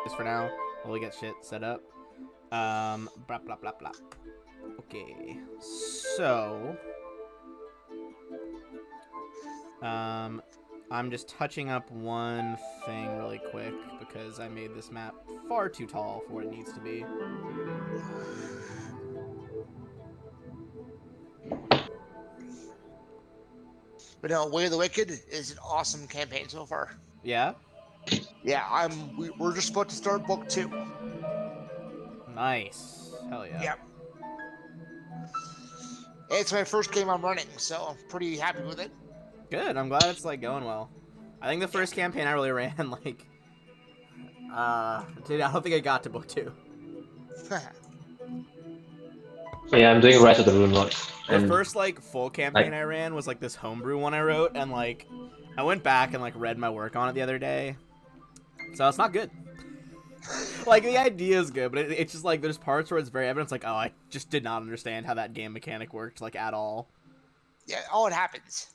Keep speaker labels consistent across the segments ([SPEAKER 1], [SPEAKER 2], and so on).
[SPEAKER 1] just for now while we get shit set up. Blah blah blah blah. Okay, so I'm just touching up one thing really quick because I made this map far too tall for what it needs to be.
[SPEAKER 2] But no, Way of the Wicked is an awesome campaign so far.
[SPEAKER 1] Yeah?
[SPEAKER 2] Yeah, we're just about to start book 2.
[SPEAKER 1] Nice. Hell yeah.
[SPEAKER 2] Yep. It's my first game I'm running, so I'm pretty happy with it.
[SPEAKER 1] Good. I'm glad it's like going well. I think the first campaign I really ran like I don't think I got to book 2.
[SPEAKER 3] Yeah, I'm doing Rise of the Rune Lords.
[SPEAKER 1] The first like full campaign I ran was like this homebrew one I wrote, and like I went back and like read my work on it the other day. So it's not good. Like the idea is good, but it's just like there's parts where it's very evident. It's like, oh, I just did not understand how that game mechanic worked like at all.
[SPEAKER 2] Yeah, it happens.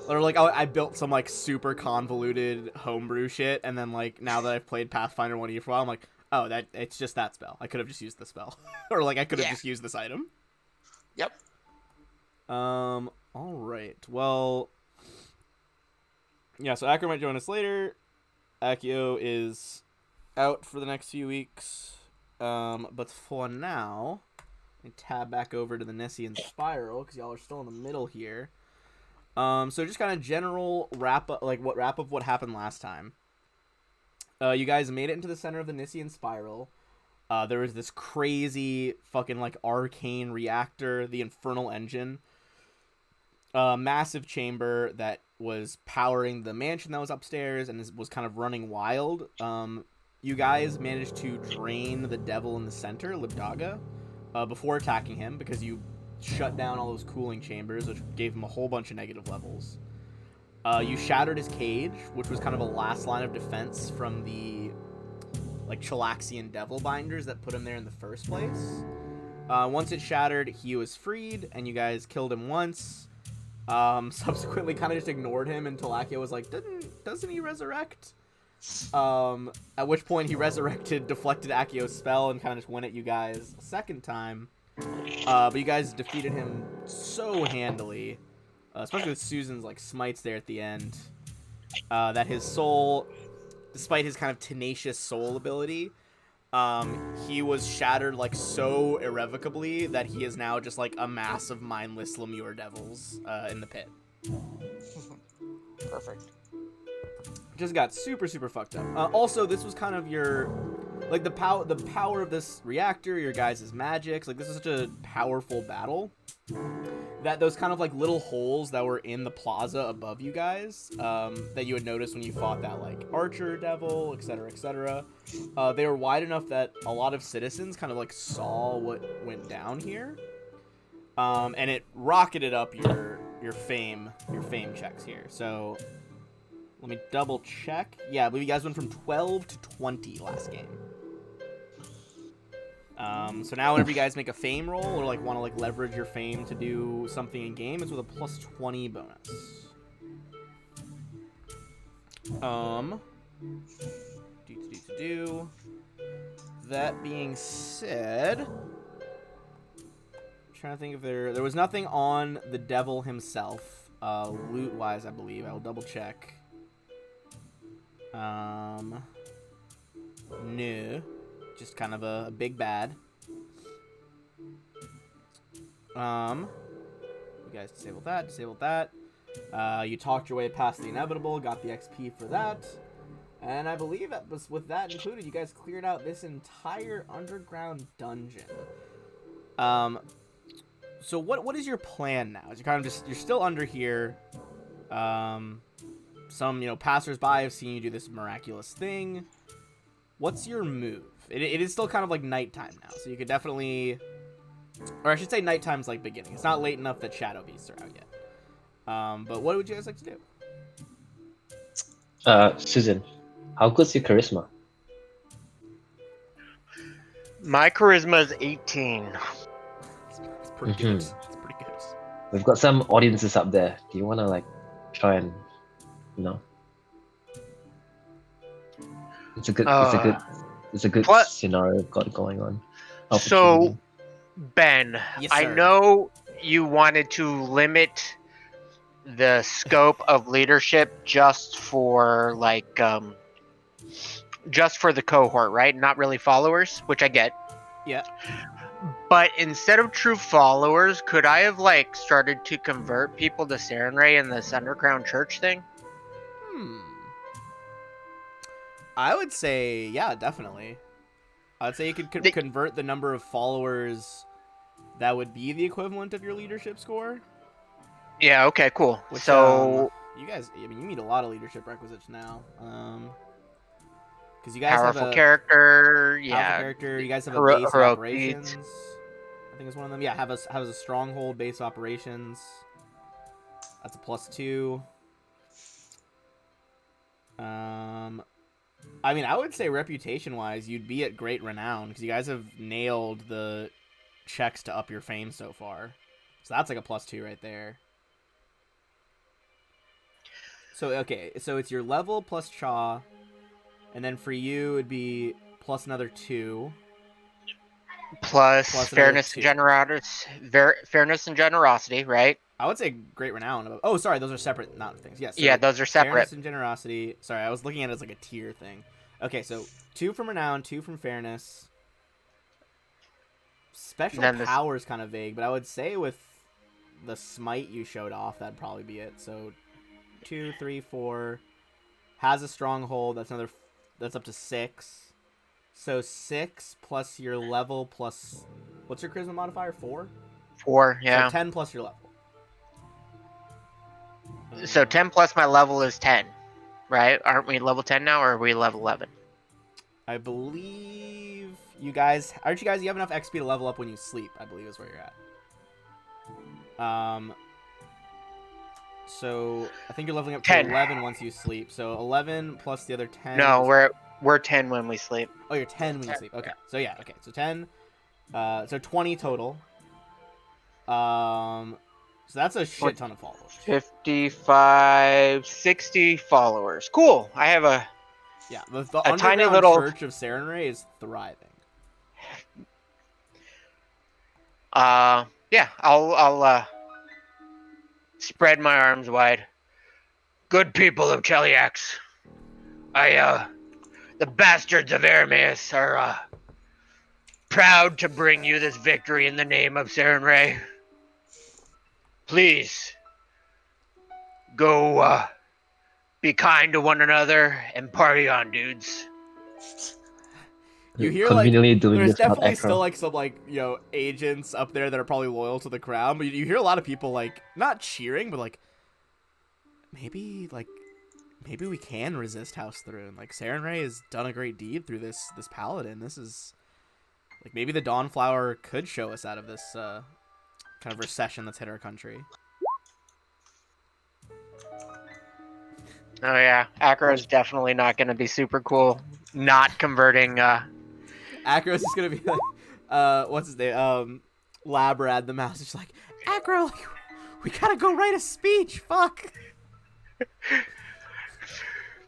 [SPEAKER 1] Or like I built some like super convoluted homebrew shit, and then like now that I've played Pathfinder 1E for a while, I'm like, oh, that it's just that spell. I could have just used the spell, or like I could have just used this item.
[SPEAKER 2] Yep.
[SPEAKER 1] All right. Well, yeah. So Acro might join us later. Akio is out for the next few weeks. But for now, let me tab back over to the Nessian Spiral because y'all are still in the middle here. So just kind of general wrap up, like what happened last time. You guys made it into the center of the Nessian Spiral. There was this crazy fucking like arcane reactor, the Infernal Engine. Massive chamber that was powering the mansion that was upstairs and was kind of running wild. You guys managed to drain the devil in the center, Libdaga, before attacking him because you shut down all those cooling chambers, which gave him a whole bunch of negative levels. You shattered his cage, which was kind of a last line of defense from the like Chilaxian devil binders that put him there in the first place. Once it shattered, he was freed, and you guys killed him once. Subsequently kind of just ignored him until Akio was like, doesn't he resurrect? At which point he resurrected, deflected Akio's spell, and kind of just went at you guys a second time. But you guys defeated him so handily, especially with Susan's like smites there at the end, that his soul, despite his kind of tenacious soul ability, he was shattered like so irrevocably that he is now just like a mass of mindless Lemure devils in the pit.
[SPEAKER 2] Perfect.
[SPEAKER 1] Just got super fucked up. Also, this was kind of your like the power of this reactor, your guys' magics. Like this is such a powerful battle that those kind of like little holes that were in the plaza above you guys, that you had noticed when you fought that like archer devil, etc., they were wide enough that a lot of citizens kind of like saw what went down here, and it rocketed up your fame checks here. So let me double check. Yeah, I believe you guys went from 12 to 20 last game. So now whenever you guys make a fame roll or like want to like leverage your fame to do something in game, it's with a plus 20 bonus. That being said, I'm trying to think if there was nothing on the devil himself, loot wise, I believe. I will double check. No. Just kind of a big bad. You guys disable that. You talked your way past the inevitable, got the XP for that. And I believe that was with that included, you guys cleared out this entire underground dungeon. So what is your plan now? Is you kind of you're still under here. Some, passersby have seen you do this miraculous thing. What's your move? It is still kind of like nighttime now, so you could definitely, or I should say nighttime's like beginning. It's not late enough that shadow beasts are out yet. But what would you guys like to do?
[SPEAKER 3] Susan, how good's your charisma?
[SPEAKER 4] My charisma is 18.
[SPEAKER 1] It's pretty good. It's pretty good.
[SPEAKER 3] We've got some audiences up there. Do you want to like try and, It's a good.
[SPEAKER 4] Uh,
[SPEAKER 3] It's a good
[SPEAKER 4] What?
[SPEAKER 3] scenario got going on.
[SPEAKER 4] So,
[SPEAKER 3] Opportunity.
[SPEAKER 4] Ben,
[SPEAKER 1] Yes,
[SPEAKER 4] I
[SPEAKER 1] sir.
[SPEAKER 4] know you wanted to limit the scope of leadership just for just for the cohort, right? Not really followers, which I get.
[SPEAKER 1] Yeah.
[SPEAKER 4] But instead of true followers, could I have started to convert people to Sarenrae in this underground church thing?
[SPEAKER 1] I would say, yeah, definitely. I'd say you could
[SPEAKER 4] The-
[SPEAKER 1] convert the number of followers that would be the equivalent of your leadership score.
[SPEAKER 4] Yeah, okay, cool.
[SPEAKER 1] Which
[SPEAKER 4] So,
[SPEAKER 1] you guys, I mean, you need a lot of leadership requisites now. Because you guys have
[SPEAKER 4] powerful
[SPEAKER 1] a
[SPEAKER 4] character,
[SPEAKER 1] powerful
[SPEAKER 4] yeah.
[SPEAKER 1] character. You guys have a base of
[SPEAKER 4] Heroic feats.
[SPEAKER 1] operations. I think it's one of them. Yeah, have a stronghold base operations. That's a +2. I mean, I would say reputation-wise, you'd be at great renown because you guys have nailed the checks to up your fame so far. So that's like a +2 right there. So okay, so it's your level plus Cha, and then for you it'd be plus another 2,
[SPEAKER 4] Plus
[SPEAKER 1] plus another
[SPEAKER 4] fairness
[SPEAKER 1] 2.
[SPEAKER 4] and fairness and generosity, right?
[SPEAKER 1] I would say great renown. Oh, sorry, those are separate not things. Yes.
[SPEAKER 4] Yeah,
[SPEAKER 1] So
[SPEAKER 4] those are separate.
[SPEAKER 1] fairness and generosity. Sorry, I was looking at it as like a tier thing. Okay, so 2 from renown, 2 from fairness. Special
[SPEAKER 4] Then this
[SPEAKER 1] power is kind of vague, but I would say with the smite you showed off, that'd probably be it. So 2, 3, 4 has a stronghold. That's up to 6. So 6 plus your level plus what's your charisma modifier? 4.
[SPEAKER 4] 4, yeah.
[SPEAKER 1] So 10 plus your level.
[SPEAKER 4] So 10 plus my level is 10, right? Aren't we level 10 now, or are we level 11?
[SPEAKER 1] I believe you guys aren't you guys. You have enough XP to level up when you sleep. I believe is where you're at. So I think you're leveling up to
[SPEAKER 4] 10.
[SPEAKER 1] 11 once you sleep. So 11 plus the other 10.
[SPEAKER 4] No, we're 10 when we sleep.
[SPEAKER 1] Oh, you're 10 when you sleep. Okay. So yeah. Okay. So 10. So 20 total. So that's a shit ton of followers.
[SPEAKER 4] 55, 60 followers. Cool. I have a
[SPEAKER 1] Yeah. The
[SPEAKER 4] a tiny
[SPEAKER 1] underground
[SPEAKER 4] little
[SPEAKER 1] church of Sarenrae is thriving.
[SPEAKER 4] yeah. I'll spread my arms wide. Good people of Cheliax, the bastards of Aramis are proud to bring you this victory in the name of Sarenrae. Please go be kind to one another and party on, dudes.
[SPEAKER 1] You hear
[SPEAKER 3] Conveniently
[SPEAKER 1] like
[SPEAKER 3] doing
[SPEAKER 1] there's
[SPEAKER 3] this without
[SPEAKER 1] definitely
[SPEAKER 3] Acro.
[SPEAKER 1] still like some agents up there that are probably loyal to the crown, but you hear a lot of people like not cheering, but maybe we can resist House Thrune. Like Sarenrae has done a great deed through this paladin. This is like maybe the Dawnflower could show us out of this kind of recession that's hit our country.
[SPEAKER 4] Oh yeah, Acro is definitely not going to be super cool. Not converting.
[SPEAKER 1] Acro's just gonna be like, what's his name? Labrad the mouse is just like, Acro, like, we gotta go write a speech. Fuck.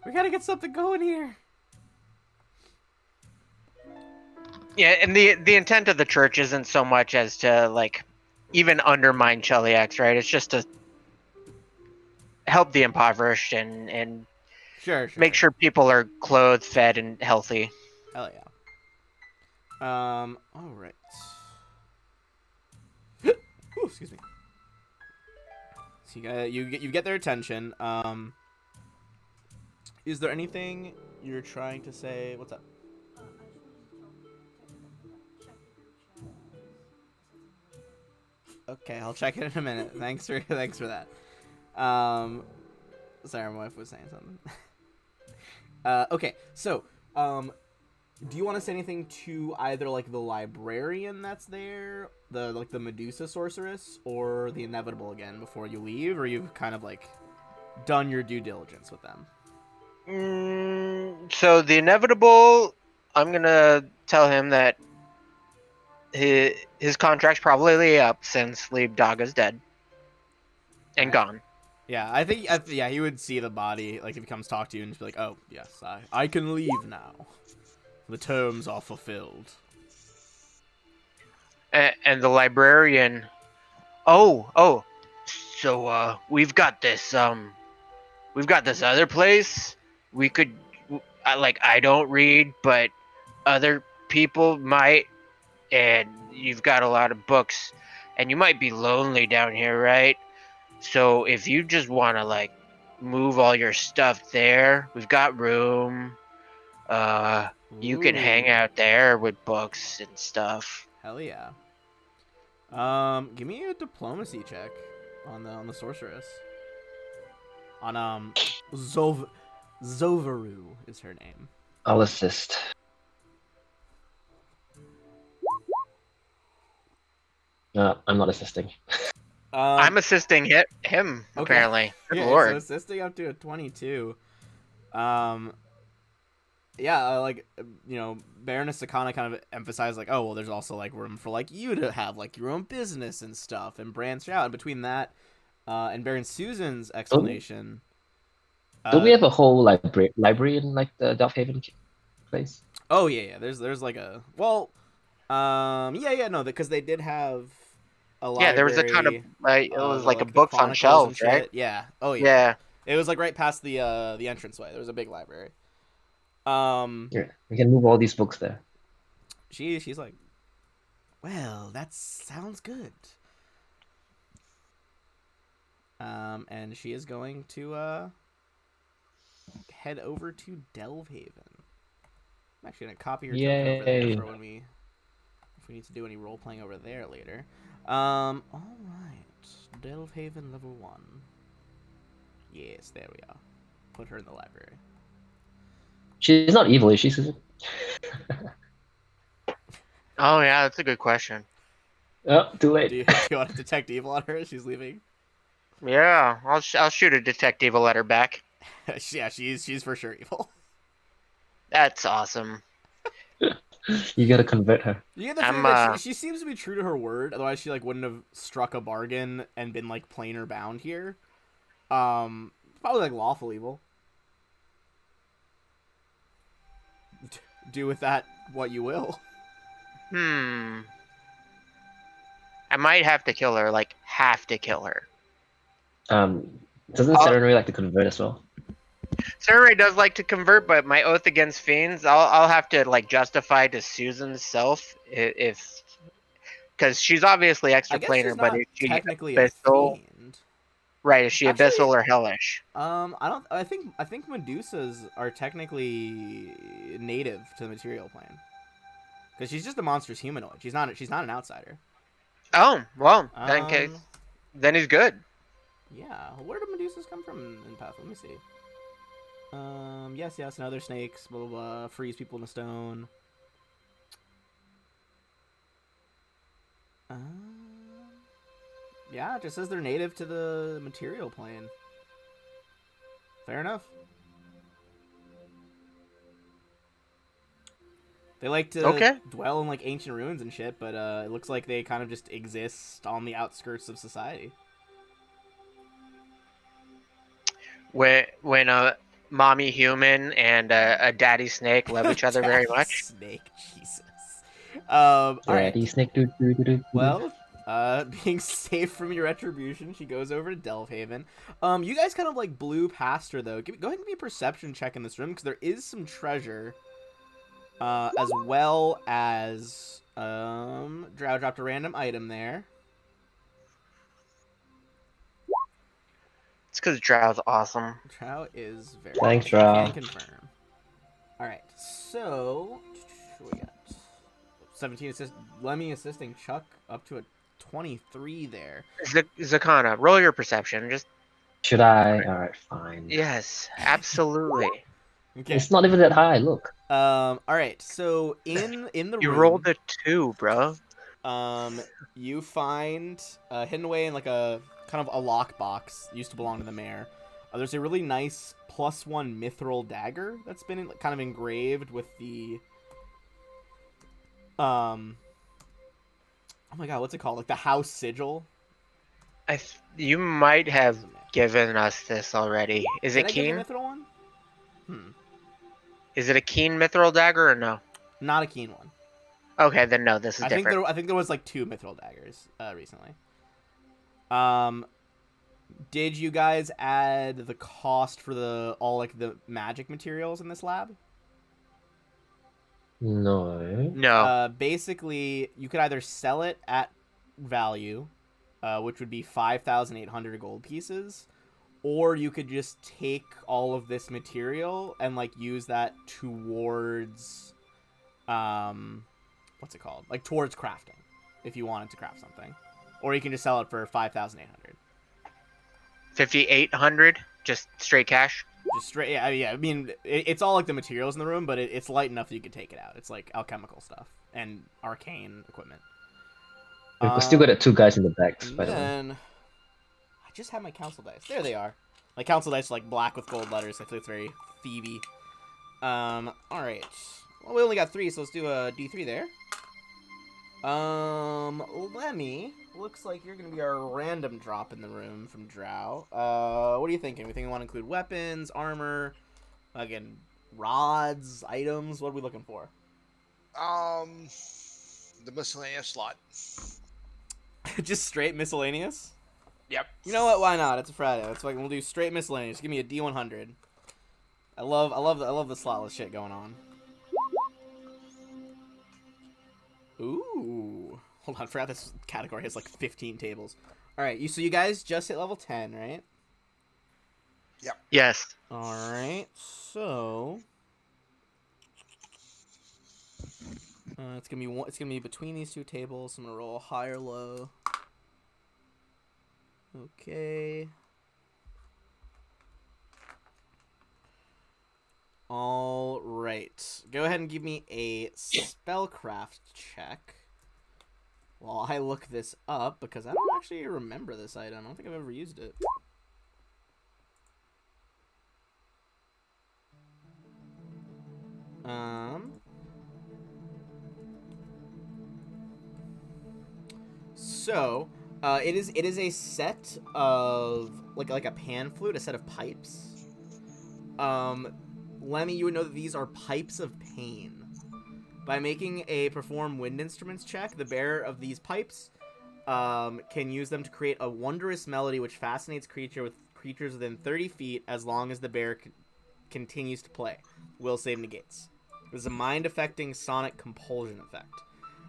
[SPEAKER 1] We gotta get something going here.
[SPEAKER 4] Yeah, and the intent of the church isn't so much as to even undermine Cheliax, right? It's just to help the impoverished and
[SPEAKER 1] Sure.
[SPEAKER 4] make sure people are clothed, fed, and healthy.
[SPEAKER 1] Hell yeah. All right. Ooh, excuse me. So you get their attention. Is there anything you're trying to say? What's up? Okay, I'll check it in a minute. Thanks for that. Sorry, my wife was saying something. Okay, so do you want to say anything to either like the librarian that's there, the Medusa sorceress, or the Inevitable again before you leave, or you've kind of done your due diligence with them?
[SPEAKER 4] So the Inevitable, I'm gonna tell him that his contract's probably up since Lieb Daga's dead and gone.
[SPEAKER 1] Yeah, yeah, he would see the body, like, if he comes talk to you and just be like, oh, yes, I can leave now. The terms are fulfilled.
[SPEAKER 4] And the librarian. Oh. So we've got this other place. We could like I don't read, but other people might, and you've got a lot of books, and you might be lonely down here, right? So if you just want to like move all your stuff there, we've got room. Uh, you can hang
[SPEAKER 1] Ooh,
[SPEAKER 4] out there with books and stuff.
[SPEAKER 1] hell yeah. Give me a diplomacy check on the sorceress. On Zovaru is her name.
[SPEAKER 3] I'll assist. I'm not assisting.
[SPEAKER 4] I'm assisting him
[SPEAKER 1] Okay.
[SPEAKER 4] apparently. Good
[SPEAKER 1] Yeah, so
[SPEAKER 4] lord.
[SPEAKER 1] assisting up to a 22. Um, yeah, Baroness Sakana kind of emphasized, like, oh, well, there's also, like, room for, like, you to have, like, your own business and stuff and branch out. And between that and Baron Susan's
[SPEAKER 3] Don't,
[SPEAKER 1] explanation,
[SPEAKER 3] don't we
[SPEAKER 1] uh,
[SPEAKER 3] have a whole library in like the Delphaven place?
[SPEAKER 1] oh, yeah, there's, like, no, because they did have a
[SPEAKER 4] Yeah, there was a ton of
[SPEAKER 1] library,
[SPEAKER 4] it was like a
[SPEAKER 1] like, the
[SPEAKER 4] books on
[SPEAKER 1] chronicles and
[SPEAKER 4] shelves, right?
[SPEAKER 1] shit. Yeah, oh, yeah.
[SPEAKER 4] Yeah.
[SPEAKER 1] It was, like, right past the entranceway. There was a big library. Um,
[SPEAKER 3] Yeah, we can move all these books there.
[SPEAKER 1] she's like, well, that sounds good. And she is going to head over to Delvehaven. I'm actually gonna copy her token over there
[SPEAKER 3] Yay!
[SPEAKER 1] for when if we need to do any role playing over there later. All right, Delvehaven level 1. Yes, there we are. Put her in the library.
[SPEAKER 3] She's not evil, is she, Susan?
[SPEAKER 4] Oh yeah, that's a good question.
[SPEAKER 3] Oh, too
[SPEAKER 1] Do
[SPEAKER 3] late.
[SPEAKER 1] you want to detect evil on her as she's leaving?
[SPEAKER 4] Yeah, I'll shoot a detective a letter back.
[SPEAKER 1] Yeah, she's for sure evil.
[SPEAKER 4] That's awesome.
[SPEAKER 3] You gotta convert her.
[SPEAKER 1] You get the feeling
[SPEAKER 4] I'm
[SPEAKER 1] that she seems to be true to her word. Otherwise, she like wouldn't have struck a bargain and been like plainer bound here. Probably like lawful evil. Do with that what you will.
[SPEAKER 4] hmm. I might have to kill her. Like have to kill her.
[SPEAKER 3] Doesn't Serenray like to convert as well?
[SPEAKER 4] Samurai does like to convert, but my oath against fiends, I'll have to like justify to Susan's self if because she's obviously
[SPEAKER 1] I
[SPEAKER 4] extra
[SPEAKER 1] guess she's
[SPEAKER 4] planar, but
[SPEAKER 1] not
[SPEAKER 4] is she
[SPEAKER 1] technically a
[SPEAKER 4] abyssal?
[SPEAKER 1] fiend.
[SPEAKER 4] Right? Is she
[SPEAKER 1] Actually,
[SPEAKER 4] abyssal or hellish?
[SPEAKER 1] I don't. I think Medusas are technically native to the material plane because she's just a monstrous humanoid. She's not. She's not an outsider.
[SPEAKER 4] Oh well,
[SPEAKER 1] Um,
[SPEAKER 4] then he's good.
[SPEAKER 1] yeah. Where do Medusas come from in Path? Let me see. Yes, and other snakes, blah, blah, blah, freeze people in a stone. Yeah, it just says they're native to the material plane. Fair enough. They like to
[SPEAKER 4] Okay.
[SPEAKER 1] dwell in, like, ancient ruins and shit, but, it looks like they kind of just exist on the outskirts of society.
[SPEAKER 4] When a mommy human and a daddy snake love each other very
[SPEAKER 1] Daddy
[SPEAKER 4] much.
[SPEAKER 1] snake, Jesus. Alright.
[SPEAKER 3] Daddy snake. Do.
[SPEAKER 1] Well, being safe from your retribution, she goes over to Delvehaven. You guys kind of like blew past her though. Go ahead and give me a perception check in this room because there is some treasure, as well as Drow dropped a random item there.
[SPEAKER 4] It's because Drow's awesome.
[SPEAKER 1] Drow is very
[SPEAKER 3] Thanks,
[SPEAKER 1] awesome.
[SPEAKER 3] Drow.
[SPEAKER 1] Can confirm. All right, so what we got? 17 assist. Lemmy assisting Chuck up to a 23 there.
[SPEAKER 4] Zakana, roll your perception. Just
[SPEAKER 3] Should I? Alright, fine.
[SPEAKER 4] yes, absolutely.
[SPEAKER 1] Okay.
[SPEAKER 3] It's not even that high, look.
[SPEAKER 1] All right. So in the
[SPEAKER 4] You
[SPEAKER 1] room,
[SPEAKER 4] rolled a 2, bro.
[SPEAKER 1] you find hidden away in like a kind of a lockbox used to belong to the mayor. There's a really nice +1 mithril dagger that's been kind of engraved with the oh my god, what's it called? Like the house sigil.
[SPEAKER 4] You might have
[SPEAKER 1] This is a magic.
[SPEAKER 4] given us this already. Is
[SPEAKER 1] Did
[SPEAKER 4] it
[SPEAKER 1] I give the
[SPEAKER 4] keen?
[SPEAKER 1] mithril one?
[SPEAKER 4] Is it a keen mithril dagger or no?
[SPEAKER 1] Not a keen one.
[SPEAKER 4] Okay, then no, this is different.
[SPEAKER 1] I think there was like 2 mithril daggers recently. Um, did you guys add the cost for all like the magic materials in this lab?
[SPEAKER 3] No.
[SPEAKER 4] No.
[SPEAKER 1] Basically, you could either sell it at value, which would be 5,800 gold pieces, or you could just take all of this material and like use that towards, what's it called? Like towards crafting, if you wanted to craft something, or you can just sell it for 5,800.
[SPEAKER 4] 5,800, just straight cash.
[SPEAKER 1] Just straight, yeah. I mean, it's all like the materials in the room, but it's light enough that you could take it out. It's like alchemical stuff and arcane equipment.
[SPEAKER 3] We still got the 2 guys in the back, by the way.
[SPEAKER 1] Then I just have my council dice. There they are. My council dice are like black with gold letters. I feel it's very thievy. All right. Well, we only got 3, so let's do a D3 there. Lemmy, looks like you're gonna be our random drop in the room from Drow. What are you thinking? We think we want to include weapons, armor, again, rods, items. What are we looking for?
[SPEAKER 2] The miscellaneous slot.
[SPEAKER 1] Just straight miscellaneous.
[SPEAKER 2] Yep.
[SPEAKER 1] You know what? Why not? It's a Friday. It's like we'll do straight miscellaneous. Give me a D100. I love the slotless shit going on. Ooh. Hold on, I forgot this category has like 15 tables. Alright, so you guys just hit level 10, right?
[SPEAKER 2] Yep.
[SPEAKER 4] Yes.
[SPEAKER 1] Alright, so it's gonna be between these 2 tables. I'm gonna roll high or low. Okay. Alright. Go ahead and give me a spellcraft check while I look this up, because I don't actually remember this item. I don't think I've ever used it. So, it is a set of like a pan flute, a set of pipes. Lemmy, you would know that these are pipes of pain. By making a perform wind instruments check, the bearer of these pipes can use them to create a wondrous melody which fascinates creatures within 30 feet as long as the bearer continues to play. Will save negates. This is a mind-affecting sonic compulsion effect.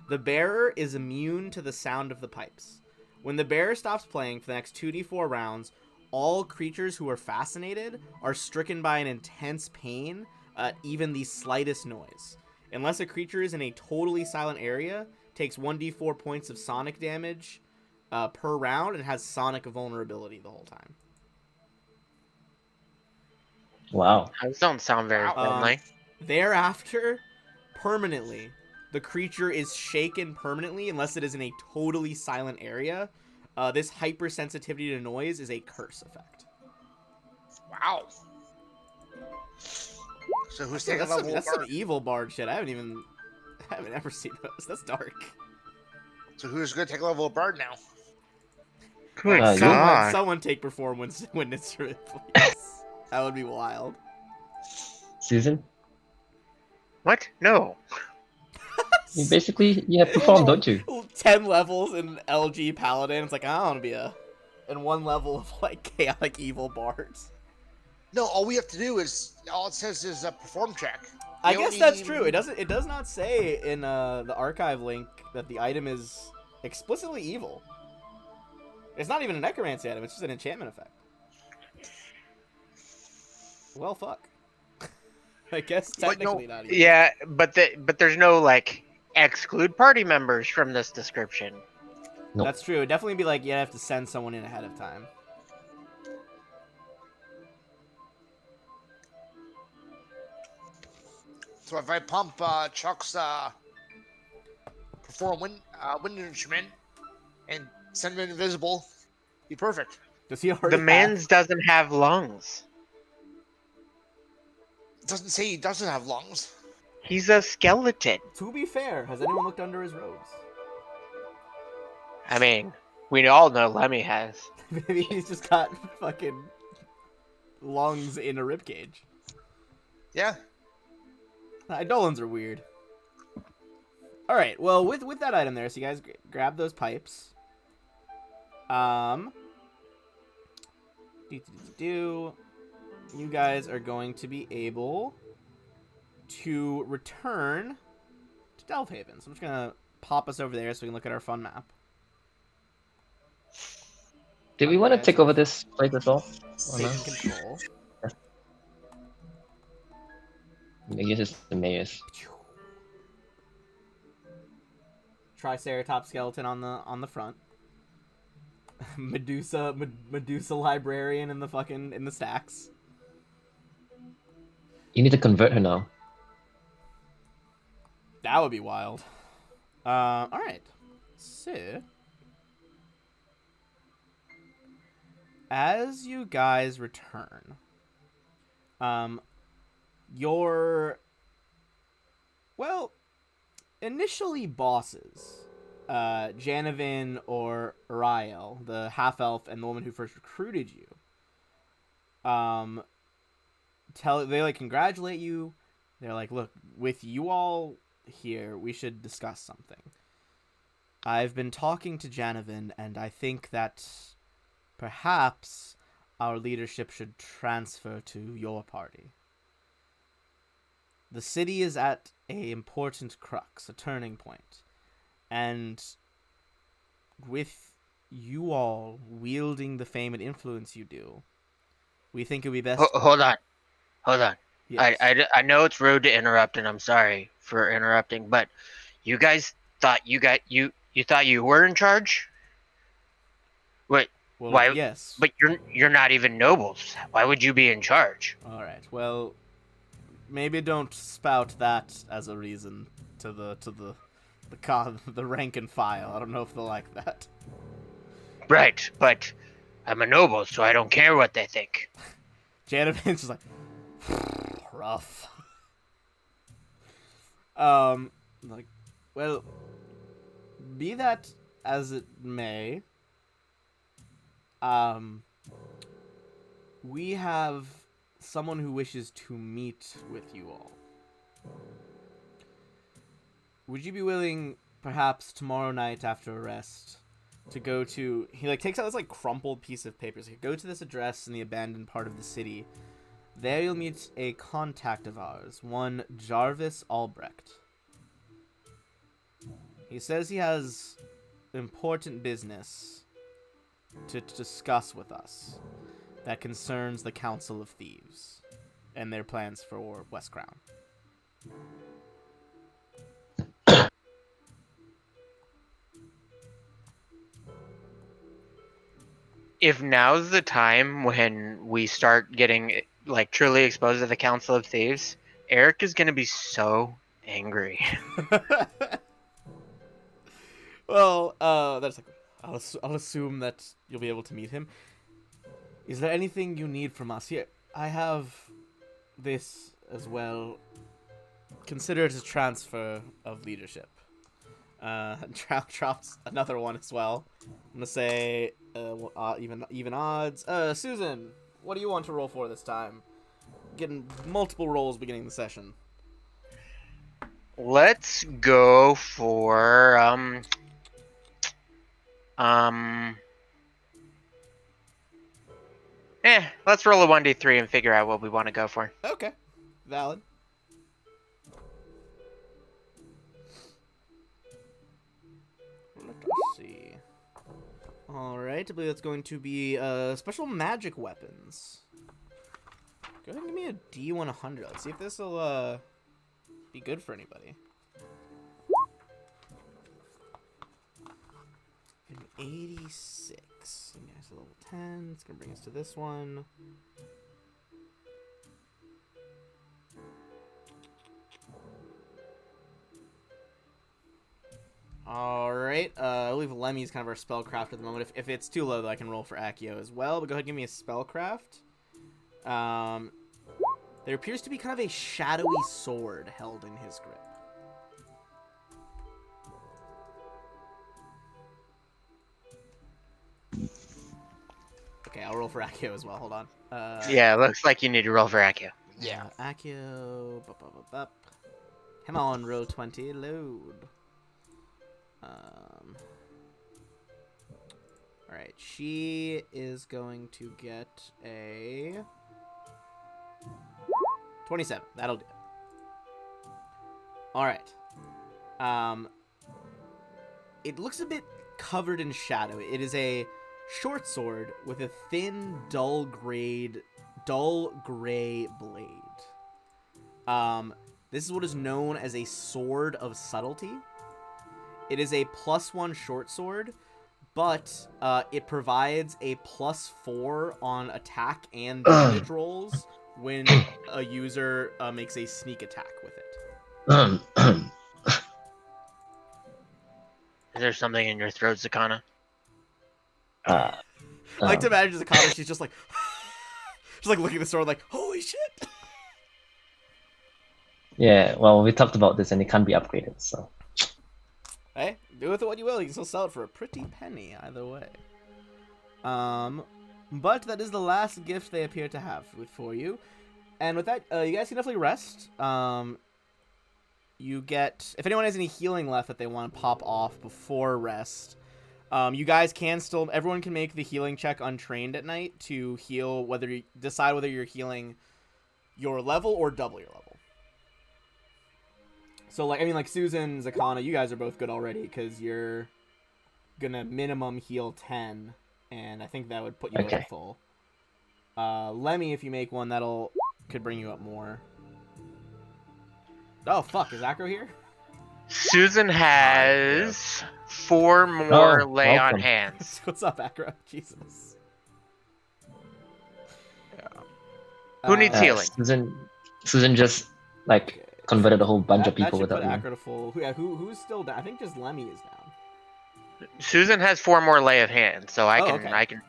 [SPEAKER 1] The bearer is immune to the sound of the pipes. When the bearer stops playing for the next 2d4 rounds, all creatures who are fascinated are stricken by an intense pain at even the slightest noise. Unless a creature is in a totally silent area, takes 1d4 points of sonic damage per round, and has sonic vulnerability the whole time.
[SPEAKER 3] Wow.
[SPEAKER 4] Those don't sound very friendly.
[SPEAKER 1] Thereafter, permanently, the creature is shaken permanently unless it is in a totally silent area. This hypersensitivity to noise is a curse effect.
[SPEAKER 2] Wow. So who's taking level
[SPEAKER 1] That's some
[SPEAKER 2] bard?
[SPEAKER 1] evil bard shit. I haven't ever seen those. That's dark.
[SPEAKER 2] So who's gonna take level bard now?
[SPEAKER 4] Good
[SPEAKER 3] you-
[SPEAKER 4] God.
[SPEAKER 1] Someone take perform wind instrument, please. That would be wild.
[SPEAKER 3] Susan?
[SPEAKER 4] What? No.
[SPEAKER 3] You basically, you have performed, don't you?
[SPEAKER 1] 10 levels in LG Paladin. It's like, I want to be in 1 level of like chaotic evil bards.
[SPEAKER 2] No, all we have to do is all it says is a perform check.
[SPEAKER 1] I
[SPEAKER 2] You don't
[SPEAKER 1] guess that's
[SPEAKER 2] need-
[SPEAKER 1] true. It does not say in the archive link that the item is explicitly evil. It's not even a necromancy item. It's just an enchantment effect. Well, fuck. I guess
[SPEAKER 2] But no-
[SPEAKER 1] technically not evil.
[SPEAKER 4] Yeah, but there's no like exclude party members from this description.
[SPEAKER 3] Nope.
[SPEAKER 1] That's true. It'd definitely be like you have to send someone in ahead of time.
[SPEAKER 2] So if I pump Chuck's perform wind instrument and send him invisible, be perfect.
[SPEAKER 1] Does he already
[SPEAKER 4] The man's doesn't have lungs.
[SPEAKER 2] It doesn't say he doesn't have lungs.
[SPEAKER 4] He's a skeleton.
[SPEAKER 1] To be fair, has anyone looked under his robes?
[SPEAKER 4] I mean, We all know Lemmy has.
[SPEAKER 1] Maybe he's just got fucking lungs in a ribcage.
[SPEAKER 2] Yeah.
[SPEAKER 1] Eidolons are weird. All right. Well, with that item there, so you guys grab those pipes. You guys are going to be able to return to Delvehaven. So I'm just gonna pop us over there so we can look at our fun map.
[SPEAKER 3] Did we want to
[SPEAKER 1] Okay,
[SPEAKER 3] take
[SPEAKER 1] so
[SPEAKER 3] over this place as well? Or no?
[SPEAKER 1] taking control.
[SPEAKER 3] Maybe use this the mayor's.
[SPEAKER 1] Triceratops skeleton on the front. Medusa librarian in the stacks.
[SPEAKER 3] You need to convert her now.
[SPEAKER 1] That would be wild. All right. So, as you guys return, your initially bosses, Janavin or Uriel, the half elf and the woman who first recruited you, they congratulate you. They're like, look, with you all here, we should discuss something. I've been talking to Janavin, and I think that perhaps our leadership should transfer to your party. The city is at a important crux, a turning point, and with you all wielding the fame and influence you do, we think it would be best.
[SPEAKER 4] Hold on.
[SPEAKER 1] Yes.
[SPEAKER 4] I know it's rude to interrupt, and I'm sorry for interrupting, but you guys thought you thought you were in charge? Wait,
[SPEAKER 1] Well,
[SPEAKER 4] why?
[SPEAKER 1] yes.
[SPEAKER 4] But you're not even nobles. Why would you be in charge?
[SPEAKER 1] All right. Well, maybe don't spout that as a reason to the rank and file. I don't know if they'll like that.
[SPEAKER 4] Right, but I'm a noble, so I don't care what they think.
[SPEAKER 1] Janovin's just like rough. Like, well, be that as it may, we have someone who wishes to meet with you all. Would you be willing, perhaps tomorrow night after a rest, to go to... He takes out this crumpled piece of paper. So you go to this address in the abandoned part of the city. There you'll meet a contact of ours, one Jarvis Albrecht. He says he has important business to discuss with us that concerns the Council of Thieves and their plans for West Crown.
[SPEAKER 4] If now's the time when we start getting truly exposed to the Council of Thieves, Eric is gonna be so angry.
[SPEAKER 1] Well, that's I'll assume that you'll be able to meet him. Is there anything you need from us? Here, I have this as well. Consider it a transfer of leadership. Drops another one as well. I'm gonna say even odds. Susan, what do you want to roll for this time? Getting multiple rolls beginning the session.
[SPEAKER 4] Let's go for let's roll a 1d3 and figure out what we want to go for.
[SPEAKER 1] Okay, valid. Let's see. Alright, I believe that's going to be special magic weapons. Go ahead and give me a D100. Let's see if this will be good for anybody. An 86. Okay, so level 10. It's going to bring us to this one. Alright, I believe Lemmy's kind of our spellcraft at the moment. If it's too low, though, I can roll for Accio as well. But go ahead and give me a spellcraft. There appears to be kind of a shadowy sword held in his grip. Okay, I'll roll for Accio as well. Hold on.
[SPEAKER 4] Yeah, looks like you need to roll for Accio.
[SPEAKER 2] Yeah.
[SPEAKER 1] Accio. Come on, roll 20. Load. Alright, she is going to get a 27. That'll do. Alright. It looks a bit covered in shadow. It is a short sword with a thin, dull gray blade. This is what is known as a sword of subtlety. It is a +1 short sword, but it provides a +4 on attack and damage rolls when a user makes a sneak attack with it.
[SPEAKER 4] Is there something in your throat, Zakana?
[SPEAKER 1] I like to imagine Zakana, she's just like she's like looking at the sword like, holy shit.
[SPEAKER 3] Yeah, well, we talked about this and it can't be upgraded, so.
[SPEAKER 1] Hey, do with it what you will. You can still sell it for a pretty penny either way. But that is the last gift they appear to have for you. And with that, you guys can definitely rest. You get, if anyone has any healing left that they want to pop off before rest, you guys can still, everyone can make the healing check untrained at night to heal, decide whether you're healing your level or double your level. So, like Susan, Zakana, you guys are both good already because you're gonna minimum heal 10, and I think that would put you both at full. Lemmy, if you make one, could bring you up more. Oh, fuck, is Acro here?
[SPEAKER 4] Susan has 4 more lay on hands.
[SPEAKER 1] What's up, Acro? Jesus.
[SPEAKER 4] Who needs healing?
[SPEAKER 3] Susan just, converted a whole bunch of people
[SPEAKER 1] that should
[SPEAKER 3] without
[SPEAKER 1] put
[SPEAKER 3] me.
[SPEAKER 1] Acro to full. Who's still down? I think just Lemmy is down.
[SPEAKER 4] Susan has 4 more lay of hands, so I can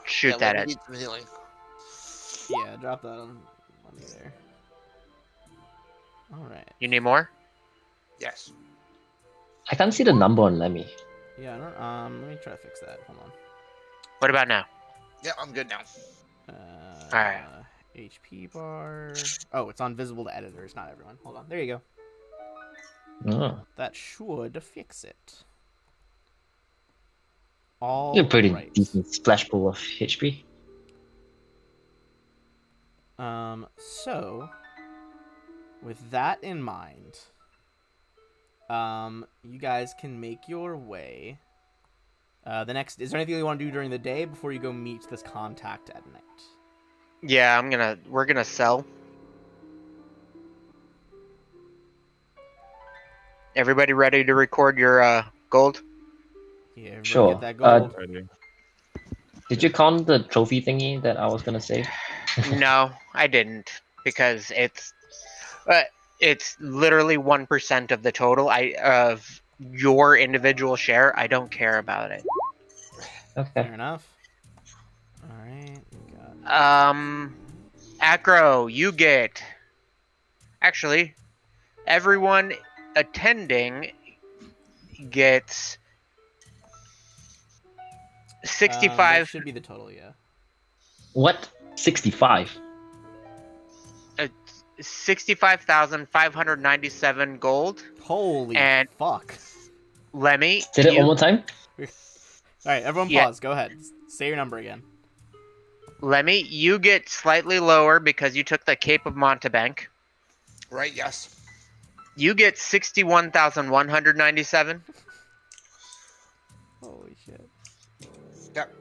[SPEAKER 4] shoot that at.
[SPEAKER 2] Need some healing.
[SPEAKER 1] Yeah, drop that on Lemmy there. All right.
[SPEAKER 4] You need more?
[SPEAKER 2] Yes.
[SPEAKER 3] I can't see the number on Lemmy.
[SPEAKER 1] Yeah, let me try to fix that. Hold on.
[SPEAKER 4] What about now?
[SPEAKER 2] Yeah, I'm good now.
[SPEAKER 4] Alright.
[SPEAKER 1] HP bar. Oh, it's on visible to editors, not everyone. Hold on. There you go.
[SPEAKER 3] Oh.
[SPEAKER 1] That should fix it. All
[SPEAKER 3] You're pretty
[SPEAKER 1] right.
[SPEAKER 3] decent splash pool of HP.
[SPEAKER 1] So with that in mind, you guys can make your way. Is there anything you want to do during the day before you go meet this contact at night?
[SPEAKER 4] Yeah, we're gonna sell. Everybody ready to record your gold?
[SPEAKER 1] Yeah, everybody
[SPEAKER 3] Sure.
[SPEAKER 1] get that gold.
[SPEAKER 3] Did you count the trophy thingy that I was gonna save?
[SPEAKER 4] No, I didn't, because it's literally 1% of the total of your individual share. I don't care about it.
[SPEAKER 3] Okay.
[SPEAKER 1] Fair enough. All right. We got...
[SPEAKER 4] Acro, you get. Actually, everyone attending gets 65.
[SPEAKER 1] That should be the total, yeah.
[SPEAKER 3] What? 65?
[SPEAKER 4] 65,597 gold.
[SPEAKER 1] Holy
[SPEAKER 4] And
[SPEAKER 1] fuck.
[SPEAKER 4] Lemmy,
[SPEAKER 3] Say it one more time?
[SPEAKER 1] Alright, everyone pause. Go ahead. Say your number again.
[SPEAKER 4] Lemmy, you get slightly lower because you took the Cape of Montebank.
[SPEAKER 2] Right, yes.
[SPEAKER 4] You get 61,197.
[SPEAKER 1] Holy shit.
[SPEAKER 2] Yep.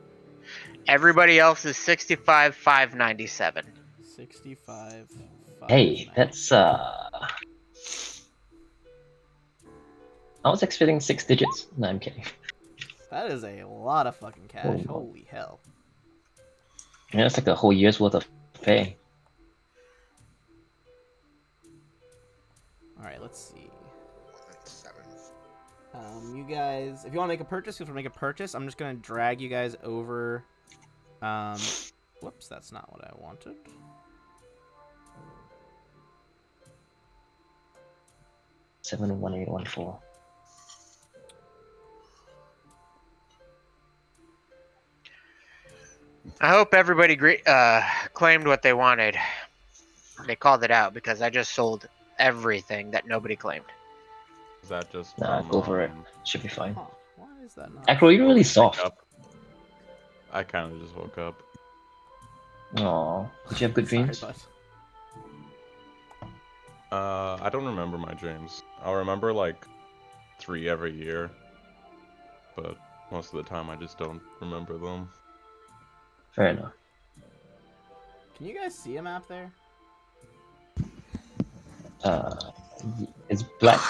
[SPEAKER 4] Everybody else is 65,597.
[SPEAKER 1] 65.
[SPEAKER 3] Hey, that's I was expecting 6 digits. No, I'm kidding.
[SPEAKER 1] That is a lot of fucking cash.
[SPEAKER 3] Oh.
[SPEAKER 1] Holy hell.
[SPEAKER 3] Yeah, that's like a whole year's worth of pay.
[SPEAKER 1] Alright, let's see.
[SPEAKER 2] 7.
[SPEAKER 1] You guys, if you want to make a purchase, feel free to make a purchase. I'm just going to drag you guys over. Whoops, that's not what I wanted.
[SPEAKER 3] Seven 1814.
[SPEAKER 4] I hope everybody claimed what they wanted. They called it out because I just sold everything that nobody claimed.
[SPEAKER 5] Is that just
[SPEAKER 3] Nah,
[SPEAKER 5] from
[SPEAKER 3] go for it. Should be fine.
[SPEAKER 1] Huh? Why is that not?
[SPEAKER 3] Acro, you're
[SPEAKER 5] when
[SPEAKER 3] really
[SPEAKER 5] we wake
[SPEAKER 3] soft.
[SPEAKER 5] up? I kind of just woke up.
[SPEAKER 3] Aw, did you have good
[SPEAKER 1] Sorry,
[SPEAKER 3] dreams?
[SPEAKER 1] bud.
[SPEAKER 5] I don't remember my dreams. I'll remember like 3 every year, but most of the time I just don't remember them.
[SPEAKER 3] Fair enough.
[SPEAKER 1] Can you guys see a map there?
[SPEAKER 3] Uh, it's black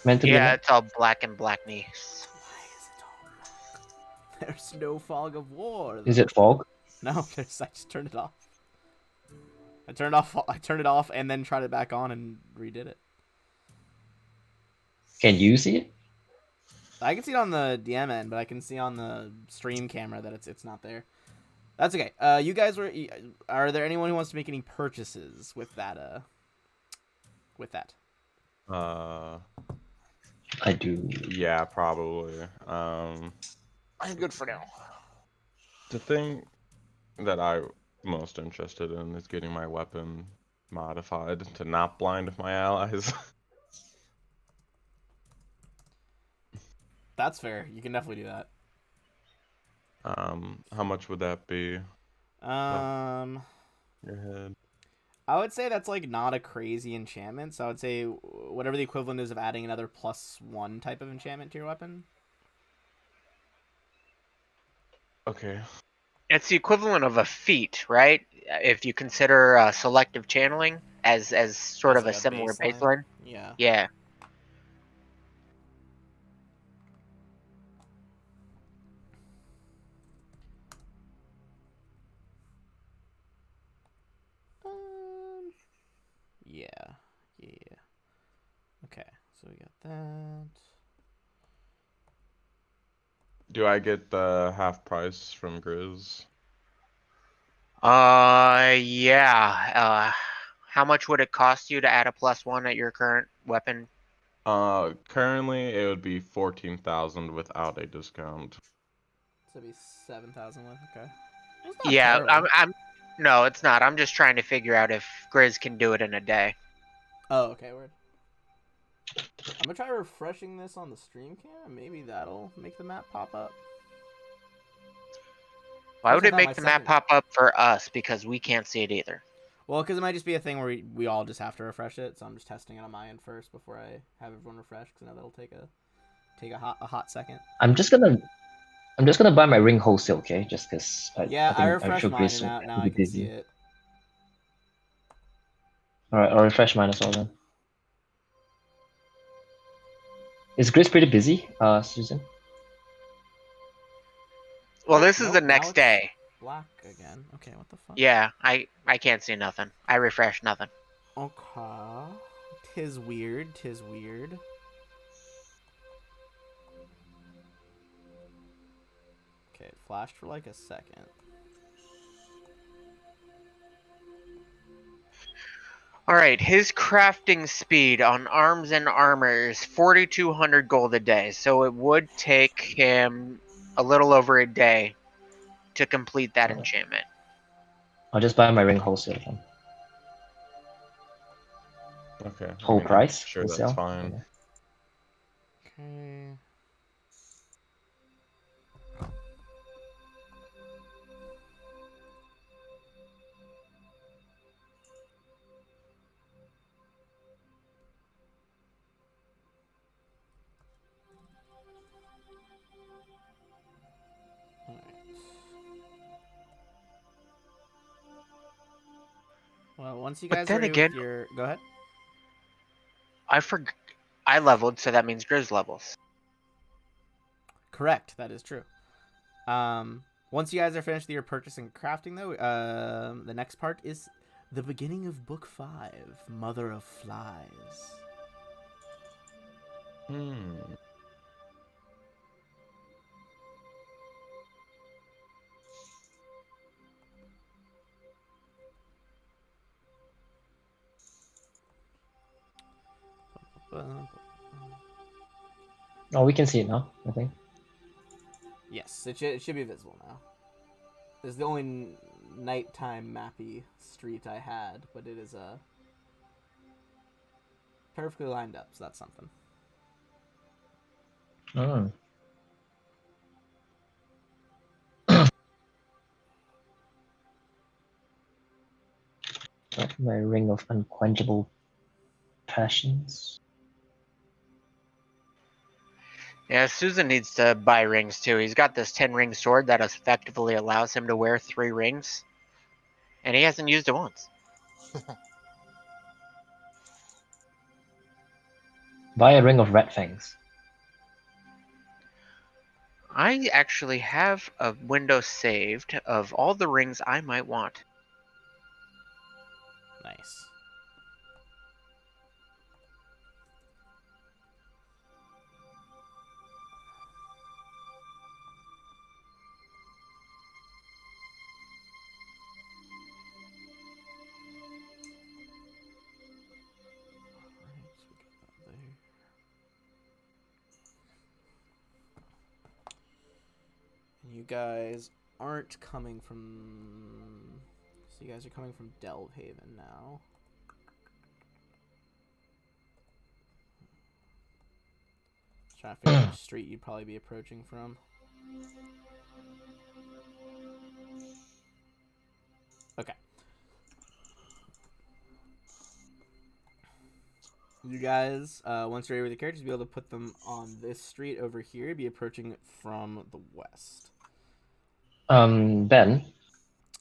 [SPEAKER 3] meant to be a
[SPEAKER 4] Yeah,
[SPEAKER 3] map?
[SPEAKER 4] it's all black and black knee.
[SPEAKER 1] Why is it all black? There's no fog of war.
[SPEAKER 3] Is
[SPEAKER 1] though.
[SPEAKER 3] it fog?
[SPEAKER 1] No, I just turned it off. I turned it off and then tried it back on and redid it.
[SPEAKER 3] Can you see it?
[SPEAKER 1] I can see it on the DM end, but I can see on the stream camera that it's not there. That's okay. You guys were. Are there anyone who wants to make any purchases with that? With that.
[SPEAKER 3] I do.
[SPEAKER 5] Yeah, probably.
[SPEAKER 2] I'm good for now.
[SPEAKER 5] The thing that I'm most interested in is getting my weapon modified to not blind my allies.
[SPEAKER 1] That's fair. You can definitely do that.
[SPEAKER 5] How much would that be?
[SPEAKER 1] Um,
[SPEAKER 5] Your head.
[SPEAKER 1] I would say that's like not a crazy enchantment. So I would say whatever the equivalent is of adding another +1 type of enchantment to your weapon.
[SPEAKER 5] Okay.
[SPEAKER 4] It's the equivalent of a feat, right? If you consider selective channeling as sort
[SPEAKER 1] As
[SPEAKER 4] of
[SPEAKER 1] like
[SPEAKER 4] a
[SPEAKER 1] a
[SPEAKER 4] similar
[SPEAKER 1] baseline?
[SPEAKER 4] baseline.
[SPEAKER 1] Yeah.
[SPEAKER 4] Yeah.
[SPEAKER 1] Yeah. Yeah. Okay. So we got that.
[SPEAKER 5] Do I get the half price from Grizz?
[SPEAKER 4] Yeah. How much would it cost you to add a +1 at your current weapon?
[SPEAKER 5] Currently it would be 14,000 without a discount.
[SPEAKER 1] So it'd be 7,000 left. Okay. It's not
[SPEAKER 4] Yeah,
[SPEAKER 1] terrible.
[SPEAKER 4] No, it's not. I'm just trying to figure out if Grizz can do it in a day.
[SPEAKER 1] Oh, okay. Word. I'm gonna try refreshing this on the stream cam. Maybe that'll make the map pop up.
[SPEAKER 4] Why
[SPEAKER 1] Plus,
[SPEAKER 4] would
[SPEAKER 1] I
[SPEAKER 4] it
[SPEAKER 1] thought my
[SPEAKER 4] make the map
[SPEAKER 1] second.
[SPEAKER 4] pop up for us? Because we can't see it either.
[SPEAKER 1] Well, because it might just be a thing where we all just have to refresh it. So I'm just testing it on my end first before I have everyone refresh. Because I know that'll take a hot second.
[SPEAKER 3] I'm just gonna buy my ring wholesale, okay? Just because
[SPEAKER 1] Yeah, I
[SPEAKER 3] I'm
[SPEAKER 1] refreshed
[SPEAKER 3] sure
[SPEAKER 1] mine
[SPEAKER 3] Chris
[SPEAKER 1] and
[SPEAKER 3] will
[SPEAKER 1] now
[SPEAKER 3] be
[SPEAKER 1] I can see
[SPEAKER 3] busy.
[SPEAKER 1] it.
[SPEAKER 3] Alright, I'll refresh mine as well then. Is Gris pretty busy, Susan?
[SPEAKER 4] Well,
[SPEAKER 1] Oh,
[SPEAKER 4] this is
[SPEAKER 1] nope,
[SPEAKER 4] the
[SPEAKER 1] now
[SPEAKER 4] next
[SPEAKER 1] it's
[SPEAKER 4] day.
[SPEAKER 1] black again. Okay, what the fuck?
[SPEAKER 4] Yeah, I can't see nothing. I refreshed nothing.
[SPEAKER 1] Okay. Tis weird. Tis weird. Okay, it flashed for like a second.
[SPEAKER 4] Alright, his crafting speed on arms and armor is 4,200 gold a day, so it would take him a little over a day to complete that enchantment.
[SPEAKER 3] I'll just buy my ring wholesale then.
[SPEAKER 5] Okay. I
[SPEAKER 3] Whole
[SPEAKER 5] mean, I'm
[SPEAKER 3] price?
[SPEAKER 5] sure that's
[SPEAKER 3] Wholesale?
[SPEAKER 5] fine.
[SPEAKER 3] Okay.
[SPEAKER 1] Okay. Alright. Well, once you
[SPEAKER 4] But
[SPEAKER 1] guys are
[SPEAKER 4] then
[SPEAKER 1] ready
[SPEAKER 4] again,
[SPEAKER 1] with your... Go ahead.
[SPEAKER 4] I leveled, so that means Grizz levels.
[SPEAKER 1] Correct. That is true. Once you guys are finished with your purchase and crafting, though, the next part is the beginning of Book 5, Mother of Flies.
[SPEAKER 5] Hmm.
[SPEAKER 3] Oh, we can see it now, I think.
[SPEAKER 1] Yes, it should be visible now. It's the only nighttime mappy street I had, but it is perfectly lined up, so that's something.
[SPEAKER 3] Oh. Got my ring of unquenchable passions.
[SPEAKER 4] Yeah, Susan needs to buy rings too. He's got this 10-ring sword that effectively allows him to wear 3 rings, and he hasn't used it once.
[SPEAKER 3] Buy a ring of red fangs.
[SPEAKER 4] I actually have a window saved of all the rings I might want.
[SPEAKER 1] Nice. You guys aren't coming from... So you guys are coming from Delvehaven now. Trying to figure out which street you'd probably be approaching from. Okay. You guys, once you're ready with the characters, be able to put them on this street over here. Be approaching from the west.
[SPEAKER 3] Ben,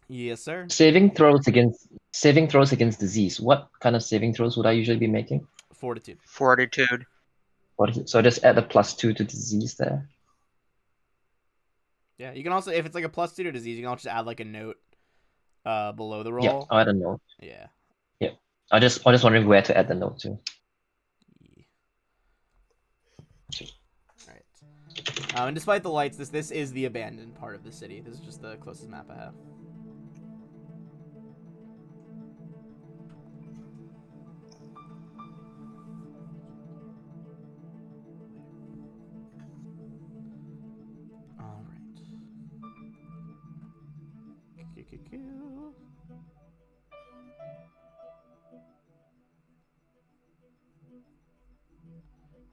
[SPEAKER 1] Yes, sir.
[SPEAKER 3] saving throws against disease. What kind of saving throws would I usually be making?
[SPEAKER 1] Fortitude.
[SPEAKER 4] Fortitude.
[SPEAKER 3] What is it? So just add a +2 to disease there.
[SPEAKER 1] Yeah, you can also, if it's like a +2 to disease, you can also just add like a note below the
[SPEAKER 3] Yeah,
[SPEAKER 1] roll.
[SPEAKER 3] I'll add a note.
[SPEAKER 1] Yeah.
[SPEAKER 3] Yeah, I just wondering where to add the note to.
[SPEAKER 1] Alright. And despite the lights, this is the abandoned part of the city. This is just the closest map I have.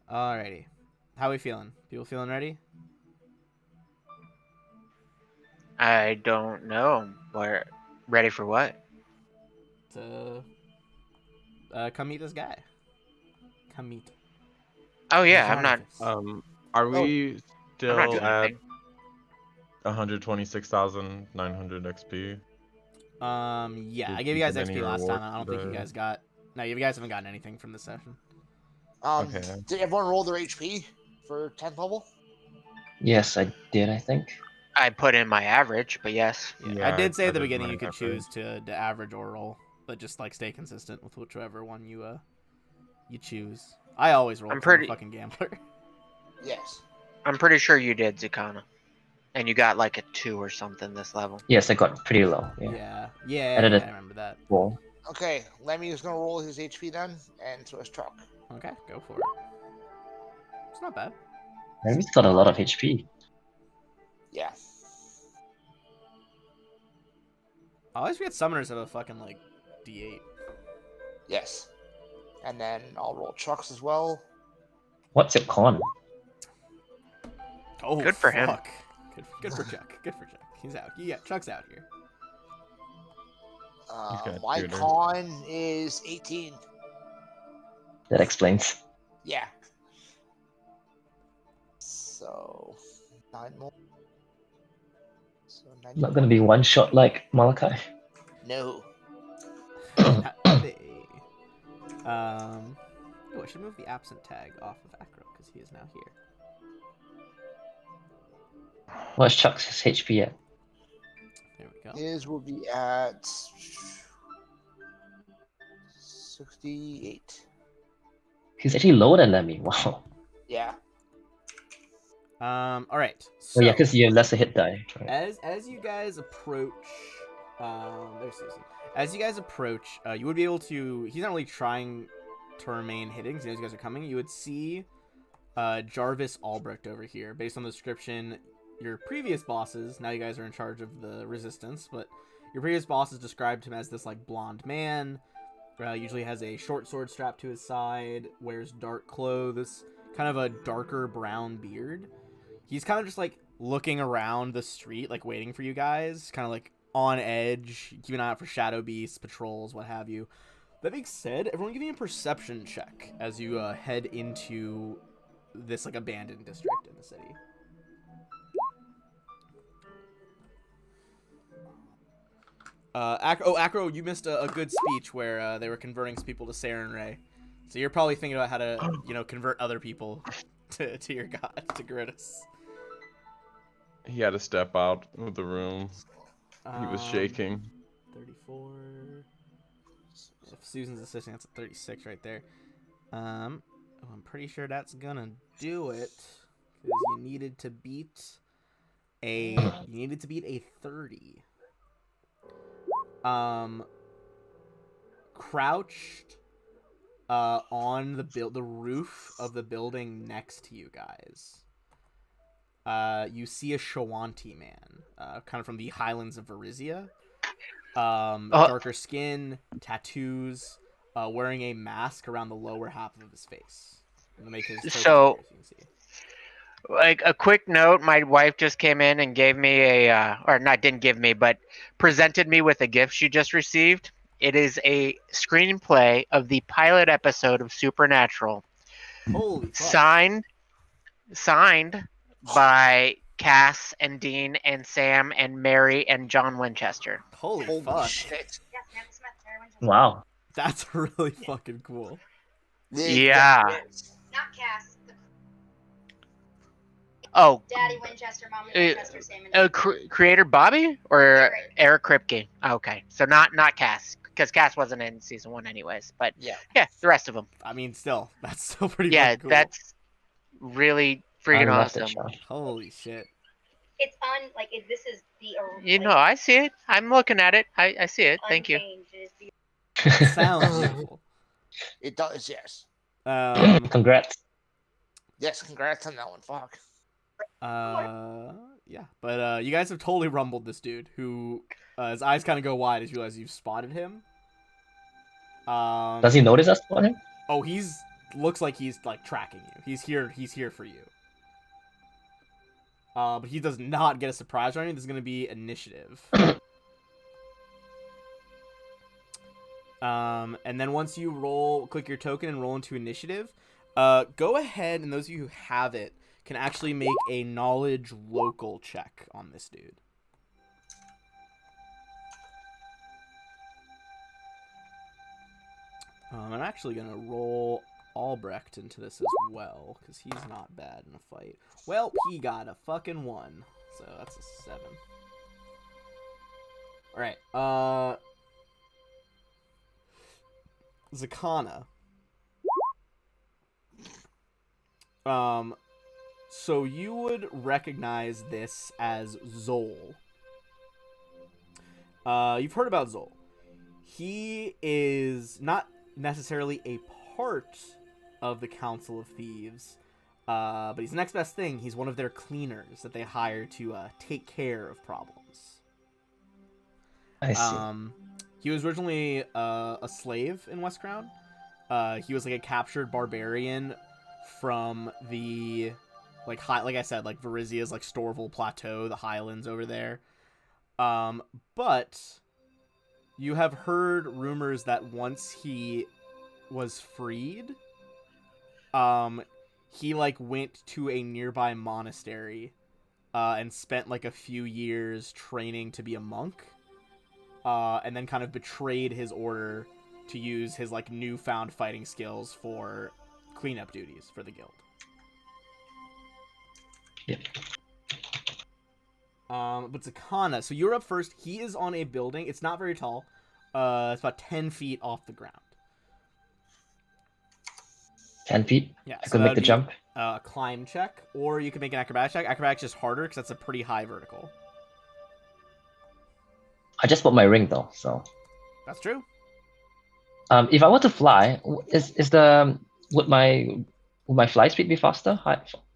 [SPEAKER 1] Alrighty. How we feeling? People feeling ready?
[SPEAKER 4] I don't know. We're ready for what?
[SPEAKER 1] To come meet this guy. Come meet.
[SPEAKER 4] Oh yeah,
[SPEAKER 1] Jarvis.
[SPEAKER 5] Are
[SPEAKER 2] Oh,
[SPEAKER 5] we
[SPEAKER 4] I'm not
[SPEAKER 5] still
[SPEAKER 4] doing
[SPEAKER 5] at
[SPEAKER 4] anything.
[SPEAKER 5] 126,900 XP?
[SPEAKER 1] Yeah, I
[SPEAKER 5] Did
[SPEAKER 1] gave
[SPEAKER 5] you
[SPEAKER 1] you guys
[SPEAKER 5] get any
[SPEAKER 1] XP last time.
[SPEAKER 5] rewards
[SPEAKER 1] I don't think you
[SPEAKER 5] today?
[SPEAKER 1] guys got. No, you guys haven't gotten anything from this session.
[SPEAKER 5] Okay.
[SPEAKER 2] Did everyone roll their HP for 10th level?
[SPEAKER 3] Yes, I did. I think.
[SPEAKER 4] I put in my average, but yes.
[SPEAKER 1] Yeah,
[SPEAKER 5] Yeah,
[SPEAKER 1] I did say
[SPEAKER 5] I
[SPEAKER 1] at the
[SPEAKER 5] did
[SPEAKER 1] beginning
[SPEAKER 5] my
[SPEAKER 1] you could
[SPEAKER 5] average.
[SPEAKER 1] choose to average or roll, but just like stay consistent with whichever one you choose. I always roll
[SPEAKER 4] I'm
[SPEAKER 1] 'cause I'm a
[SPEAKER 4] pretty
[SPEAKER 1] fucking gambler.
[SPEAKER 2] Yes.
[SPEAKER 4] I'm pretty sure you did, Zakana. And you got like a 2 or something this level.
[SPEAKER 3] Yes, I got pretty low. Yeah.
[SPEAKER 1] Yeah,
[SPEAKER 3] Added
[SPEAKER 1] I
[SPEAKER 3] a
[SPEAKER 1] remember that.
[SPEAKER 3] 4.
[SPEAKER 2] Okay, Lemmy is gonna roll his HP then, and so is Truck.
[SPEAKER 1] Okay, go for it. It's not bad.
[SPEAKER 3] Remy's got a lot of HP.
[SPEAKER 2] Yeah.
[SPEAKER 1] I always forget summoners have a fucking like D8.
[SPEAKER 2] Yes. And then I'll roll Trucks as well.
[SPEAKER 3] What's your con?
[SPEAKER 1] Oh,
[SPEAKER 4] Good for him.
[SPEAKER 1] fuck. Good for Chuck. Good for Chuck. He's out. Yeah, Chuck's out here.
[SPEAKER 5] got
[SPEAKER 2] My
[SPEAKER 5] tutor.
[SPEAKER 2] con is 18.
[SPEAKER 3] That explains.
[SPEAKER 2] Yeah. So 9 more. So 90
[SPEAKER 3] Not gonna be one shot like Malachi.
[SPEAKER 2] No.
[SPEAKER 1] Not today. Oh, I should move the absent tag off of Acro because he is now here.
[SPEAKER 3] What's Chuck's HP at?
[SPEAKER 1] There we go.
[SPEAKER 2] His will be at 68.
[SPEAKER 3] He's actually lower than Lemmy. Wow.
[SPEAKER 2] Yeah.
[SPEAKER 1] All right. So
[SPEAKER 3] Oh yeah, because you have lesser hit die. Right.
[SPEAKER 1] as you guys approach, there's Susan. As you guys approach, you would be able to. He's not really trying to remain hidden because he knows you guys are coming. You would see Jarvis Albrecht over here. Based on the description, your previous bosses, now you guys are in charge of the resistance, but your previous bosses described him as this like blonde man. Usually has a short sword strapped to his side, wears dark clothes, kind of a darker brown beard. He's kind of just like looking around the street, like waiting for you guys, kind of like on edge, keeping an eye out for shadow beasts, patrols, what have you. That being said, everyone give me a perception check as you head into this like abandoned district in the city. Acro, you missed a good speech where they were converting some people to Saren Ray. So you're probably thinking about how to, convert other people to your god, to Gridus.
[SPEAKER 5] He had to step out of the room. He was shaking.
[SPEAKER 1] 34. If Susan's assisting, that's a 36 right there. I'm pretty sure that's gonna do it. Because you needed to beat a 30. Crouched on the roof of the building next to you guys. You see a Shawanti man, kind of from the Highlands of Varizia. Darker skin, tattoos, wearing a mask around the lower half of his face. To make his
[SPEAKER 4] So-
[SPEAKER 1] clear, so you can see.
[SPEAKER 4] Like a quick note, my wife just came in and gave me didn't give me, but presented me with a gift she just received. It is a screenplay of the pilot episode of Supernatural,
[SPEAKER 1] Holy fuck.
[SPEAKER 4] signed by Cass and Dean and Sam and Mary and John Winchester.
[SPEAKER 1] Holy fuck.
[SPEAKER 2] shit.
[SPEAKER 3] Wow.
[SPEAKER 1] That's really fucking cool.
[SPEAKER 4] Yeah.
[SPEAKER 6] Not Cass.
[SPEAKER 4] Oh,
[SPEAKER 6] Daddy Winchester, Mommy Winchester, Sam and
[SPEAKER 4] creator Bobby or
[SPEAKER 6] Eric.
[SPEAKER 4] Eric Kripke? Okay, so not Cass, because Cass wasn't in season 1 anyways. But
[SPEAKER 2] Yeah.
[SPEAKER 4] the rest of them.
[SPEAKER 1] I mean, still, that's still pretty
[SPEAKER 4] Yeah,
[SPEAKER 1] fucking cool.
[SPEAKER 4] that's really freaking
[SPEAKER 3] I love that
[SPEAKER 4] awesome.
[SPEAKER 3] show.
[SPEAKER 1] Holy shit.
[SPEAKER 6] It's this is the
[SPEAKER 4] I see it. I'm looking at it. I see it. Thank you.
[SPEAKER 6] unchanged. It is the
[SPEAKER 1] Sounds beautiful.
[SPEAKER 2] It does, yes.
[SPEAKER 3] Congrats.
[SPEAKER 2] Yes, congrats on that one. Fuck.
[SPEAKER 1] Yeah, but you guys have totally rumbled this dude who his eyes kind of go wide as you realize you've spotted him.
[SPEAKER 3] Does he notice us on him?
[SPEAKER 1] Oh, looks like he's like tracking you. He's here for you. But he does not get a surprise round. This is gonna be initiative. And then once you click your token and roll into initiative, go ahead, and those of you who have it can actually make a knowledge local check on this dude. I'm actually going to roll Albrecht into this as well, because he's not bad in a fight. Well, he got a fucking 1, so that's a 7. Alright, Zakana. So you would recognize this as Zol. You've heard about Zol. He is not necessarily a part of the Council of Thieves, but he's the next best thing. He's one of their cleaners that they hire to take care of problems.
[SPEAKER 3] I see.
[SPEAKER 1] He was originally a slave in West Crown. He was like a captured barbarian from the like I said, like Varizia's like Storval Plateau, the highlands over there. But you have heard rumors that once he was freed, he like went to a nearby monastery and spent like a few years training to be a monk, and then kind of betrayed his order to use his like newfound fighting skills for cleanup duties for the guild.
[SPEAKER 3] Yep.
[SPEAKER 1] But Zakana, so you're up first. He is on a building. It's not very tall. It's about 10 feet off the ground.
[SPEAKER 3] 10 feet?
[SPEAKER 1] Yeah,
[SPEAKER 3] I
[SPEAKER 1] so
[SPEAKER 3] could make
[SPEAKER 1] that'd
[SPEAKER 3] the
[SPEAKER 1] be
[SPEAKER 3] jump.
[SPEAKER 1] a climb check, or you can make an acrobatics check. Acrobatics is harder because that's a pretty high vertical.
[SPEAKER 3] I just bought my ring though, so.
[SPEAKER 1] That's true.
[SPEAKER 3] If I were to fly, would my fly speed be faster?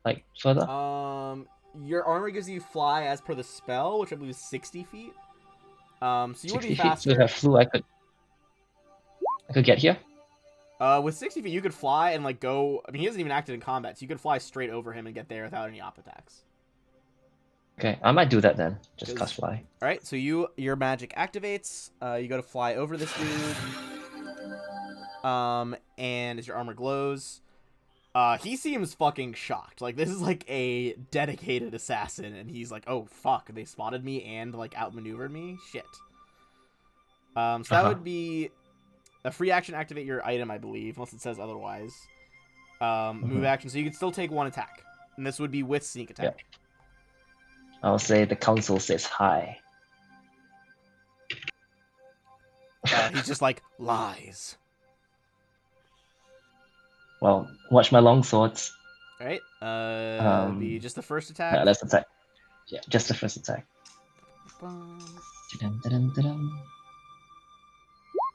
[SPEAKER 3] Like further?
[SPEAKER 1] your armor gives you fly as per the spell, which I believe is 60 feet. So you would
[SPEAKER 3] 60
[SPEAKER 1] be
[SPEAKER 3] feet. So
[SPEAKER 1] faster.
[SPEAKER 3] if I flew, I could get here.
[SPEAKER 1] With 60 feet, you could fly and like go. I mean, he hasn't even acted in combat, so you could fly straight over him and get there without any op attacks.
[SPEAKER 3] Okay, I might do that then. Just
[SPEAKER 1] 'Cause-
[SPEAKER 3] cast fly.
[SPEAKER 1] All right, so your magic activates. You go to fly over this dude. And as your armor glows, he seems fucking shocked. Like this is like a dedicated assassin, and he's like, "Oh fuck, they spotted me and like outmaneuvered me. Shit." So that would be a free action. Activate your item, I believe, unless it says otherwise. Move action, so you can still take one attack, and this would be with sneak attack.
[SPEAKER 3] I'll say the council says hi.
[SPEAKER 1] He's just like lies.
[SPEAKER 3] Well, watch my long swords.
[SPEAKER 1] All right. Be just the first attack.
[SPEAKER 3] Yeah, let's attack. Yeah, just the first attack.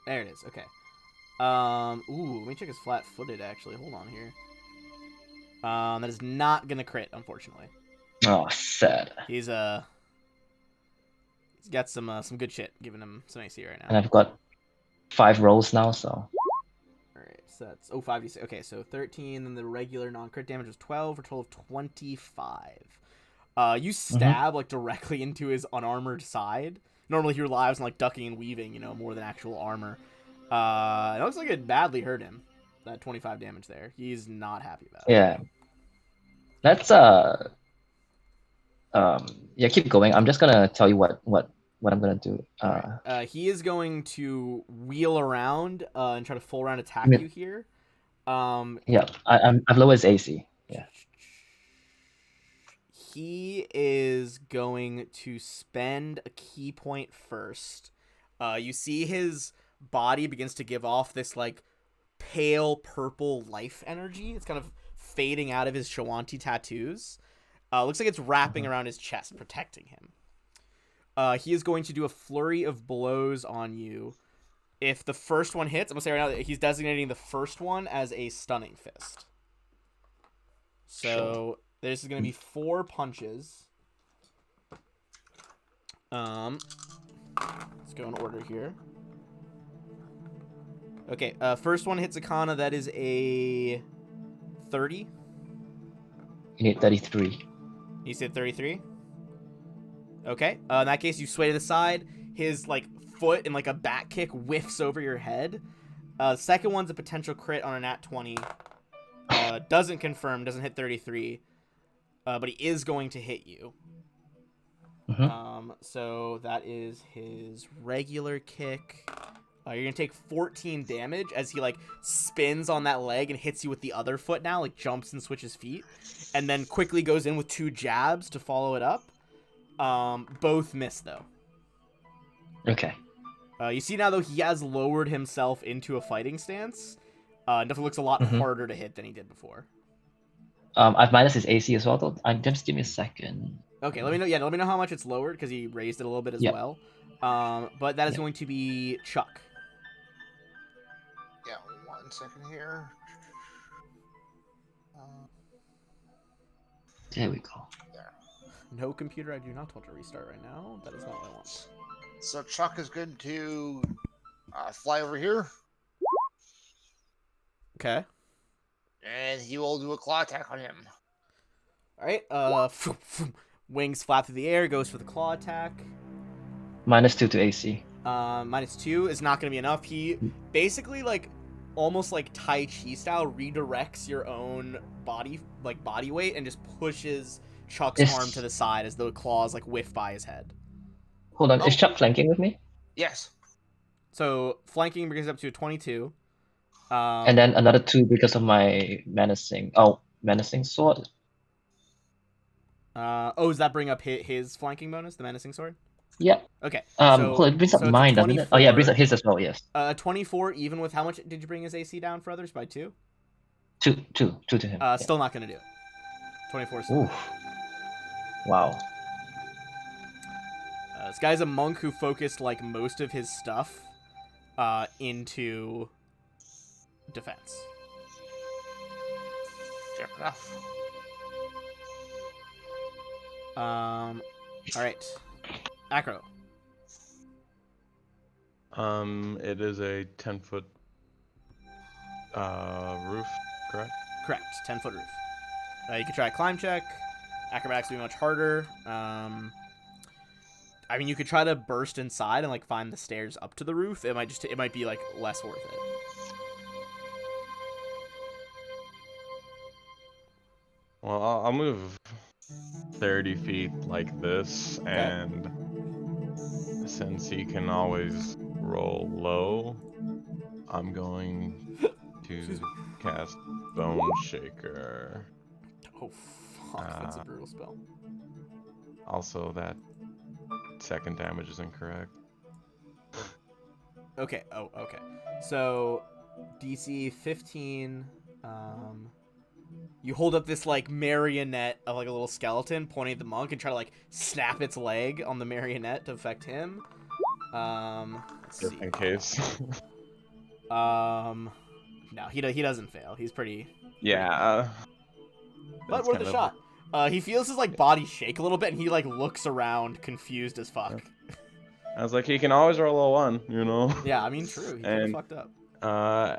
[SPEAKER 1] There it is. Okay. Ooh, let me check his flat-footed. Actually, hold on here. That is not gonna crit, unfortunately.
[SPEAKER 3] Oh, sad.
[SPEAKER 1] He's got some good shit giving him some AC right now.
[SPEAKER 3] And I've got 5 rolls now, so.
[SPEAKER 1] All right, so that's 5d6. Okay, so 13, then the regular non-crit damage was 12 for a total of 25. You stab like directly into his unarmored side. Normally he relies on like ducking and weaving, you know, more than actual armor. It looks like it badly hurt him. That 25 damage there. He's not happy about it.
[SPEAKER 3] Yeah. Let's yeah, keep going. I'm just gonna tell you what I'm gonna do.
[SPEAKER 1] He is going to wheel around and try to full round attack
[SPEAKER 3] Yeah.
[SPEAKER 1] you here.
[SPEAKER 3] Yeah, I've lowered his AC. Yeah.
[SPEAKER 1] He is going to spend a key point first. You see his body begins to give off this like pale purple life energy. It's kind of fading out of his Shawanti tattoos. Looks like it's wrapping around his chest, protecting him. He is going to do a flurry of blows on you. If the first one hits, I'm going to say right now that he's designating the first one as a stunning fist. So this is going to be 4 punches. Let's go in order here. Okay, first one hits Akana. That is a 30.
[SPEAKER 3] You need 33.
[SPEAKER 1] You said 33? Okay. In that case, you sway to the side. His like foot and like a back kick whiffs over your head. The second one's a potential crit on a nat 20. Doesn't confirm, doesn't hit 33. But he is going to hit you. So that is his regular kick. You're going to take 14 damage as he, like, spins on that leg and hits you with the other foot now, like, jumps and switches feet. And then quickly goes in with 2 jabs to follow it up. Both miss, though.
[SPEAKER 3] Okay.
[SPEAKER 1] You see now, though, he has lowered himself into a fighting stance. Definitely looks a lot harder to hit than he did before.
[SPEAKER 3] I've minus his AC as well, though. Just give me a second.
[SPEAKER 1] Okay, let me know. Yeah, let me know how much it's lowered, because he raised it a little bit as well. But that is going to be Chuck.
[SPEAKER 2] Yeah, 1 second here.
[SPEAKER 3] There we go.
[SPEAKER 2] There.
[SPEAKER 1] No computer, I do not want to restart right now. That is not what I want.
[SPEAKER 2] So Chuck is going to fly over here,
[SPEAKER 1] Okay.
[SPEAKER 2] and he will do a claw attack on him.
[SPEAKER 1] Alright, wings flap through the air, goes for the claw attack.
[SPEAKER 3] -2 to AC.
[SPEAKER 1] -2 is not going to be enough. He basically, like, almost like Tai Chi style, redirects your own body weight and just pushes Chuck's arm to the side as the claws, like, whiff by his head.
[SPEAKER 3] Hold on, is Chuck flanking with me?
[SPEAKER 2] Yes.
[SPEAKER 1] So, flanking brings it up to a 22.
[SPEAKER 3] And then another 2 because of my menacing. Oh, menacing sword.
[SPEAKER 1] Does that bring up his flanking bonus, the menacing sword?
[SPEAKER 3] Yeah.
[SPEAKER 1] Okay.
[SPEAKER 3] Hold on, it brings up
[SPEAKER 1] it's a
[SPEAKER 3] mine, doesn't it? Oh yeah, it brings up his as well. Yes.
[SPEAKER 1] 24, even with how much did you bring his AC down for others? By 2?
[SPEAKER 3] 2 to him.
[SPEAKER 1] Still not gonna do it. 24. Still.
[SPEAKER 3] Oof. Wow.
[SPEAKER 1] This guy's a monk who focused like most of his stuff into defense.
[SPEAKER 2] Fair enough.
[SPEAKER 1] All right, Acro.
[SPEAKER 5] It is a 10-foot roof, correct?
[SPEAKER 1] Correct. 10-foot roof. You can try a climb check. Acrobatics will be much harder. I mean, you could try to burst inside and like find the stairs up to the roof. It might be like less worth it.
[SPEAKER 5] Well, I'll move 30 feet like this,
[SPEAKER 1] Okay.
[SPEAKER 5] and since he can always roll low, I'm going to cast Bone Shaker.
[SPEAKER 1] Oh fuck, that's a brutal spell.
[SPEAKER 5] Also, that second damage is incorrect.
[SPEAKER 1] Okay. Oh, okay. So, DC 15. You hold up this like marionette of like a little skeleton pointing at the monk and try to like snap its leg on the marionette to affect him. Let's
[SPEAKER 5] Just
[SPEAKER 1] see.
[SPEAKER 5] in case.
[SPEAKER 1] No, he doesn't fail. He's pretty.
[SPEAKER 5] Yeah.
[SPEAKER 1] But
[SPEAKER 5] That's
[SPEAKER 1] worth
[SPEAKER 5] kind
[SPEAKER 1] a
[SPEAKER 5] of
[SPEAKER 1] shot. He feels his like body shake a little bit, and he like looks around, confused as fuck.
[SPEAKER 5] I was like, he can always roll a 1, you know?
[SPEAKER 1] Yeah, I mean, true. He kind of
[SPEAKER 5] And
[SPEAKER 1] fucked up.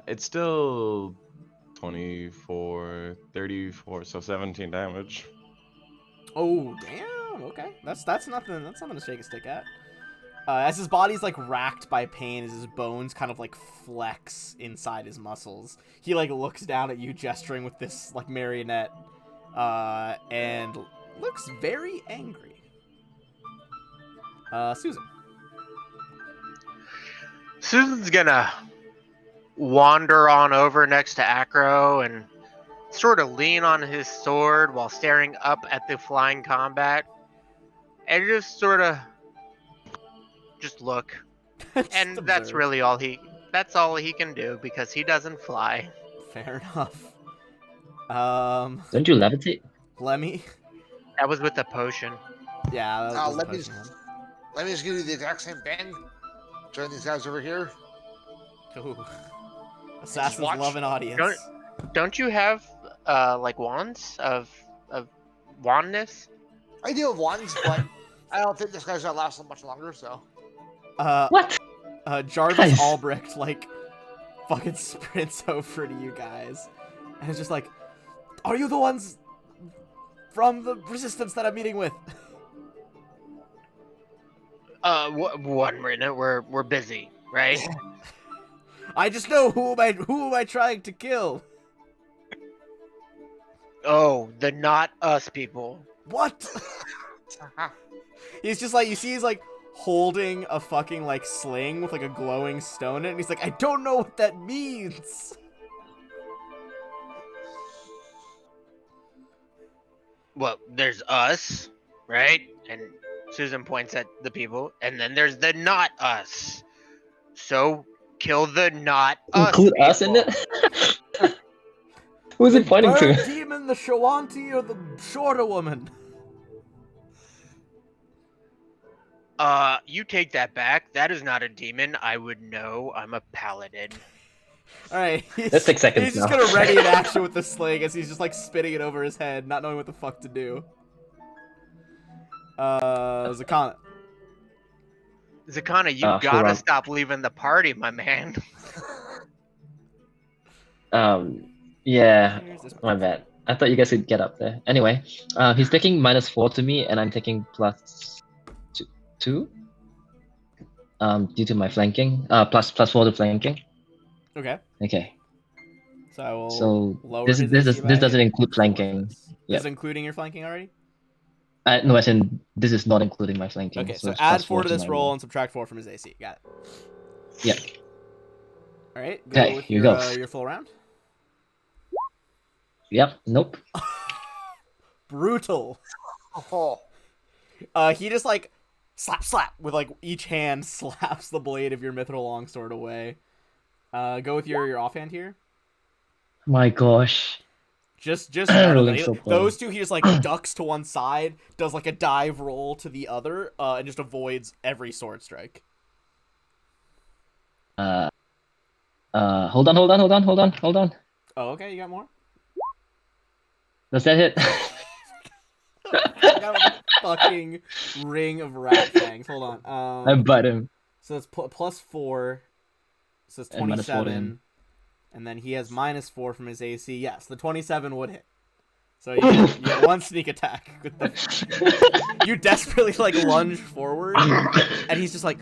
[SPEAKER 5] it's still 24, 34, so 17 damage.
[SPEAKER 1] Oh damn. Okay, that's nothing. That's nothing to shake a stick at. As his body's like racked by pain, as his bones kind of like flex inside his muscles, he like looks down at you, gesturing with this like marionette, and looks very angry. Susan.
[SPEAKER 4] Susan's gonna wander on over next to Acro and sort of lean on his sword while staring up at the flying combat, and just sort of just look.
[SPEAKER 1] Just
[SPEAKER 4] And that's
[SPEAKER 1] observe.
[SPEAKER 4] really all he can do because he doesn't fly.
[SPEAKER 1] Fair enough.
[SPEAKER 3] Don't you levitate?
[SPEAKER 1] Lemmy.
[SPEAKER 4] That was with the potion.
[SPEAKER 1] Yeah. That was
[SPEAKER 2] let
[SPEAKER 1] a
[SPEAKER 2] me
[SPEAKER 1] potion one.
[SPEAKER 2] let me just give you the exact same thing. Join these guys over here.
[SPEAKER 1] Ooh. Assassins
[SPEAKER 2] watch.
[SPEAKER 1] love an audience.
[SPEAKER 4] Don't you have like wands of wandness?
[SPEAKER 2] I deal with ones, but I don't think this guy's gonna last much longer. So
[SPEAKER 3] What?
[SPEAKER 1] Jarvis
[SPEAKER 3] Guys.
[SPEAKER 1] Albrecht like fucking sprints over to you guys, and is just like, "Are you the ones from the resistance that I'm meeting with?"
[SPEAKER 4] One minute. We're busy, right?
[SPEAKER 1] I just know who am I trying to kill?
[SPEAKER 4] Oh, the not us people.
[SPEAKER 1] What? He's just like, you see, he's like holding a fucking like sling with like a glowing stone in it, and he's like, I don't know what that means.
[SPEAKER 4] Well, there's us, right? And Susan points at the people, and then there's the not us. So kill the not us.
[SPEAKER 3] Include us in
[SPEAKER 4] people.
[SPEAKER 3] it? Who's it pointing
[SPEAKER 1] Bird
[SPEAKER 3] to?
[SPEAKER 1] demon, the Shawanti, or the shorter woman?
[SPEAKER 4] You take that back. That is not a demon. I would know. I'm a paladin.
[SPEAKER 1] Alright,
[SPEAKER 3] Let's take seconds
[SPEAKER 1] he's just
[SPEAKER 3] now.
[SPEAKER 1] gonna ready an action with the sling as he's just like spinning it over his head, not knowing what the fuck to do. Zakana.
[SPEAKER 4] Zakana, you
[SPEAKER 3] Hold
[SPEAKER 4] gotta
[SPEAKER 3] on.
[SPEAKER 4] stop leaving the party, my man.
[SPEAKER 3] Yeah,
[SPEAKER 1] Here's this
[SPEAKER 3] my bad. I thought you guys could get up there. Anyway, he's taking -4 to me, and I'm taking +2. Due to my flanking. +4 to flanking.
[SPEAKER 1] Okay,
[SPEAKER 3] Okay.
[SPEAKER 1] so I will
[SPEAKER 3] So
[SPEAKER 1] lower
[SPEAKER 3] this
[SPEAKER 1] his
[SPEAKER 3] this
[SPEAKER 1] AC
[SPEAKER 3] is this
[SPEAKER 1] by
[SPEAKER 3] doesn't include
[SPEAKER 1] 4
[SPEAKER 3] flanking.
[SPEAKER 1] this.
[SPEAKER 3] Yep.
[SPEAKER 1] Is it including your flanking already?
[SPEAKER 3] No, as in this is not including my flanking.
[SPEAKER 1] Okay, so
[SPEAKER 3] it's
[SPEAKER 1] add
[SPEAKER 3] +4
[SPEAKER 1] 4 to this
[SPEAKER 3] my
[SPEAKER 1] roll and subtract 4 from his AC. Got it.
[SPEAKER 3] Yep.
[SPEAKER 1] Alright, go
[SPEAKER 3] Okay,
[SPEAKER 1] with
[SPEAKER 3] here
[SPEAKER 1] your,
[SPEAKER 3] goes.
[SPEAKER 1] your full round.
[SPEAKER 3] Yep. Nope.
[SPEAKER 1] Brutal.
[SPEAKER 2] oh,
[SPEAKER 1] He just like slap with like each hand slaps the blade of your mithril longsword away. Go with your offhand here.
[SPEAKER 3] My gosh.
[SPEAKER 1] Just none of
[SPEAKER 3] Rolling
[SPEAKER 1] it.
[SPEAKER 3] so poor.
[SPEAKER 1] Those two, he just like ducks to one side, does like a dive roll to the other, and just avoids every sword strike.
[SPEAKER 3] Hold on.
[SPEAKER 1] Oh, okay, you got more?
[SPEAKER 3] Does that hit?
[SPEAKER 1] I got a fucking ring of rat fangs. Hold on.
[SPEAKER 3] I bite him
[SPEAKER 1] So it's plus 4. So it's
[SPEAKER 3] and -4 to
[SPEAKER 1] 27.
[SPEAKER 3] him.
[SPEAKER 1] And then he has -4 from his AC. Yes, the 27 would hit. So you get 1 sneak attack. With the... You desperately like lunge forward, and he's just like,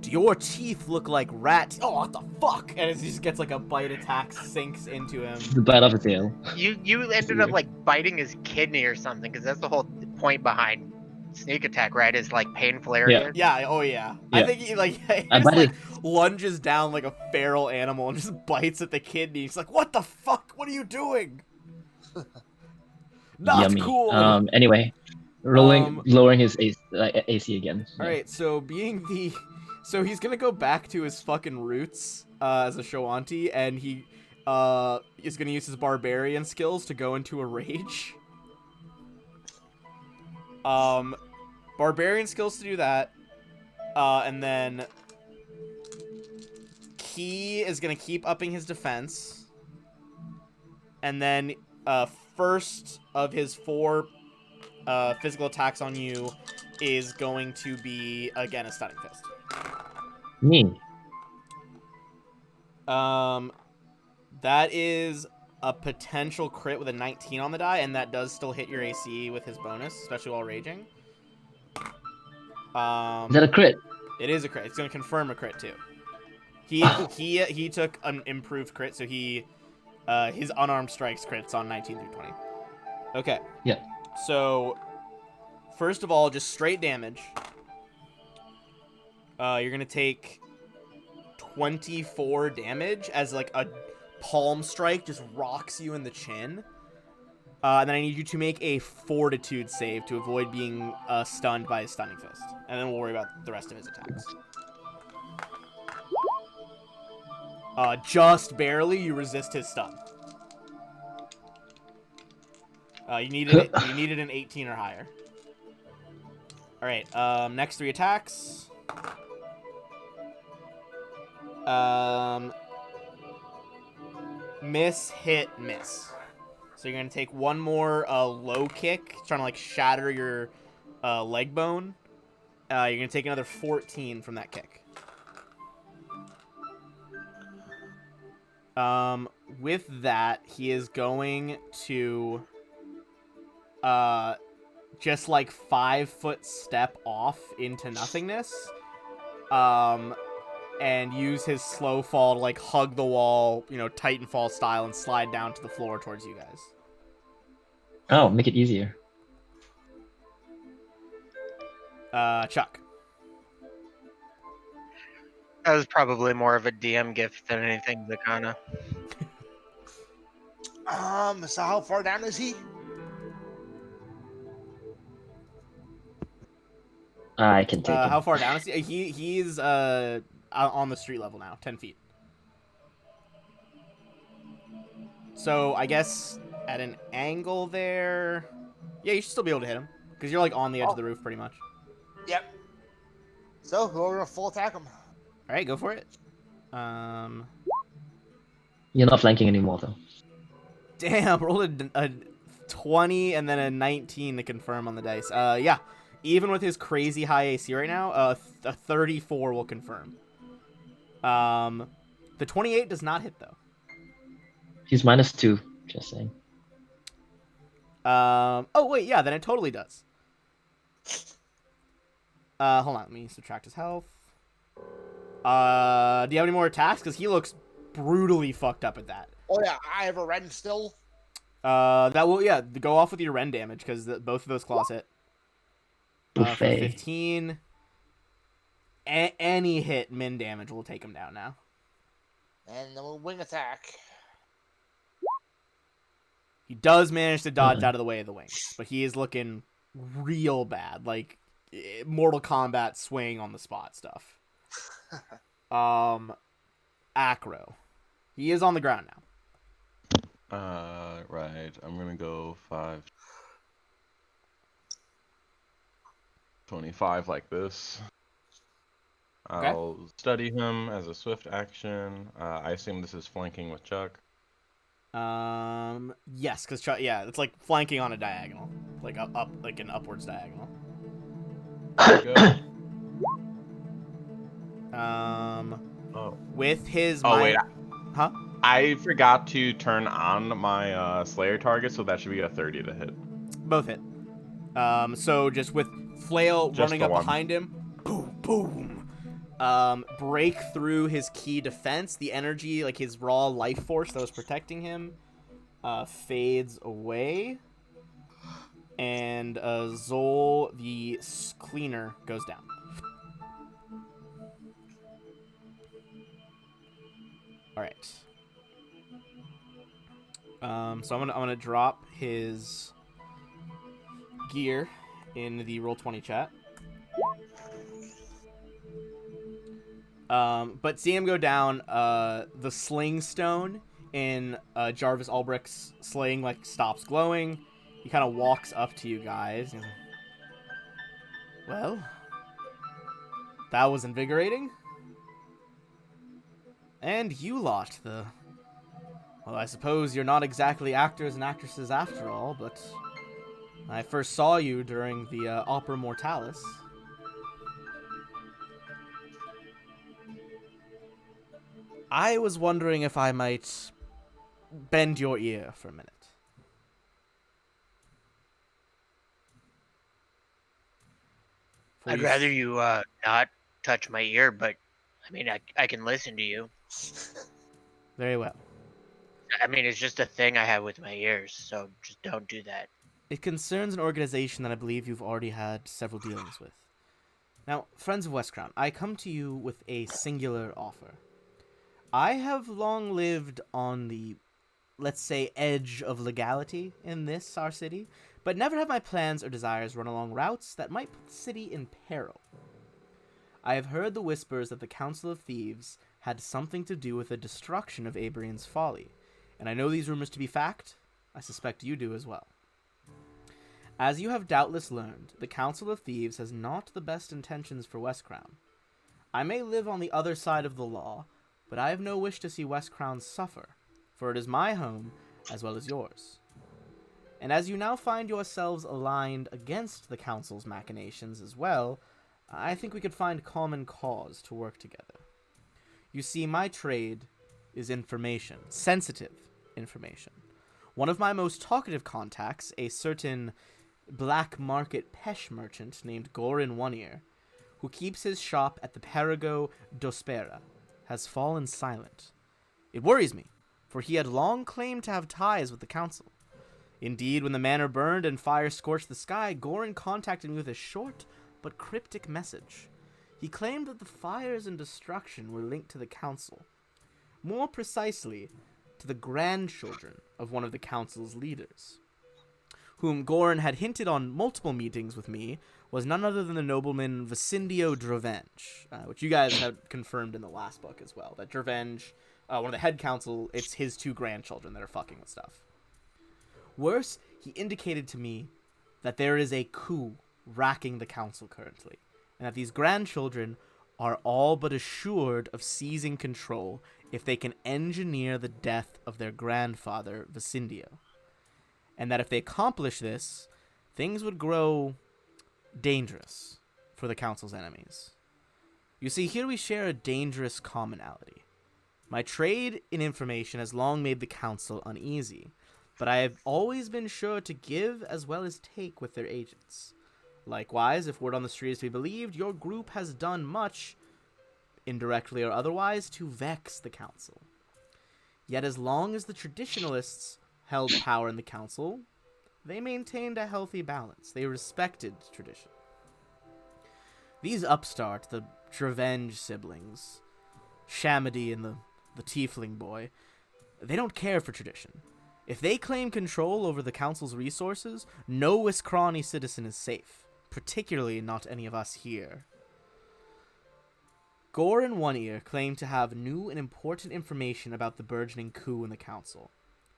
[SPEAKER 1] "Do your teeth look like rat? Oh, what the fuck!" And he just gets like a bite attack, sinks into him.
[SPEAKER 3] The bite off the tail.
[SPEAKER 4] You ended up like biting his kidney or something, because that's the whole point behind sneak attack, right? Is like painful area.
[SPEAKER 1] Yeah. Oh yeah. I
[SPEAKER 3] Yeah.
[SPEAKER 1] think he like he
[SPEAKER 3] I
[SPEAKER 1] just
[SPEAKER 3] bite
[SPEAKER 1] like
[SPEAKER 3] it.
[SPEAKER 1] lunges down like a feral animal and just bites at the kidney. He's like, "What the fuck? What are you doing?" Not
[SPEAKER 3] Yummy.
[SPEAKER 1] cool.
[SPEAKER 3] Anyway, lowering his AC again.
[SPEAKER 1] All right, so so he's gonna go back to his fucking roots as a Shoanti, and he is gonna use his barbarian skills to go into a rage. Barbarian skills to do that, and then he is gonna keep upping his defense, and then first of his 4 physical attacks on you is going to be again a stunning fist.
[SPEAKER 3] Me.
[SPEAKER 1] That is a potential crit with a 19 on the die, and that does still hit your AC with his bonus, especially while raging.
[SPEAKER 3] Is that a crit?
[SPEAKER 1] It is a crit. It's gonna confirm a crit too. He took an improved crit, so his unarmed strikes crits on 19 through 20. Okay.
[SPEAKER 3] Yeah.
[SPEAKER 1] So first of all, just straight damage. You're gonna take 24 damage as like a palm strike just rocks you in the chin. And then I need you to make a fortitude save to avoid being stunned by his stunning fist. And then we'll worry about the rest of his attacks. Just barely, you resist his stun. You needed an 18 or higher. All right. Next 3 attacks. Miss, hit, miss. So you're gonna take 1 more low kick, trying to like shatter your leg bone. You're gonna take another 14 from that kick. With that, he is going to just like 5-foot step off into nothingness. And use his slow fall to like hug the wall, Titanfall style, and slide down to the floor towards you guys.
[SPEAKER 3] Oh, make it easier.
[SPEAKER 1] Chuck.
[SPEAKER 4] That was probably more of a DM gift than anything, Zakana.
[SPEAKER 2] So how far down is he?
[SPEAKER 3] I can take him.
[SPEAKER 1] How far down is he? He's on the street level now, 10 feet. So I guess at an angle there, yeah, you should still be able to hit him because you're like on the edge of the roof pretty much.
[SPEAKER 2] Yep. So we're gonna full attack him.
[SPEAKER 1] All right, go for it.
[SPEAKER 3] You're not flanking anymore, though.
[SPEAKER 1] Damn, rolled a 20 and then a 19 to confirm on the dice. Yeah, even with his crazy high AC right now, a 34 will confirm. The 28 does not hit though.
[SPEAKER 3] He's -2, just saying.
[SPEAKER 1] Oh wait, yeah, then it totally does. Hold on, let me subtract his health. Do you have any more attacks? Because he looks brutally fucked up at that.
[SPEAKER 2] Oh yeah, I have a rend still.
[SPEAKER 1] That will, yeah, go off with your rend damage because both of those claws hit. For
[SPEAKER 3] Buffet.
[SPEAKER 1] 15. Any hit min damage will take him down now.
[SPEAKER 2] And then we'll wing attack.
[SPEAKER 1] He does manage to dodge out of the way of the wings, but he is looking real bad, like Mortal Kombat swing on the spot stuff. Acro. He is on the ground now.
[SPEAKER 5] Right. I'm gonna go 5. 25 like this.
[SPEAKER 1] Okay.
[SPEAKER 5] I'll study him as a swift action. I assume this is flanking with Chuck.
[SPEAKER 1] Yes, because Chuck, yeah, it's like flanking on a diagonal. like up like an upwards diagonal.
[SPEAKER 5] Good. Oh.
[SPEAKER 1] With his
[SPEAKER 5] Oh wait,
[SPEAKER 1] huh?
[SPEAKER 5] I forgot to turn on my Slayer target, so that should be a 30 to hit.
[SPEAKER 1] Both hit. So just with Flail
[SPEAKER 5] Just
[SPEAKER 1] running
[SPEAKER 5] the
[SPEAKER 1] up
[SPEAKER 5] one.
[SPEAKER 1] behind him, boom, boom. Break through his key defense. The energy, like his raw life force that was protecting him, fades away. And Zol, the cleaner, goes down. All right. So I'm gonna drop his gear in the Roll20 chat. But seeing him go down, the sling stone in Jarvis Ulbricht's sling like stops glowing. He kind of walks up to you guys. And, well, that was invigorating. And you lot, well, I suppose you're not exactly actors and actresses after all, but I first saw you during the Opera Mortalis. I was wondering if I might bend your ear for a minute.
[SPEAKER 4] I'd rather you not touch my ear, but I mean, I can listen to you.
[SPEAKER 1] Very well.
[SPEAKER 4] I mean, it's just a thing I have with my ears, so just don't do that.
[SPEAKER 1] It concerns an organization that I believe you've already had several dealings with. Now, friends of Westcrown, I come to you with a singular offer. I have long lived on the, let's say, edge of legality in this, our city, but never have my plans or desires run along routes that might put the city in peril. I have heard the whispers that the Council of Thieves had something to do with the destruction of Abrian's Folly, and I know these rumors to be fact. I suspect you do as well. As you have doubtless learned, the Council of Thieves has not the best intentions for Westcrown. I may live on the other side of the law, but I have no wish to see Westcrown suffer, for it is my home as well as yours. And as you now find yourselves aligned against the Council's machinations as well, I think we could find common cause to work together. You see, my trade is information, sensitive information. One of my most talkative contacts, a certain black market pesh merchant named Gorin One-Ear, who keeps his shop at the Perigo d'Ospera, has fallen silent. It worries me, for he had long claimed to have ties with the council. Indeed, when the manor burned and fire scorched the sky, Gorin contacted me with a short but cryptic message. He claimed that the fires and destruction were linked to the council. More precisely, to the grandchildren of one of the council's leaders, whom Gorin had hinted on multiple meetings with me was none other than the nobleman Vicindio Dravenge, which you guys had confirmed in the last book as well, that Dravenge, one of the head council, it's his two grandchildren that are fucking with stuff. Worse, he indicated to me that there is a coup racking the council currently, and that these grandchildren are all but assured of seizing control if they can engineer the death of their grandfather, Vicindio. And that if they accomplish this, things would grow dangerous for the council's enemies. You see, here we share a dangerous commonality. My trade in information has long made the council uneasy, but I have always been sure to give as well as take with their agents. Likewise, if word on the street is to be believed, your group has done much, indirectly or otherwise, to vex the council. Yet as long as the traditionalists held power in the council, they maintained a healthy balance. They respected tradition. These upstart, the Dravenge siblings, Shamedy and the Tiefling boy, they don't care for tradition. If they claim control over the council's resources, no Wiscrani citizen is safe, particularly not any of us here. Gorin One-Ear claimed to have new and important information about the burgeoning coup in the council.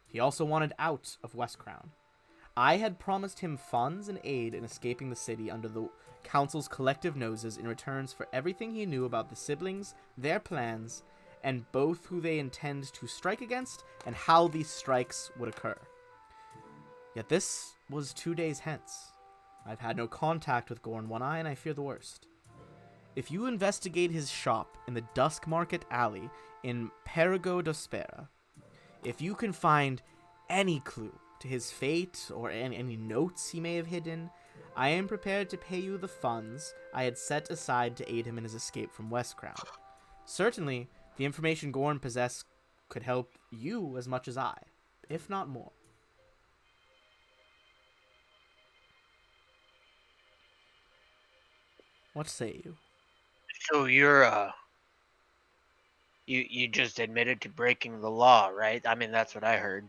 [SPEAKER 1] He also wanted out of Westcrown. I had promised him funds and aid in escaping the city under the council's collective noses in returns for everything he knew about the siblings, their plans, and both who they intend to strike against and how these strikes would occur. Yet this was 2 days hence. I've had no contact with Gorn One Eye, and I fear the worst. If you investigate his shop in the Dusk Market Alley in Perigo d'Ospera, if you can find any clue to his fate or any notes he may have hidden, I am prepared to pay you the funds I had set aside to aid him in his escape from Westcrown. Certainly, the information Gorn possessed could help you as much as I, if not more. What say you?
[SPEAKER 4] So you're you just admitted to breaking the law, right? I mean, that's what I heard.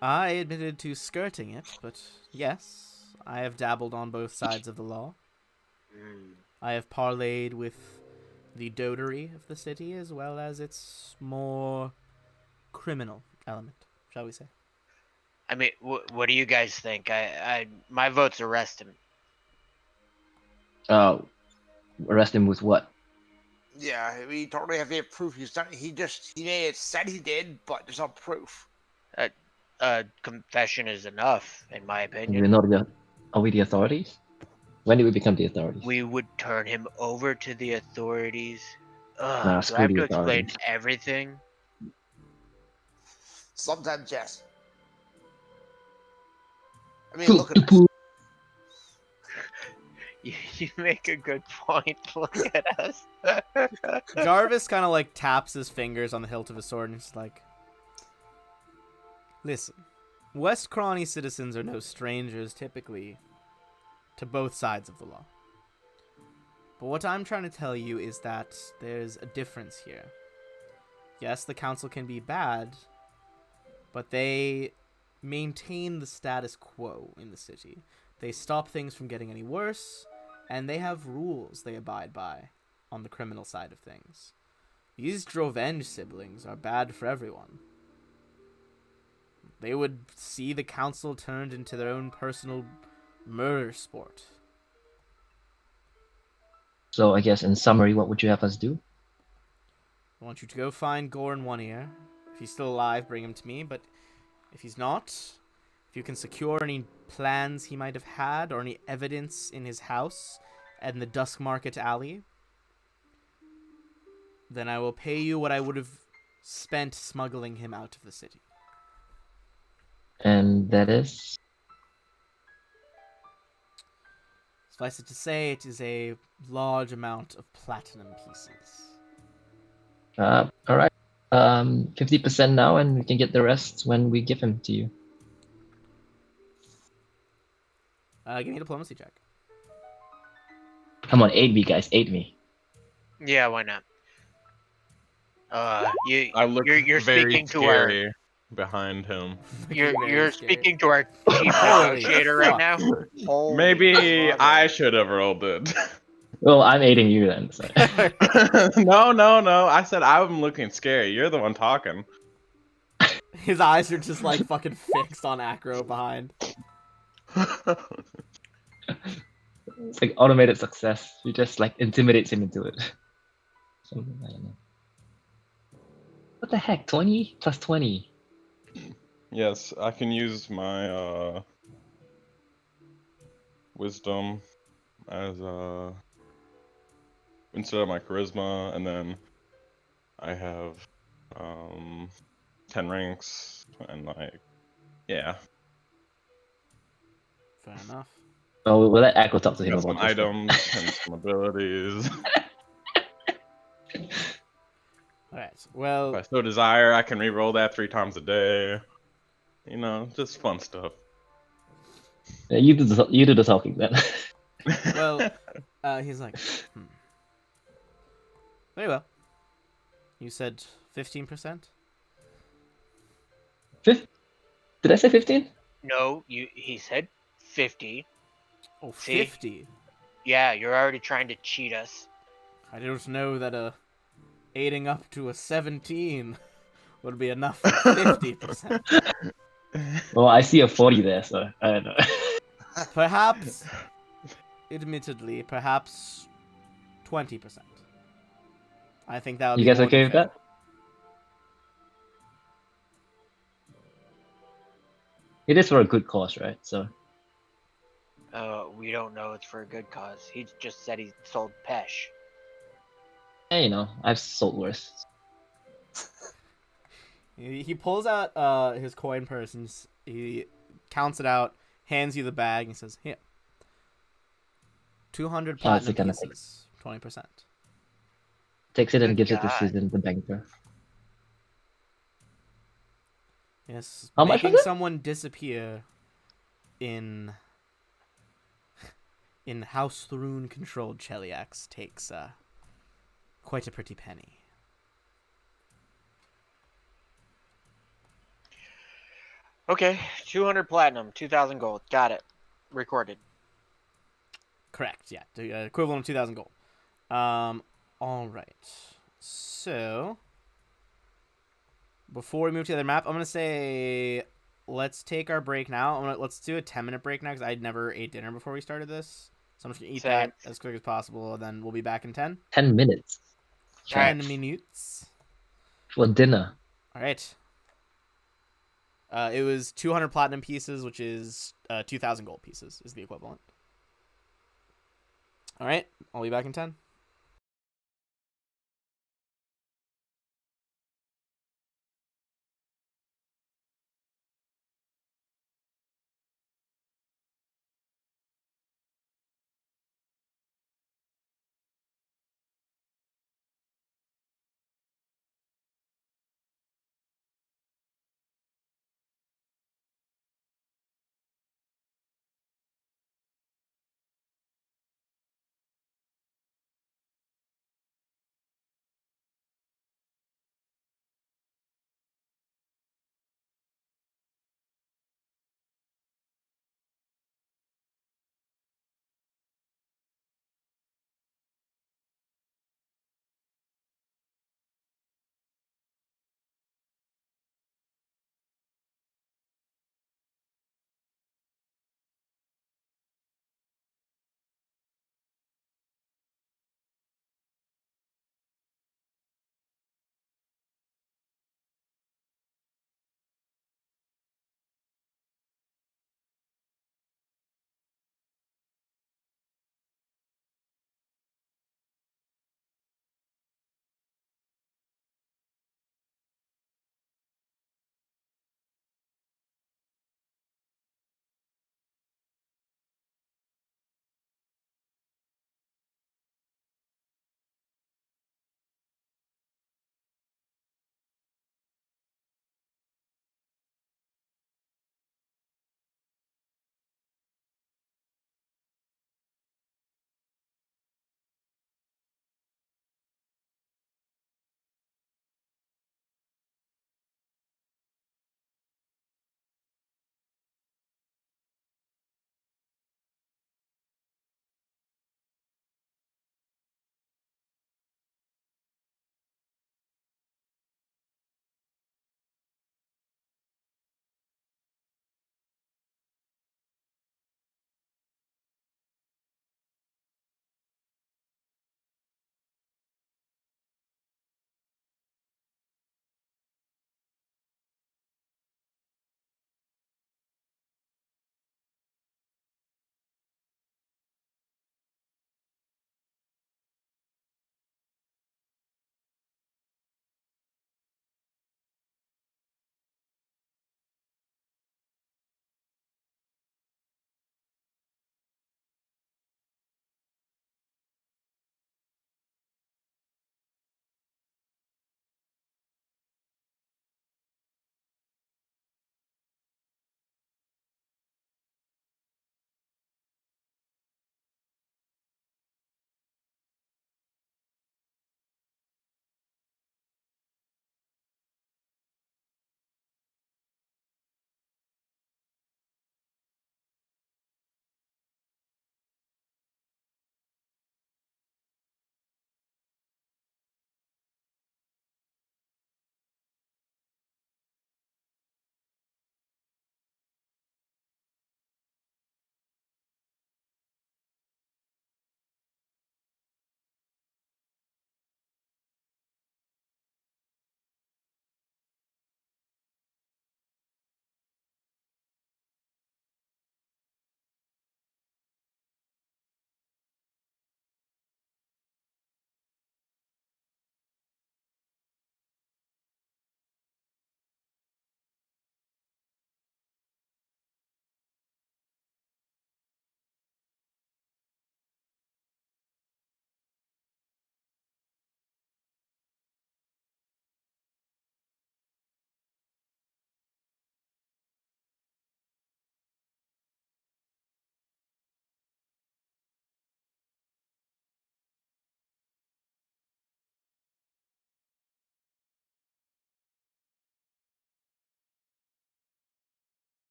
[SPEAKER 1] I admitted to skirting it, but yes, I have dabbled on both sides of the law.
[SPEAKER 4] Hmm.
[SPEAKER 1] I have parlayed with the dotery of the city as well as its more criminal element, shall we say.
[SPEAKER 4] I mean, what do you guys think? My vote's arrest him.
[SPEAKER 3] Arrest him with what?
[SPEAKER 2] Yeah, we don't really have any proof he's done it. He may have said he did, but there's no proof.
[SPEAKER 4] Confession is enough, in my
[SPEAKER 3] Do we
[SPEAKER 4] opinion.
[SPEAKER 3] know are we the authorities? When did we become the authorities?
[SPEAKER 4] We would turn him over to the authorities.
[SPEAKER 3] Nah,
[SPEAKER 4] Do I
[SPEAKER 3] screw
[SPEAKER 4] have
[SPEAKER 3] the
[SPEAKER 4] to explain
[SPEAKER 3] authorities.
[SPEAKER 4] everything?
[SPEAKER 2] Sometimes, yes. I mean, look at us.
[SPEAKER 4] You make a good point. Look at us.
[SPEAKER 1] Jarvis kind of like taps his fingers on the hilt of his sword and he's like, listen, West Crawny citizens are no strangers typically to both sides of the law. But what I'm trying to tell you is that there's a difference here. Yes, the council can be bad, but they maintain the status quo in the city. They stop things from getting any worse, and they have rules they abide by on the criminal side of things. These Drovenge siblings are bad for everyone. They would see the council turned into their own personal murder sport.
[SPEAKER 3] So I guess in summary, what would you have us do?
[SPEAKER 1] I want you to go find Gorn One Ear. If he's still alive, bring him to me, but if he's not, if you can secure any plans he might have had or any evidence in his house and the Dusk Market Alley, then I will pay you what I would have spent smuggling him out of the city.
[SPEAKER 3] And that is?
[SPEAKER 1] Suffice it to say, it is a large amount of platinum pieces.
[SPEAKER 3] Alright. 50% now, and we can get the rest when we give him to you.
[SPEAKER 1] Give me a diplomacy check.
[SPEAKER 3] Come on, aid me, guys, aid me.
[SPEAKER 4] Yeah, why not?
[SPEAKER 5] I look
[SPEAKER 4] You're
[SPEAKER 5] very
[SPEAKER 4] speaking to our
[SPEAKER 5] scary behind him.
[SPEAKER 4] you're
[SPEAKER 1] Very scary.
[SPEAKER 4] speaking to our chief
[SPEAKER 1] Holy
[SPEAKER 4] negotiator right
[SPEAKER 1] fuck.
[SPEAKER 4] now.
[SPEAKER 2] Holy
[SPEAKER 5] Maybe
[SPEAKER 2] mother.
[SPEAKER 5] I should have rolled it.
[SPEAKER 3] Well, I'm aiding you then. So.
[SPEAKER 5] No. I said I'm looking scary. You're the one talking.
[SPEAKER 1] His eyes are just like fucking fixed on Acro behind.
[SPEAKER 3] It's like automated success. You just like intimidates him into it. Something, I don't know. What the heck? 20 plus 20.
[SPEAKER 5] Yes, I can use my wisdom as instead of my charisma, and then I have 10 ranks, and like, yeah,
[SPEAKER 1] Fair enough.
[SPEAKER 3] Oh, we'll let Akko talk to him
[SPEAKER 5] got some
[SPEAKER 3] about this.
[SPEAKER 5] items and some abilities.
[SPEAKER 1] Alright,
[SPEAKER 5] If
[SPEAKER 1] well,
[SPEAKER 5] I so desire, I can re-roll that 3 times a day. You know, just fun stuff.
[SPEAKER 3] Yeah, you do the talking then.
[SPEAKER 1] well, he's like, Very well. You said 15%?
[SPEAKER 3] Did I say 15?
[SPEAKER 4] No, he said 50.
[SPEAKER 1] Oh,
[SPEAKER 4] See?
[SPEAKER 1] 50.
[SPEAKER 4] Yeah, you're already trying to cheat us.
[SPEAKER 1] I don't know that aiding up to a 17 would be enough for 50%.
[SPEAKER 3] Well, I see a 40 there, so I don't know.
[SPEAKER 1] Perhaps, admittedly, perhaps 20%. I think that would
[SPEAKER 3] You
[SPEAKER 1] be
[SPEAKER 3] guys
[SPEAKER 1] more
[SPEAKER 3] okay
[SPEAKER 1] than
[SPEAKER 3] with
[SPEAKER 1] fair.
[SPEAKER 3] that? It is for a good cause, right? So
[SPEAKER 4] We don't know it's for a good cause. He just said he sold Pesh.
[SPEAKER 3] you know, I've sold worse.
[SPEAKER 1] He pulls out his coin purse and he counts it out, hands you the bag, and says, "Here, 200
[SPEAKER 3] How is
[SPEAKER 1] platinum
[SPEAKER 3] it gonna
[SPEAKER 1] pieces, 20%."
[SPEAKER 3] takes it and
[SPEAKER 4] Good
[SPEAKER 3] gives it to
[SPEAKER 4] God.
[SPEAKER 3] Susan, the banker.
[SPEAKER 1] Yes,
[SPEAKER 3] How much was
[SPEAKER 1] making
[SPEAKER 3] it?
[SPEAKER 1] someone disappear in House Thrune controlled Cheliax takes quite a pretty penny.
[SPEAKER 4] Okay, 200 platinum, 2,000 gold. Got it. Recorded.
[SPEAKER 1] Correct, yeah, equivalent of 2,000 gold. All right. So before we move to the other map, I'm gonna say let's take our break now. Let's do a 10-minute break now because I never ate dinner before we started this. So I'm just gonna eat
[SPEAKER 4] Same.
[SPEAKER 1] that as quick as possible, and then we'll be back in 10.
[SPEAKER 3] 10 minutes.
[SPEAKER 4] All right.
[SPEAKER 1] 10 minutes.
[SPEAKER 3] For dinner.
[SPEAKER 1] All right. It was 200 platinum pieces, which is 2,000 gold pieces, is the equivalent. All right. I'll be back in 10.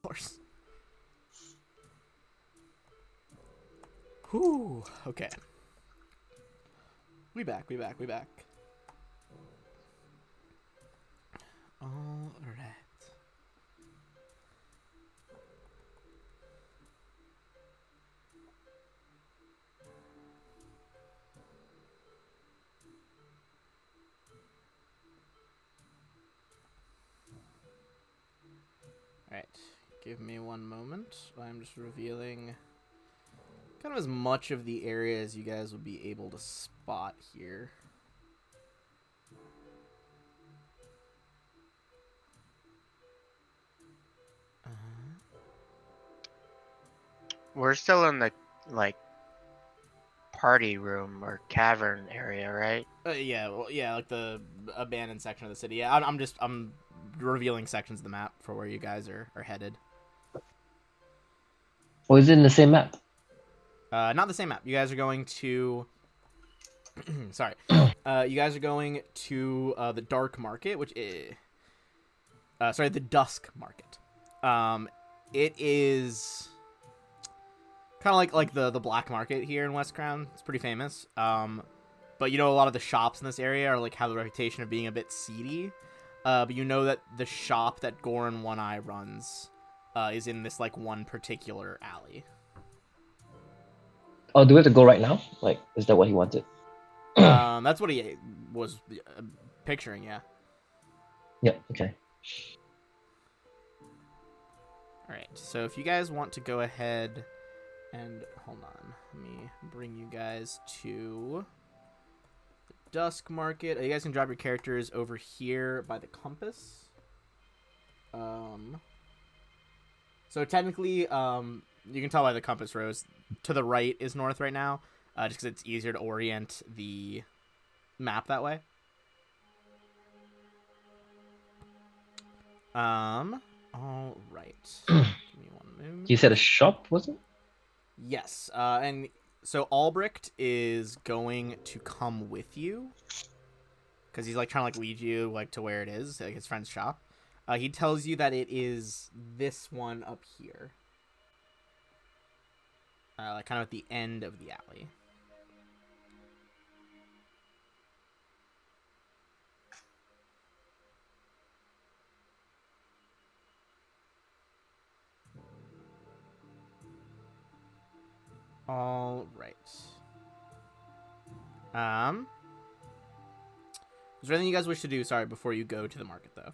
[SPEAKER 1] course. Whew. Okay. We back. All right. Alright, give me one moment. I'm just revealing kind of as much of the area as you guys would be able to spot here.
[SPEAKER 4] We're still in the like party room or cavern area, right?
[SPEAKER 1] Yeah, well, yeah, like the abandoned section of the city. Yeah, I'm revealing sections of the map for where you guys are headed.
[SPEAKER 3] Or is it in the same map?
[SPEAKER 1] Not the same map. You guys are going to. Sorry. You guys are going to the Dark Market, which is. Sorry, the Dusk Market. It is kind of like the Black Market here in West Crown. It's pretty famous. But you know, a lot of the shops in this area are like have the reputation of being a bit seedy. But you know that the shop that Goran One Eye runs is in this like one particular alley.
[SPEAKER 3] Oh, do we have to go right now? Like, is that what he wanted?
[SPEAKER 1] That's what he was picturing, yeah.
[SPEAKER 3] Yeah, okay.
[SPEAKER 1] Alright, so if you guys want to go ahead and... Hold on. Let me bring you guys to the Dusk Market. You guys can drop your characters over here by the compass. So technically, you can tell by the compass rose, to the right is north right now, just because it's easier to orient the map that way. All right. Give me one moment.
[SPEAKER 3] You said a shop, was it?
[SPEAKER 1] Yes, and so Albrecht is going to come with you because he's like trying to like lead you like to where it is, like his friend's shop. He tells you that it is this one up here, like kind of at the end of the alley. All right. Is there anything you guys wish to do? Sorry, before you go to the market, though.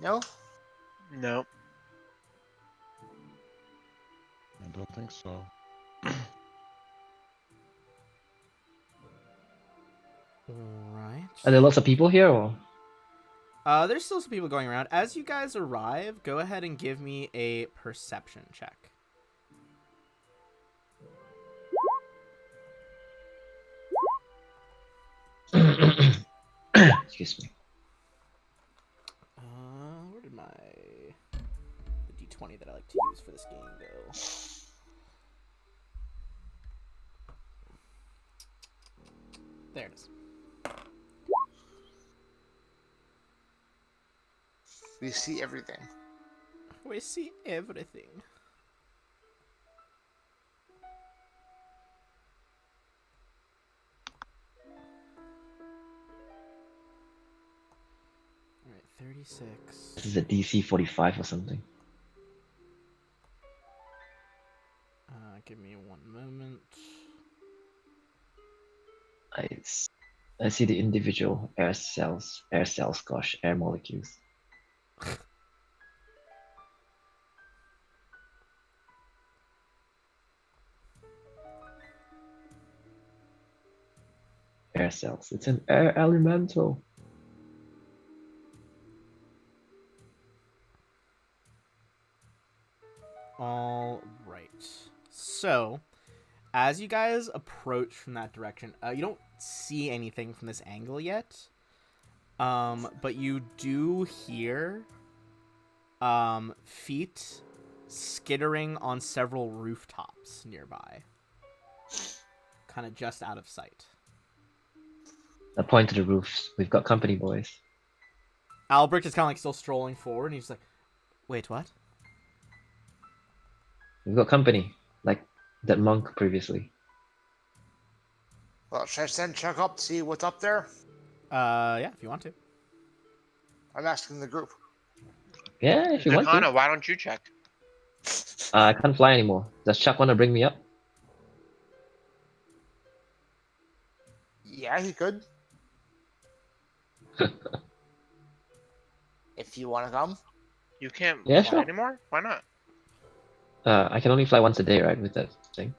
[SPEAKER 2] No?
[SPEAKER 4] No.
[SPEAKER 5] I don't think so.
[SPEAKER 1] All right.
[SPEAKER 3] Are there lots of people here, or?
[SPEAKER 1] There's still some people going around. As you guys arrive, go ahead and give me a perception check.
[SPEAKER 3] Excuse me.
[SPEAKER 1] Where did the D20 that I like to use for this game go? There it is.
[SPEAKER 2] We see everything.
[SPEAKER 1] We see everything. Alright, 36.
[SPEAKER 3] This is a DC 45 or something.
[SPEAKER 1] Give me one moment.
[SPEAKER 3] I see the individual air cells, gosh, air molecules. Air cells. It's an air elemental.
[SPEAKER 1] All right. So, as you guys approach from that direction, you don't see anything from this angle yet. But you do hear feet skittering on several rooftops nearby. Kind of just out of sight.
[SPEAKER 3] I point to the roofs. We've got company, boys.
[SPEAKER 1] Albrecht is kind of like still strolling forward, and he's like, "Wait, what?"
[SPEAKER 3] We've got company, like that monk previously.
[SPEAKER 2] Well, should I send Chuck up to see what's up there?
[SPEAKER 1] Yeah, if you want to.
[SPEAKER 2] I'm asking the group.
[SPEAKER 3] Yeah, if you want to.
[SPEAKER 4] Zakana, why don't you check?
[SPEAKER 3] I can't fly anymore. Does Chuck want to bring me up?
[SPEAKER 2] Yeah, he could. If you want to come.
[SPEAKER 4] You can't
[SPEAKER 3] Yeah,
[SPEAKER 4] fly
[SPEAKER 3] sure.
[SPEAKER 4] anymore? Why not?
[SPEAKER 3] I can only fly once a day, right, with that thing.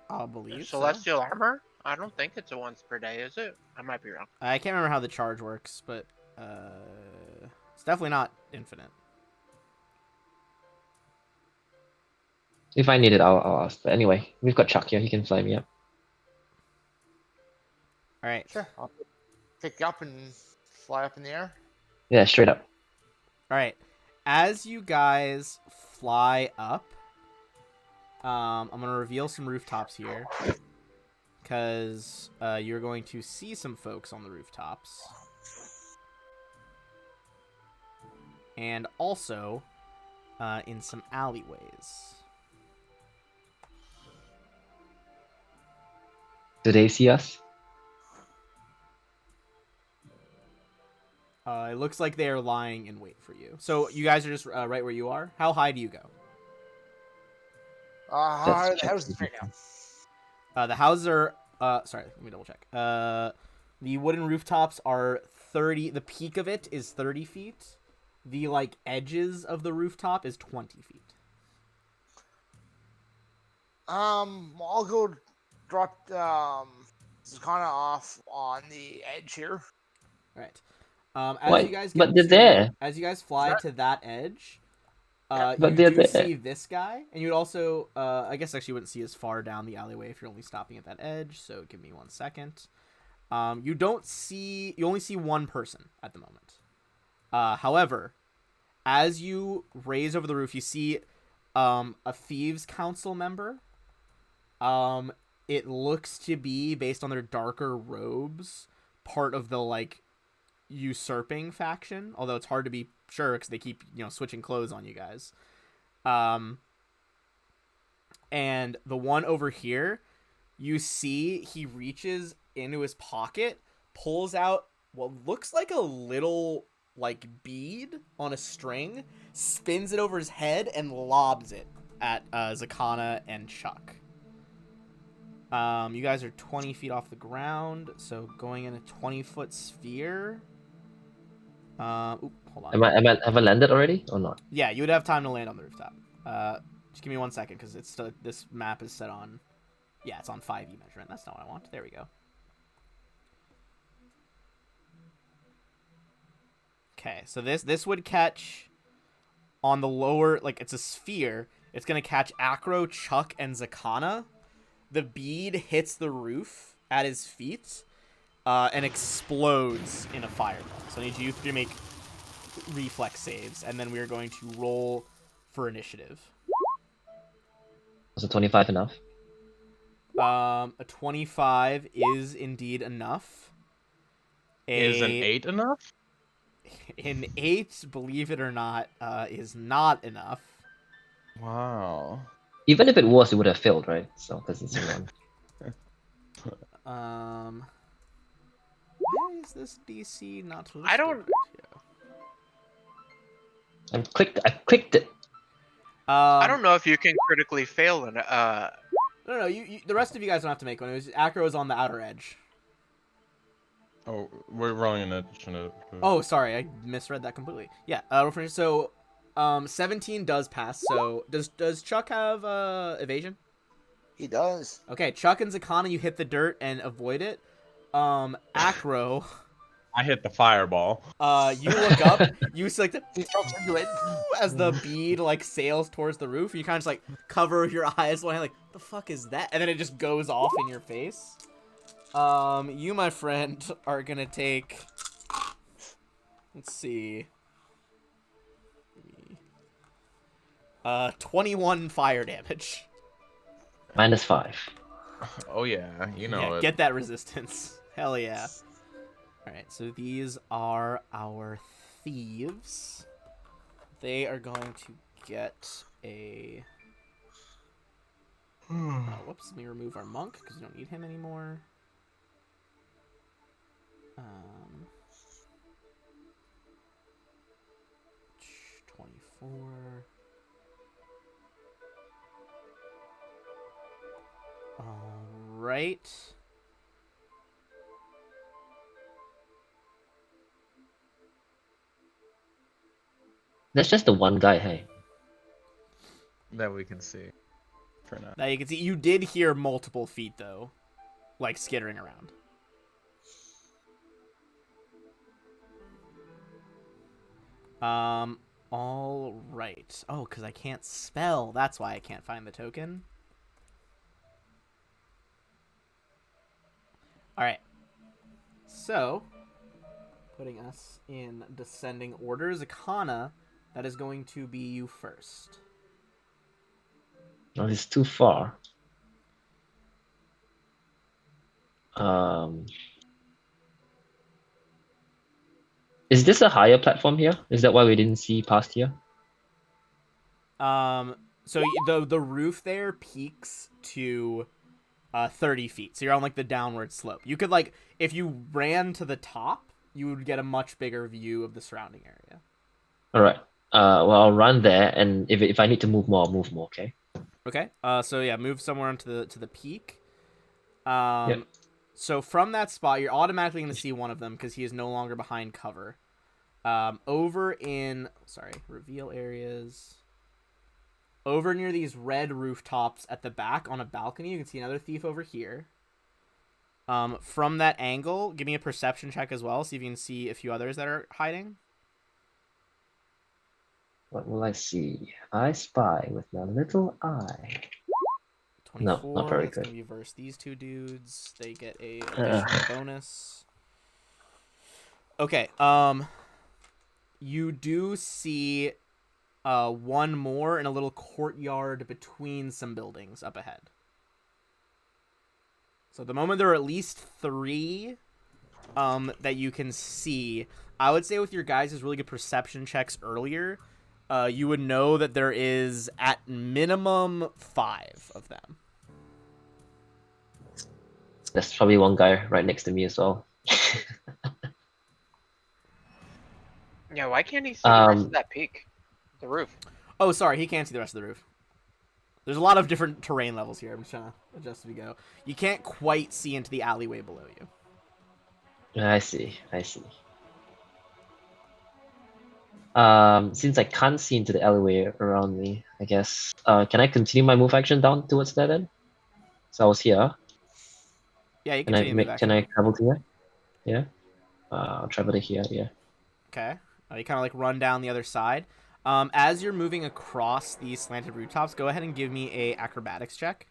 [SPEAKER 1] I'll believe so.
[SPEAKER 4] Celestial armor? I don't think it's a once per day, is it? I might be wrong.
[SPEAKER 1] I can't remember how the charge works, but it's definitely not infinite.
[SPEAKER 3] If I need it, I'll ask. But anyway, we've got Chuck here. He can fly me up.
[SPEAKER 1] All right.
[SPEAKER 2] Sure. I'll pick you up and fly up in the air.
[SPEAKER 3] Yeah, straight up.
[SPEAKER 1] All right. As you guys fly up, I'm gonna reveal some rooftops here, because you're going to see some folks on the rooftops, and also in some alleyways.
[SPEAKER 3] Do they see us?
[SPEAKER 1] It looks like they are lying in wait for you. So you guys are just right where you are. How high do you go?
[SPEAKER 2] How
[SPEAKER 3] That's
[SPEAKER 2] are the
[SPEAKER 3] Chuck's
[SPEAKER 2] houses right now?
[SPEAKER 1] The houses are. Sorry, let me double check. The wooden rooftops are 30. The peak of it is 30 feet. The like edges of the rooftop is 20 feet.
[SPEAKER 2] I'll go drop Zakana off on the edge here.
[SPEAKER 1] All right. As
[SPEAKER 3] Wait,
[SPEAKER 1] you guys
[SPEAKER 3] but
[SPEAKER 1] get
[SPEAKER 3] they're
[SPEAKER 1] to,
[SPEAKER 3] there.
[SPEAKER 1] as you guys fly to that edge,
[SPEAKER 3] But
[SPEAKER 1] you
[SPEAKER 3] they're
[SPEAKER 1] do
[SPEAKER 3] there.
[SPEAKER 1] see this guy, and you'd also, I guess actually you wouldn't see as far down the alleyway if you're only stopping at that edge. So give me 1 second. You only see one person at the moment. However, as you raise over the roof, you see a Thieves Council member. It looks to be, based on their darker robes, part of the like usurping faction, although it's hard to be sure because they keep switching clothes on you guys. And the one over here, you see he reaches into his pocket, pulls out what looks like a little like bead on a string, spins it over his head, and lobs it at Zakana and Chuck. You guys are 20 feet off the ground, so going in a 20-foot sphere. Hold on.
[SPEAKER 3] Have I landed already or not?
[SPEAKER 1] Yeah, you would have time to land on the rooftop. Just give me 1 second, because it's this map is set on. Yeah, it's on 5e measurement. That's not what I want. There we go. Okay, so this would catch on the lower, like it's a sphere. It's gonna catch Acro, Chuck, and Zakana. The bead hits the roof at his feet, and explodes in a fireball. So I need you to make reflex saves, and then we are going to roll for initiative.
[SPEAKER 3] Was a 25 enough?
[SPEAKER 1] A 25 is indeed enough.
[SPEAKER 5] Is an 8 enough?
[SPEAKER 1] An 8, believe it or not, is not enough.
[SPEAKER 5] Wow.
[SPEAKER 3] Even if it was, it would have failed, right? So because it's a 1.
[SPEAKER 1] Why is this DC not listed?
[SPEAKER 4] I don't-
[SPEAKER 1] right here?
[SPEAKER 3] I clicked it.
[SPEAKER 4] I don't know if you can critically fail in
[SPEAKER 1] No, you the rest of you guys don't have to make one. It was Acro is on the outer edge.
[SPEAKER 5] Oh, we're rolling an initiative.
[SPEAKER 1] Oh, sorry, I misread that completely. Yeah, so 17 does pass. So does Chuck have evasion?
[SPEAKER 2] He does.
[SPEAKER 1] Okay, Chuck and Zakana, you hit the dirt and avoid it. Acro,
[SPEAKER 5] I hit the fireball.
[SPEAKER 1] you look up, you select the
[SPEAKER 2] He jumps into it.
[SPEAKER 1] as the bead like sails towards the roof. You kind of just like cover your eyes, like the fuck is that? And then it just goes off in your face. You, my friend, are gonna take. Let's see. 21 fire damage.
[SPEAKER 3] -5.
[SPEAKER 5] Oh yeah, you know
[SPEAKER 1] Yeah,
[SPEAKER 5] it.
[SPEAKER 1] get that resistance. Hell yeah. Alright, so these are our thieves. They are going to get a... whoops, let me remove our monk, because we don't need him anymore. 24. Alright.
[SPEAKER 3] That's just the one guy, hey.
[SPEAKER 7] That we can see for now.
[SPEAKER 1] Now you can see, you did hear multiple feet, though. Like, skittering around. All right. Oh, because I can't spell. That's why I can't find the token. All right. So, putting us in descending order, Zakana, that is going to be you first.
[SPEAKER 3] No, it's too far. Is this a higher platform here? Is that why we didn't see past here?
[SPEAKER 1] So the roof there peaks to 30 feet. So you're on like the downward slope. You could like, if you ran to the top, you would get a much bigger view of the surrounding area.
[SPEAKER 3] All right. Well, I'll run there, and if I need to move more, I'll move more. Okay.
[SPEAKER 1] Okay. So yeah, move somewhere onto the peak.
[SPEAKER 3] Yep.
[SPEAKER 1] So from that spot, you're automatically going to see one of them because he is no longer behind cover. Over in reveal areas. Over near these red rooftops at the back on a balcony, you can see another thief over here. From that angle, give me a perception check as well. See if you can see a few others that are hiding.
[SPEAKER 3] What will I see? I spy with my little eye.
[SPEAKER 1] 24.
[SPEAKER 3] No, not very
[SPEAKER 1] That's
[SPEAKER 3] good.
[SPEAKER 1] going to be versus these two dudes. They get a additional bonus. Okay. You do see one more in a little courtyard between some buildings up ahead. So at the moment there are at least 3 that you can see. I would say with your guys' really good perception checks earlier, you would know that there is at minimum 5 of them.
[SPEAKER 3] There's probably one guy right next to me as well.
[SPEAKER 4] Yeah, why can't he see the rest of that peak? The roof.
[SPEAKER 1] Oh, sorry, he can't see the rest of the roof. There's a lot of different terrain levels here. I'm just trying to adjust as we go. You can't quite see into the alleyway below you.
[SPEAKER 3] I see. Since I can't see into the alleyway around me, I guess, can I continue my move action down towards that end? So I was here.
[SPEAKER 1] Yeah, you can continue to move action.
[SPEAKER 3] Can I travel to here? Yeah. I'll travel to here. Yeah.
[SPEAKER 1] Okay. You kind of like run down the other side. As you're moving across these slanted rooftops, go ahead and give me a acrobatics check.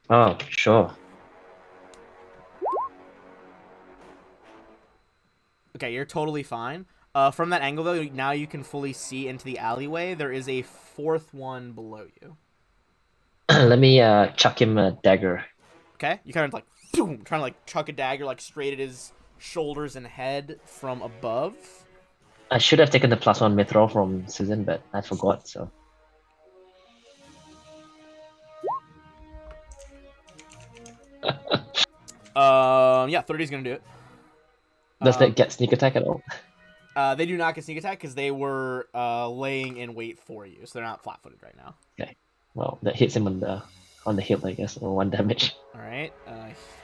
[SPEAKER 3] Oh, sure.
[SPEAKER 1] Okay, you're totally fine. From that angle, though, now you can fully see into the alleyway. There is a 4th one below you.
[SPEAKER 3] Let me chuck him a dagger.
[SPEAKER 1] Okay, you kind of like boom, trying to like chuck a dagger like straight at his shoulders and head from above.
[SPEAKER 3] I should have taken the +1 mithril from Susan, but I forgot. So.
[SPEAKER 1] Yeah, 30 is gonna do it.
[SPEAKER 3] Does that get sneak attack at all?
[SPEAKER 1] They do not get sneak attack because they were laying in wait for you, so they're not flat-footed right now.
[SPEAKER 3] Okay. Well, that hits him on the hip, I guess, or 1 damage.
[SPEAKER 1] All right.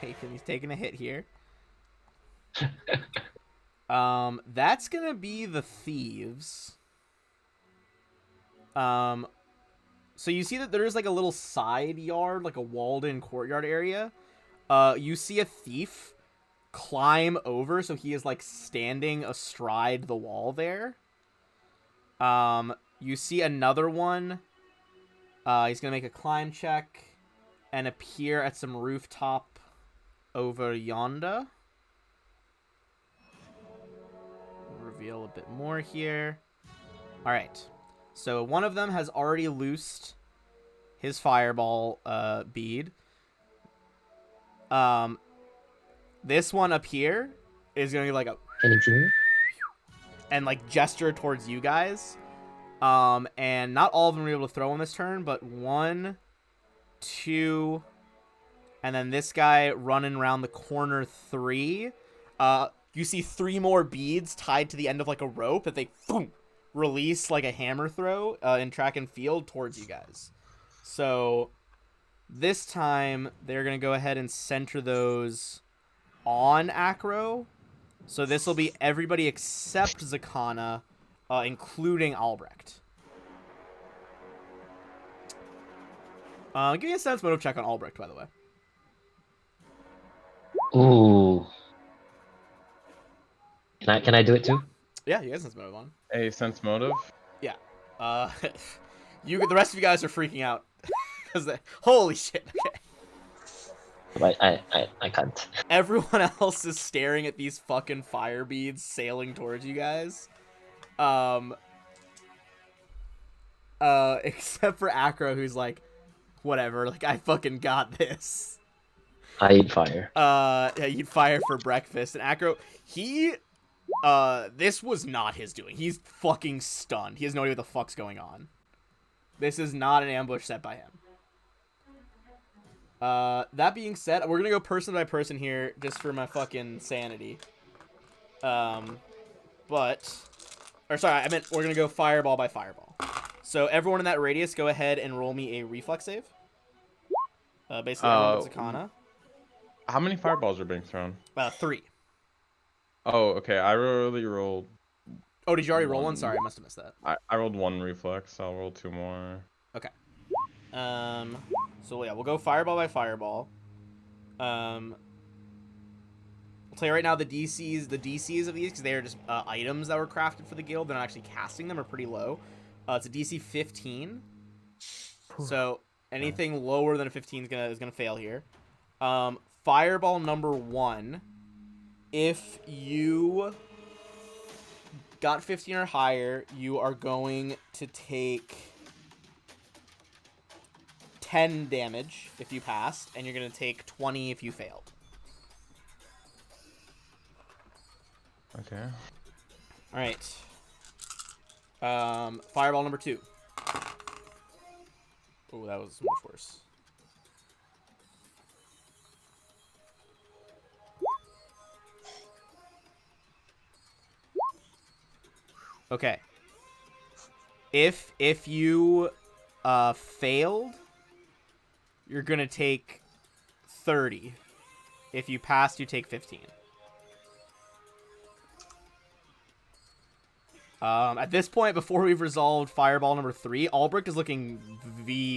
[SPEAKER 1] He's taking a hit here. That's gonna be the thieves. So you see that there's like a little side yard, like a walled-in courtyard area. You see a thief climb over, so he is like standing astride the wall there. You see another one. He's gonna make a climb check and appear at some rooftop over yonder. Reveal a bit more here. All right. So one of them has already loosed his fireball bead. This one up here is gonna like a
[SPEAKER 3] Anything?
[SPEAKER 1] and like gesture towards you guys. And not all of them are able to throw on this turn, but 1, 2, and then this guy running around the corner 3. You see 3 more beads tied to the end of like a rope that they boom, release like a hammer throw in track and field towards you guys. So this time they're gonna go ahead and center those on Acro. So this will be everybody except Zakana, including Albrecht. Give me a sense motive check on Albrecht, by the way.
[SPEAKER 3] Ooh. Can I do it too?
[SPEAKER 1] Yeah, you guys sense motive on.
[SPEAKER 5] A sense motive.
[SPEAKER 1] Yeah. The rest of you guys are freaking out because holy shit. Okay.
[SPEAKER 3] But I can't.
[SPEAKER 1] Everyone else is staring at these fucking fire beads sailing towards you guys. Except for Acro, who's like, whatever, like I fucking got this.
[SPEAKER 3] I eat fire.
[SPEAKER 1] Yeah, you'd fire for breakfast. And Acro, this was not his doing. He's fucking stunned. He has no idea what the fuck's going on. This is not an ambush set by him. That being said, we're gonna go person by person here, just for my fucking sanity. We're gonna go fireball by fireball. So everyone in that radius, go ahead and roll me a reflex save. Basically everyone but Zakana.
[SPEAKER 5] How many fireballs are being thrown?
[SPEAKER 1] 3.
[SPEAKER 5] Oh, okay. I really rolled.
[SPEAKER 1] Oh, did you already roll one? Sorry, I must have missed that.
[SPEAKER 5] I rolled 1 reflex. I'll roll 2 more.
[SPEAKER 1] Okay. So yeah, we'll go fireball by fireball. I'll tell you right now, the DCs of these, because they are just items that were crafted for the guild, they're not actually casting them, are pretty low. It's a DC 15. So anything lower than a 15 is gonna fail here. Fireball number 1. If you got 15 or higher, you are going to take 10 damage if you passed, and you're going to take 20 if you failed.
[SPEAKER 5] Okay.
[SPEAKER 1] All right. Fireball number 2. Oh, that was much worse. Okay. If you failed, you're gonna take 30. If you passed, you take 15. At this point, before we've resolved fireball number 3, Albrecht is looking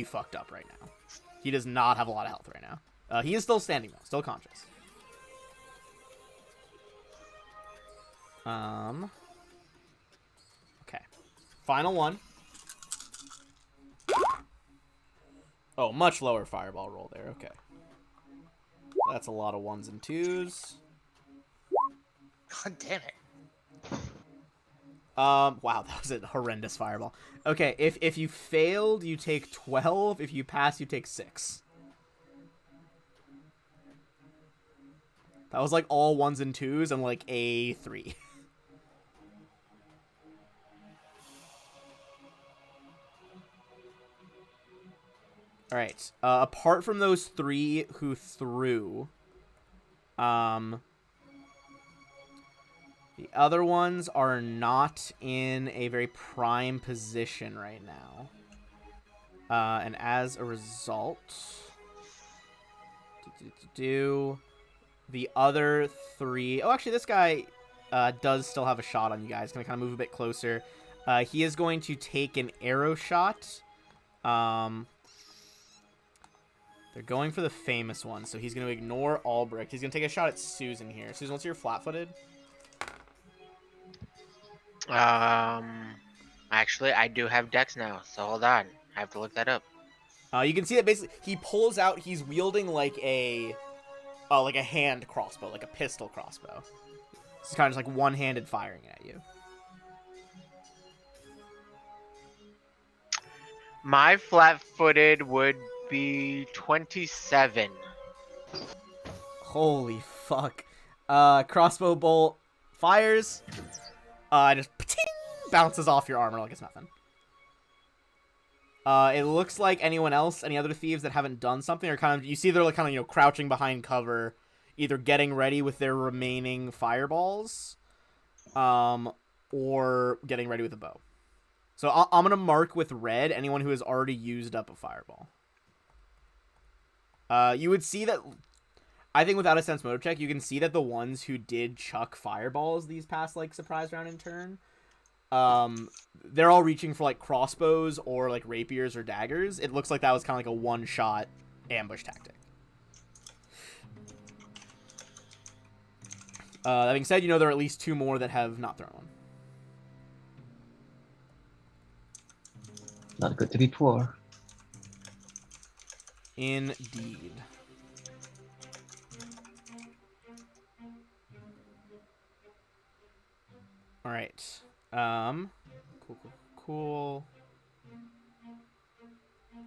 [SPEAKER 1] fucked up right now. He does not have a lot of health right now. He is still standing though, still conscious. Okay. Final one. Oh, much lower fireball roll there. Okay. That's a lot of 1s and 2s.
[SPEAKER 2] God damn it.
[SPEAKER 1] Wow, that was a horrendous fireball. Okay, if you failed, you take 12. If you pass, you take 6. That was like all 1s and 2s and like a 3. All right. Apart from those 3 who threw, the other ones are not in a very prime position right now. And as a result, the other 3... Oh, actually, this guy does still have a shot on you guys. Going to kind of move a bit closer. He is going to take an arrow shot. They're going for the famous one, so he's going to ignore Albrecht. He's going to take a shot at Susan here. Susan, what's your flat-footed?
[SPEAKER 4] Actually, I do have Dex now, so hold on. I have to look that up.
[SPEAKER 1] You can see that basically he pulls out. He's wielding like a hand crossbow, like a pistol crossbow. It's kind of just like one-handed firing at you.
[SPEAKER 4] My flat-footed would be 27.
[SPEAKER 1] Holy fuck. Crossbow bolt fires. Just bounces off your armor like it's nothing. It looks like anyone else, any other thieves that haven't done something, are kind of, you see they're like kind of, crouching behind cover, either getting ready with their remaining fireballs, or getting ready with a bow. So I'm gonna mark with red anyone who has already used up a fireball. You would see that, I think without a sense motive check, you can see that the ones who did chuck fireballs these past like surprise round in turn, they're all reaching for like crossbows or like rapiers or daggers. It looks like that was kind of like a one-shot ambush tactic. That being said, there are at least 2 more that have not thrown one.
[SPEAKER 3] Not good to be poor.
[SPEAKER 1] Indeed. All right. Cool.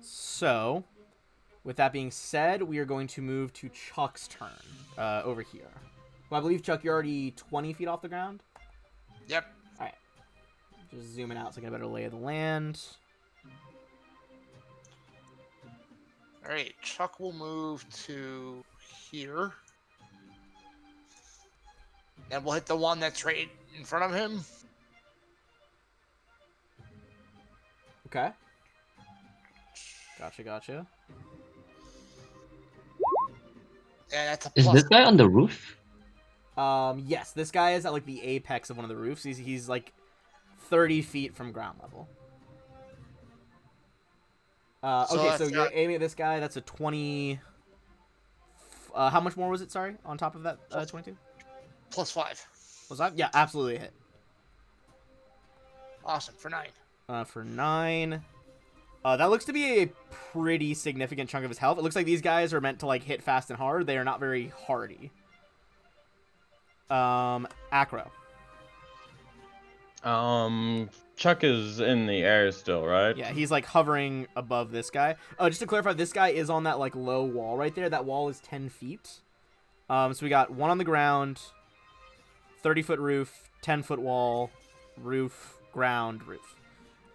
[SPEAKER 1] So, with that being said, we are going to move to Chuck's turn over here. Well, I believe, Chuck, you're already 20 feet off the ground?
[SPEAKER 2] Yep.
[SPEAKER 1] All right. Just zooming out so I get a better lay of the land.
[SPEAKER 2] All right, Chuck will move to here. And we'll hit the one that's right in front of him.
[SPEAKER 1] Okay. Gotcha.
[SPEAKER 2] And that's a
[SPEAKER 3] Is
[SPEAKER 2] plus.
[SPEAKER 3] this guy on the roof?
[SPEAKER 1] Yes, this guy is at like the apex of one of the roofs. He's like 30 feet from ground level. Okay, so you're aiming at this guy. That's a 20. How much more was it? Sorry, on top of that 22.
[SPEAKER 2] Plus 5.
[SPEAKER 1] Was that? Yeah, absolutely a hit.
[SPEAKER 2] Awesome, for 9.
[SPEAKER 1] For 9. That looks to be a pretty significant chunk of his health. It looks like these guys are meant to like hit fast and hard. They are not very hardy. Acro.
[SPEAKER 5] Chuck is in the air still, right?
[SPEAKER 1] Yeah, he's like hovering above this guy. Just to clarify, this guy is on that like low wall right there. That wall is 10 feet. So we got 1 on the ground, 30-foot roof, 10-foot wall, roof, ground, roof.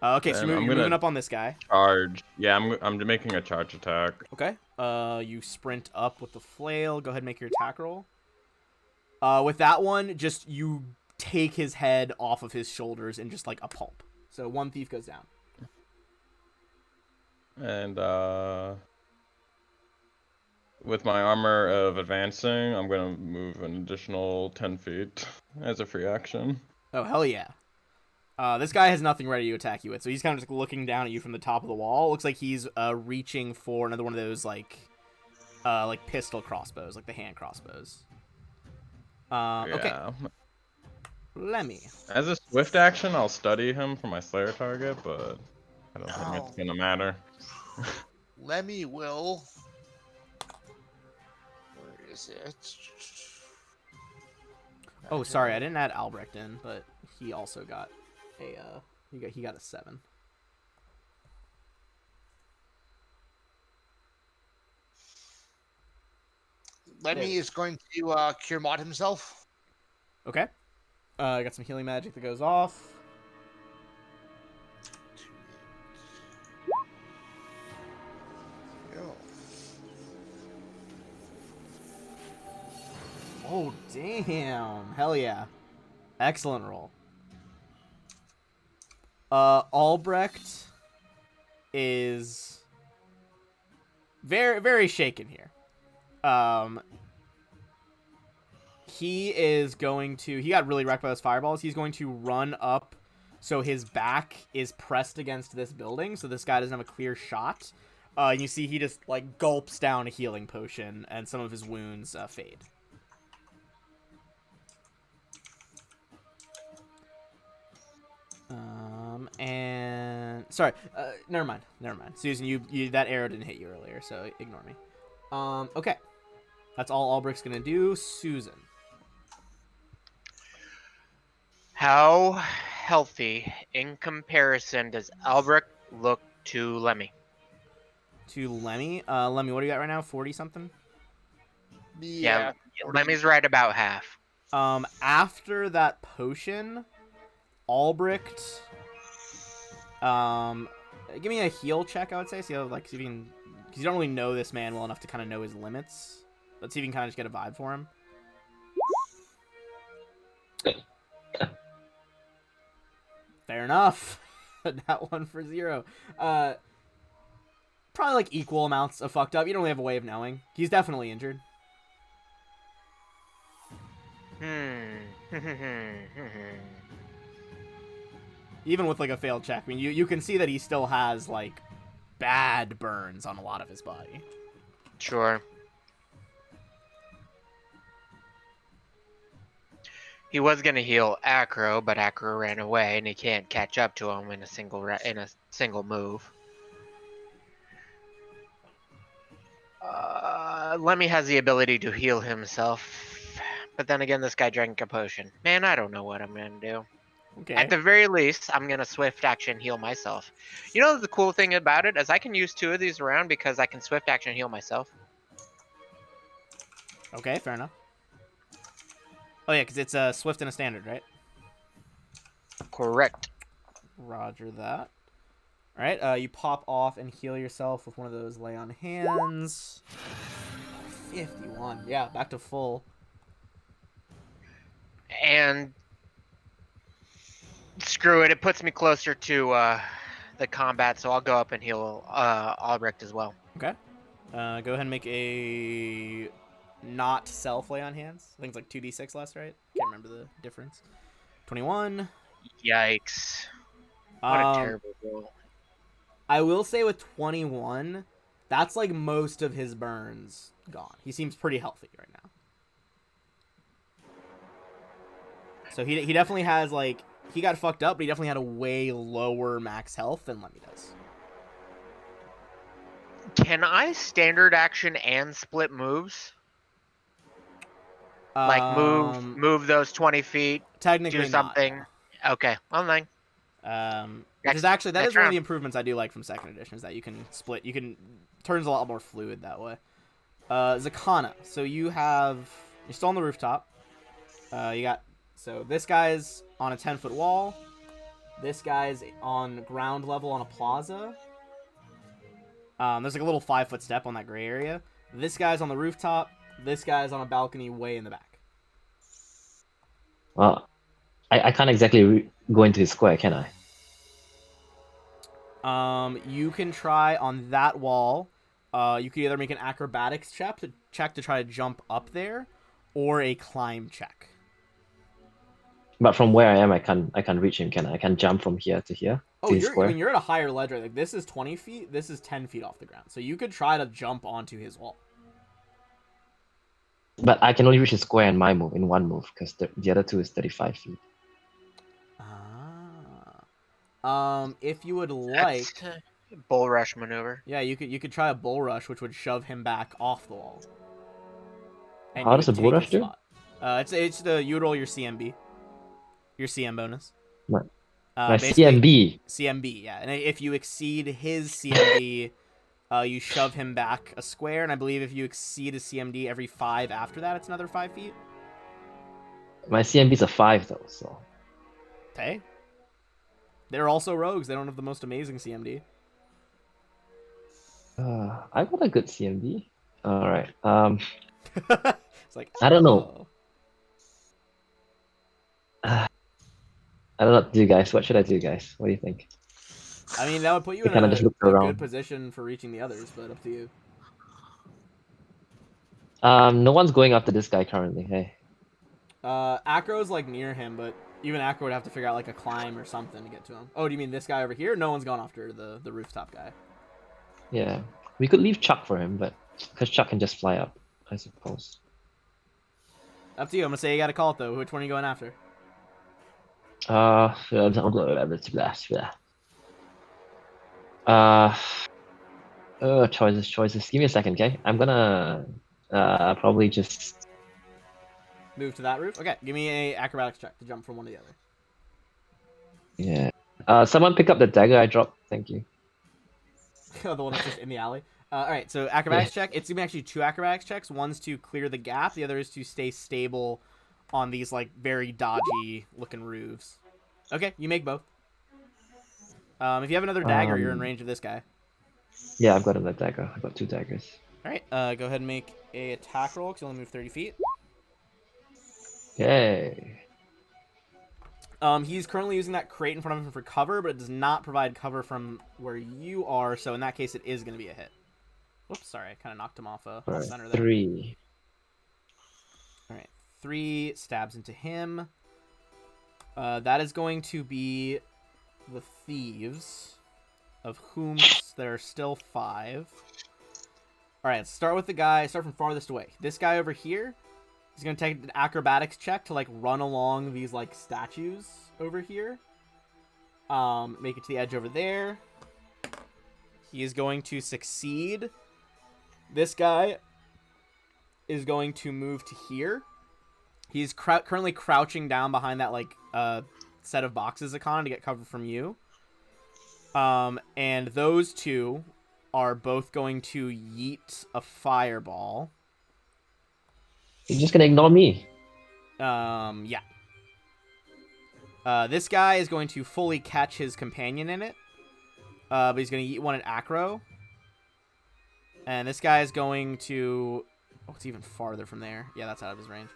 [SPEAKER 1] Okay, so you're moving up on this guy.
[SPEAKER 5] Charge. Yeah, I'm making a charge attack.
[SPEAKER 1] Okay. You sprint up with the flail. Go ahead and make your attack roll. With that one, just you take his head off of his shoulders in just like a pulp. So 1 thief goes down.
[SPEAKER 5] And with my armor of advancing, I'm gonna move an additional 10 feet as a free action.
[SPEAKER 1] Oh, hell yeah. This guy has nothing ready to attack you with, so he's kind of just looking down at you from the top of the wall. Looks like he's reaching for another one of those like pistol crossbows, like the hand crossbows. Okay. Lemmy.
[SPEAKER 5] As a swift action, I'll study him for my Slayer target, but I don't think it's gonna matter.
[SPEAKER 2] Lemmy will. Where is it?
[SPEAKER 1] Oh, sorry, I didn't add Albrecht in, but he also got a he got a 7.
[SPEAKER 2] Lemmy is going to cure mod himself.
[SPEAKER 1] Okay. I got some healing magic that goes off. Oh, damn. Hell yeah. Excellent roll. Albrecht is very, very shaken here. He is going to... He got really wrecked by those fireballs. He's going to run up so his back is pressed against this building, so this guy doesn't have a clear shot. And you see he just, like, gulps down a healing potion, and some of his wounds fade. And... Sorry, never mind. Susan, you that arrow didn't hit you earlier, so ignore me. Okay. That's all Albrecht's gonna do. Susan.
[SPEAKER 4] How healthy, in comparison, does Albrecht look to Lemmy?
[SPEAKER 1] To Lemmy? Lemmy, what do you got right now? 40-something?
[SPEAKER 4] Yeah, Lemmy's right about half.
[SPEAKER 1] After that potion, Albrecht, give me a heal check, I would say. See how, like, see if you can, because you don't really know this man well enough to kind of know his limits. Let's see if you can kind of just get a vibe for him. Fair enough. That one for 0. Probably like equal amounts of fucked up. You don't really have a way of knowing. He's definitely injured. Even with like a failed check, I mean, you can see that he still has like bad burns on a lot of his body.
[SPEAKER 4] Sure. He was gonna heal Acro, but Acro ran away, and he can't catch up to him in a single move. Lemmy has the ability to heal himself, but then again, this guy drank a potion. Man, I don't know what I'm gonna do.
[SPEAKER 1] Okay.
[SPEAKER 4] At the very least, I'm gonna swift action heal myself. You know the cool thing about it is I can use 2 of these around because I can swift action heal myself.
[SPEAKER 1] Okay, fair enough. Oh yeah, because it's a swift and a standard, right?
[SPEAKER 4] Correct.
[SPEAKER 1] Roger that. All right, you pop off and heal yourself with one of those lay on hands. 51. Yeah, back to full.
[SPEAKER 4] And screw it, it puts me closer to the combat, so I'll go up and heal Albrecht as well.
[SPEAKER 1] Okay. Go ahead and make a not self lay on hands. I think it's like 2d6 less, right? Can't remember the difference. 21.
[SPEAKER 4] Yikes. What a terrible roll.
[SPEAKER 1] I will say with 21, that's like most of his burns gone. He seems pretty healthy right now. So he definitely has like, he got fucked up, but he definitely had a way lower max health than Lemmy does.
[SPEAKER 4] Can I standard action and split moves? Like move those 20 feet,
[SPEAKER 1] technically
[SPEAKER 4] do something.
[SPEAKER 1] Not,
[SPEAKER 4] no. Okay, well then.
[SPEAKER 1] Which is actually, that is one of
[SPEAKER 4] round.
[SPEAKER 1] the improvements I do like from second edition, is that you can split, turns a lot more fluid that way. Zakana, so you're still on the rooftop. So this guy's on a 10-foot wall. This guy's on ground level on a plaza. There's like a little 5-foot step on that gray area. This guy's on the rooftop. This guy's on a balcony way in the back.
[SPEAKER 3] Well, I can't exactly go into his square, can I?
[SPEAKER 1] You can try on that wall. You could either make an acrobatics check to try to jump up there, or a climb check.
[SPEAKER 3] But from where I am, I can't reach him, can I? I can jump from here to here.
[SPEAKER 1] Oh,
[SPEAKER 3] to his square.
[SPEAKER 1] you're at a higher ledge, right? Like this is 20 feet. This is 10 feet off the ground. So you could try to jump onto his wall.
[SPEAKER 3] But I can only reach his square in my move, in one move, because the other 2 is 35 feet.
[SPEAKER 1] If you would like,
[SPEAKER 4] Bull rush maneuver.
[SPEAKER 1] yeah, you could try a bull rush, which would shove him back off the wall. And
[SPEAKER 3] How
[SPEAKER 1] you
[SPEAKER 3] does
[SPEAKER 1] would
[SPEAKER 3] a bull
[SPEAKER 1] take
[SPEAKER 3] rush
[SPEAKER 1] his
[SPEAKER 3] do?
[SPEAKER 1] spot. You would roll your CMB, your CM bonus.
[SPEAKER 3] My
[SPEAKER 1] Basically,
[SPEAKER 3] CMB.
[SPEAKER 1] CMB, yeah. And if you exceed his CMB, you shove him back a square. And I believe if you exceed his CMD every 5 after that, it's another 5 feet.
[SPEAKER 3] My CMB is a 5 though, so.
[SPEAKER 1] Okay. They're also rogues. They don't have the most amazing CMD.
[SPEAKER 3] I got a good CMB. All right.
[SPEAKER 1] It's like,
[SPEAKER 3] I don't know. I don't know what to do, guys. What should I do, guys? What do you think?
[SPEAKER 1] I mean, that would put you
[SPEAKER 3] I
[SPEAKER 1] in
[SPEAKER 3] kinda
[SPEAKER 1] a
[SPEAKER 3] just looked
[SPEAKER 1] good
[SPEAKER 3] around.
[SPEAKER 1] position for reaching the others, but up to you.
[SPEAKER 3] No one's going after this guy currently. Hey.
[SPEAKER 1] Acro's like near him, but even Acro would have to figure out like a climb or something to get to him. Oh, do you mean this guy over here? No one's gone after the rooftop guy.
[SPEAKER 3] Yeah, we could leave Chuck for him, but because Chuck can just fly up, I suppose.
[SPEAKER 1] Up to you. I'm gonna say you gotta call it though. Which one are you going after?
[SPEAKER 3] Choices. Give me a second, okay? I'm gonna probably just
[SPEAKER 1] Move to that roof. Okay, give me a acrobatics check to jump from one to the other.
[SPEAKER 3] yeah. Someone pick up the dagger I dropped. Thank you.
[SPEAKER 1] The one that's just in the alley. All right, so acrobatics check. It's gonna be actually 2 acrobatics checks. One's to clear the gap. The other is to stay stable on these like very dodgy looking roofs. Okay, you make both. If you have another dagger, you're in range of this guy.
[SPEAKER 3] Yeah, I've got another dagger. I've got 2 daggers.
[SPEAKER 1] All right, go ahead and make a attack roll because you only move 30 feet.
[SPEAKER 3] Okay.
[SPEAKER 1] He's currently using that crate in front of him for cover, but it does not provide cover from where you are. So in that case, it is going to be a hit. Whoops, sorry, I kind of knocked him off
[SPEAKER 3] Alright,
[SPEAKER 1] center there.
[SPEAKER 3] 3.
[SPEAKER 1] All right, 3 stabs into him. That is going to be the thieves, of whom there are still 5. All right, start with the guy. Start from farthest away. This guy over here. He's gonna take an acrobatics check to like run along these like statues over here. Make it to the edge over there. He is going to succeed. This guy is going to move to here. He's currently crouching down behind that like set of boxes, Akana, to get cover from you. And those 2 are both going to yeet a fireball.
[SPEAKER 3] You're just gonna ignore me.
[SPEAKER 1] Yeah. This guy is going to fully catch his companion in it. But he's going to yeet one at Acro. And this guy is going to... Oh, it's even farther from there. Yeah, that's out of his range.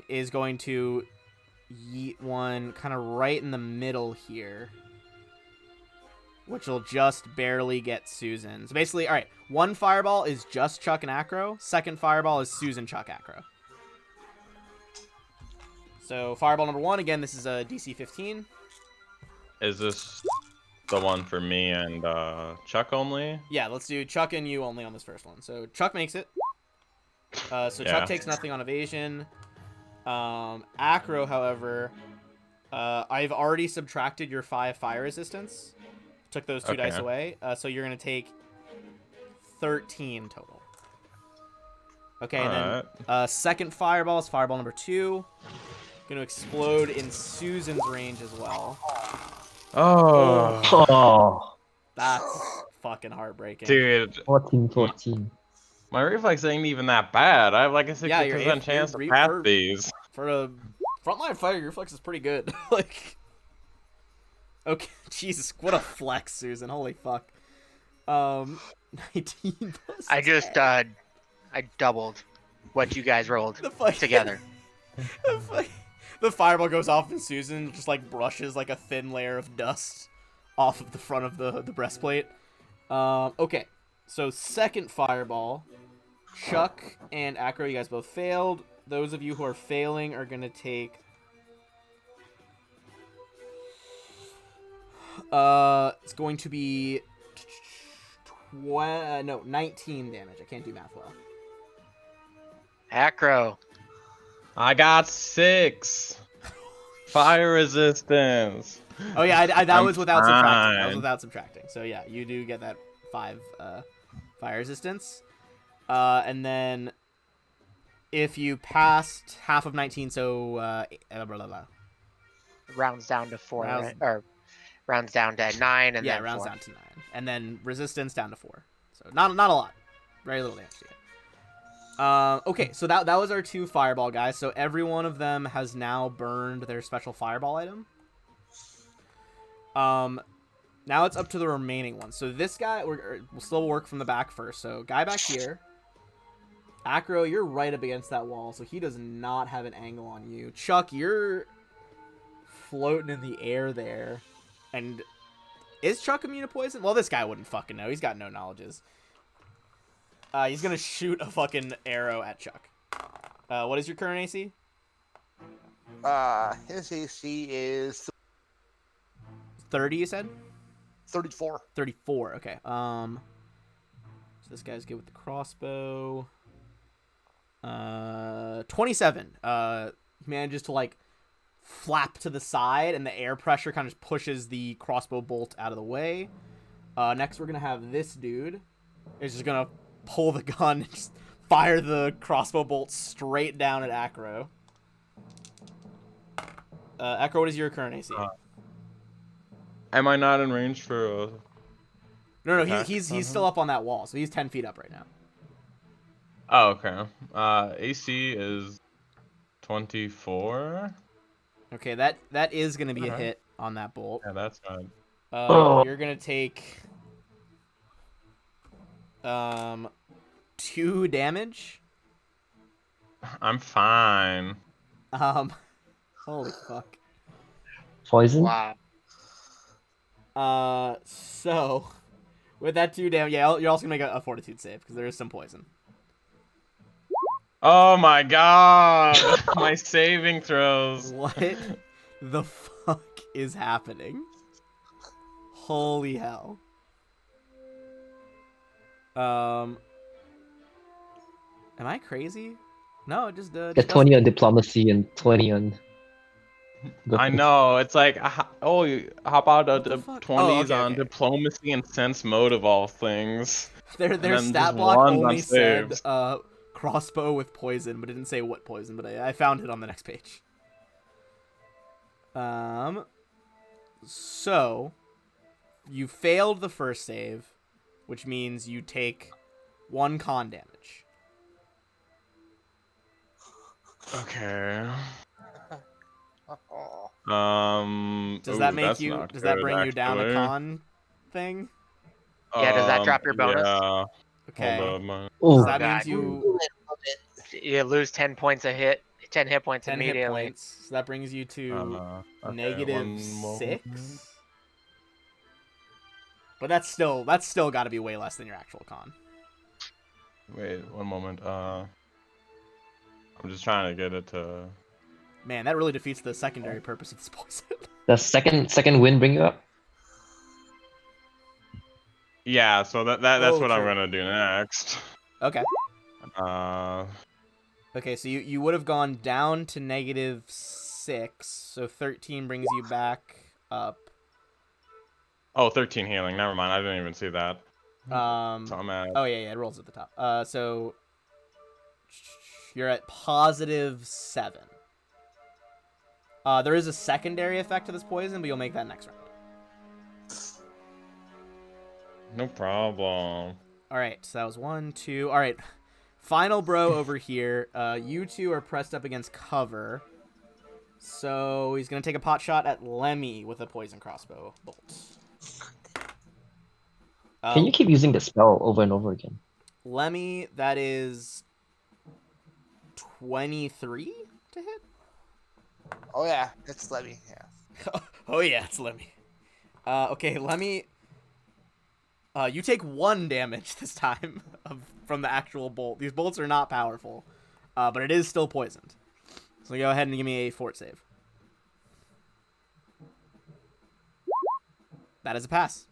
[SPEAKER 1] Is going to yeet one kind of right in the middle here. Which will just barely get Susan. So basically, all right, 1 fireball is just Chuck and Acro. 2nd fireball is Susan, Chuck, Acro. So fireball number 1, again, this is a DC 15.
[SPEAKER 5] Is this the one for me and Chuck only?
[SPEAKER 1] Yeah, let's do Chuck and you only on this first one. So Chuck makes it. So
[SPEAKER 5] Yeah.
[SPEAKER 1] Chuck takes nothing on evasion. Acro, however, I've already subtracted your 5 fire resistance. Took those 2 dice away. So you're going to take 13 total. Okay, and then 2nd fireball is fireball number 2. Going to explode in Susan's range as well.
[SPEAKER 5] Oh,
[SPEAKER 3] Oh,
[SPEAKER 1] That's fucking heartbreaking.
[SPEAKER 5] dude.
[SPEAKER 3] 14.
[SPEAKER 5] My reflex ain't even that bad. I have like a 60%
[SPEAKER 1] Yeah, your
[SPEAKER 5] chance to
[SPEAKER 1] re-
[SPEAKER 5] pass
[SPEAKER 1] for-
[SPEAKER 5] these.
[SPEAKER 1] For a frontline fighter, your flex is pretty good. Like, okay, Jesus, what a flex, Susan. Holy fuck. 19 plus
[SPEAKER 4] I just
[SPEAKER 1] 10.
[SPEAKER 4] I doubled what you guys rolled
[SPEAKER 1] The fuck-
[SPEAKER 4] together.
[SPEAKER 1] The fireball goes off and Susan just like brushes like a thin layer of dust off of the front of the breastplate. Okay, so 2nd fireball, Chuck and Acro, you guys both failed. Those of you who are failing are gonna take it's going to be 19 damage. I can't do math well.
[SPEAKER 4] Acro.
[SPEAKER 5] I got 6 fire resistance.
[SPEAKER 1] Oh yeah, that was without subtracting. That was
[SPEAKER 5] fine.
[SPEAKER 1] without subtracting. So yeah, you do get that 5 fire resistance. And then if you passed half of 19, so blah, blah, blah.
[SPEAKER 4] Rounds down to 4,
[SPEAKER 1] Rounds-
[SPEAKER 4] right? Or rounds down to 9 and
[SPEAKER 1] Yeah,
[SPEAKER 4] then
[SPEAKER 1] rounds
[SPEAKER 4] 4.
[SPEAKER 1] down to 9, and then resistance down to 4. So not a lot, very little damage to get. Okay, so that was our 2 fireball guys. So every one of them has now burned their special fireball item. Now it's up to the remaining ones. So this guy, we'll still work from the back first. So guy back here. Acro, you're right up against that wall, so he does not have an angle on you. Chuck, you're floating in the air there. And is Chuck immune to poison? Well, this guy wouldn't fucking know. He's got no knowledges. He's gonna shoot a fucking arrow at Chuck. What is your current AC?
[SPEAKER 2] His AC is
[SPEAKER 1] 30, you said?
[SPEAKER 2] 34.
[SPEAKER 1] 34, okay. So this guy's good with the crossbow. 27. He manages to, like, flap to the side, and the air pressure kind of pushes the crossbow bolt out of the way. Next, we're going to have this dude. He's just going to pull the gun and just fire the crossbow bolt straight down at Acro. Acro, what is your current AC?
[SPEAKER 5] Am I not in range for?
[SPEAKER 1] No,
[SPEAKER 5] attack
[SPEAKER 1] he's
[SPEAKER 5] on him?
[SPEAKER 1] still up on that wall, so he's 10 feet up right now.
[SPEAKER 5] Oh, okay. AC is 24.
[SPEAKER 1] Okay, that is gonna be a
[SPEAKER 5] Alright.
[SPEAKER 1] hit on that bolt.
[SPEAKER 5] Yeah, that's fine.
[SPEAKER 1] You're gonna take 2 damage.
[SPEAKER 5] I'm fine.
[SPEAKER 1] Holy fuck.
[SPEAKER 3] Poison?
[SPEAKER 4] Wow.
[SPEAKER 1] So with that 2 damage, yeah, you're also gonna make a fortitude save because there is some poison.
[SPEAKER 5] Oh my god! My saving throws.
[SPEAKER 1] What the fuck is happening? Holy hell. Am I crazy? No, it just
[SPEAKER 3] Get
[SPEAKER 1] just
[SPEAKER 3] 20
[SPEAKER 1] doesn't.
[SPEAKER 3] on diplomacy and 20 on.
[SPEAKER 5] I know, it's like, how about
[SPEAKER 1] What the
[SPEAKER 5] the
[SPEAKER 1] fuck? Oh,
[SPEAKER 5] 20s
[SPEAKER 1] okay,
[SPEAKER 5] on
[SPEAKER 1] okay.
[SPEAKER 5] diplomacy and sense mode of all things?
[SPEAKER 1] Their
[SPEAKER 5] And then just
[SPEAKER 1] stat block
[SPEAKER 5] ones on
[SPEAKER 1] only said
[SPEAKER 5] saves.
[SPEAKER 1] crossbow with poison, but it didn't say what poison. But I found it on the next page. So you failed the first save, which means you take 1 con damage.
[SPEAKER 5] Okay.
[SPEAKER 1] Does that
[SPEAKER 5] Ooh,
[SPEAKER 1] make
[SPEAKER 5] that's
[SPEAKER 1] you?
[SPEAKER 5] not
[SPEAKER 1] Does that
[SPEAKER 5] good,
[SPEAKER 1] bring you down a
[SPEAKER 5] actually.
[SPEAKER 1] con thing?
[SPEAKER 4] Yeah, does that drop your bonus?
[SPEAKER 5] Yeah.
[SPEAKER 1] Okay.
[SPEAKER 5] Hold up,
[SPEAKER 3] Oh,
[SPEAKER 1] So that
[SPEAKER 4] God.
[SPEAKER 1] means you
[SPEAKER 4] You lose 10 points a hit, 10 hit points
[SPEAKER 1] 10 hit
[SPEAKER 4] immediately.
[SPEAKER 1] points. So that brings you to
[SPEAKER 5] okay,
[SPEAKER 1] negative
[SPEAKER 5] one moment.
[SPEAKER 1] 6. But that's still got to be way less than your actual con.
[SPEAKER 5] Wait, one moment. I'm just trying to get it to.
[SPEAKER 1] Man, that really defeats the secondary purpose of this poison.
[SPEAKER 3] does second wind bring you up?
[SPEAKER 5] Yeah, so that's
[SPEAKER 1] Oh,
[SPEAKER 5] what I'm
[SPEAKER 1] true.
[SPEAKER 5] gonna do next.
[SPEAKER 1] Okay.
[SPEAKER 5] Uh,
[SPEAKER 1] Okay, so you would have gone down to negative 6, so 13 brings you back up.
[SPEAKER 5] oh, 13 healing. Never mind. I didn't even see that. So I'm at.
[SPEAKER 1] Oh yeah, it rolls at the top. So you're at positive 7. There is a secondary effect to this poison, but you'll make that next round.
[SPEAKER 5] No problem.
[SPEAKER 1] All right, so that was 1, 2. All right, final bro over here. You two are pressed up against cover. So he's gonna take a pot shot at Lemmy with a poison crossbow bolt.
[SPEAKER 3] Can you keep using the spell over and over again?
[SPEAKER 1] Lemmy, that is 23 to hit.
[SPEAKER 2] Oh yeah, it's Levy. Yeah.
[SPEAKER 1] Oh yeah, it's Lemmy. Okay, Lemmy. You take 1 damage this time from the actual bolt. These bolts are not powerful, but it is still poisoned. So go ahead and give me a fort save. That is a pass.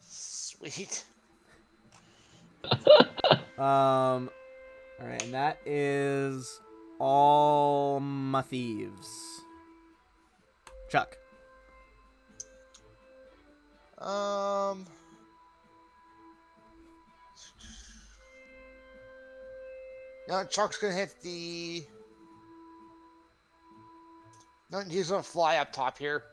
[SPEAKER 2] Sweet.
[SPEAKER 1] All right, and that is all my thieves. Chuck.
[SPEAKER 2] No, Chuck's gonna hit the. No, he's gonna fly up top here.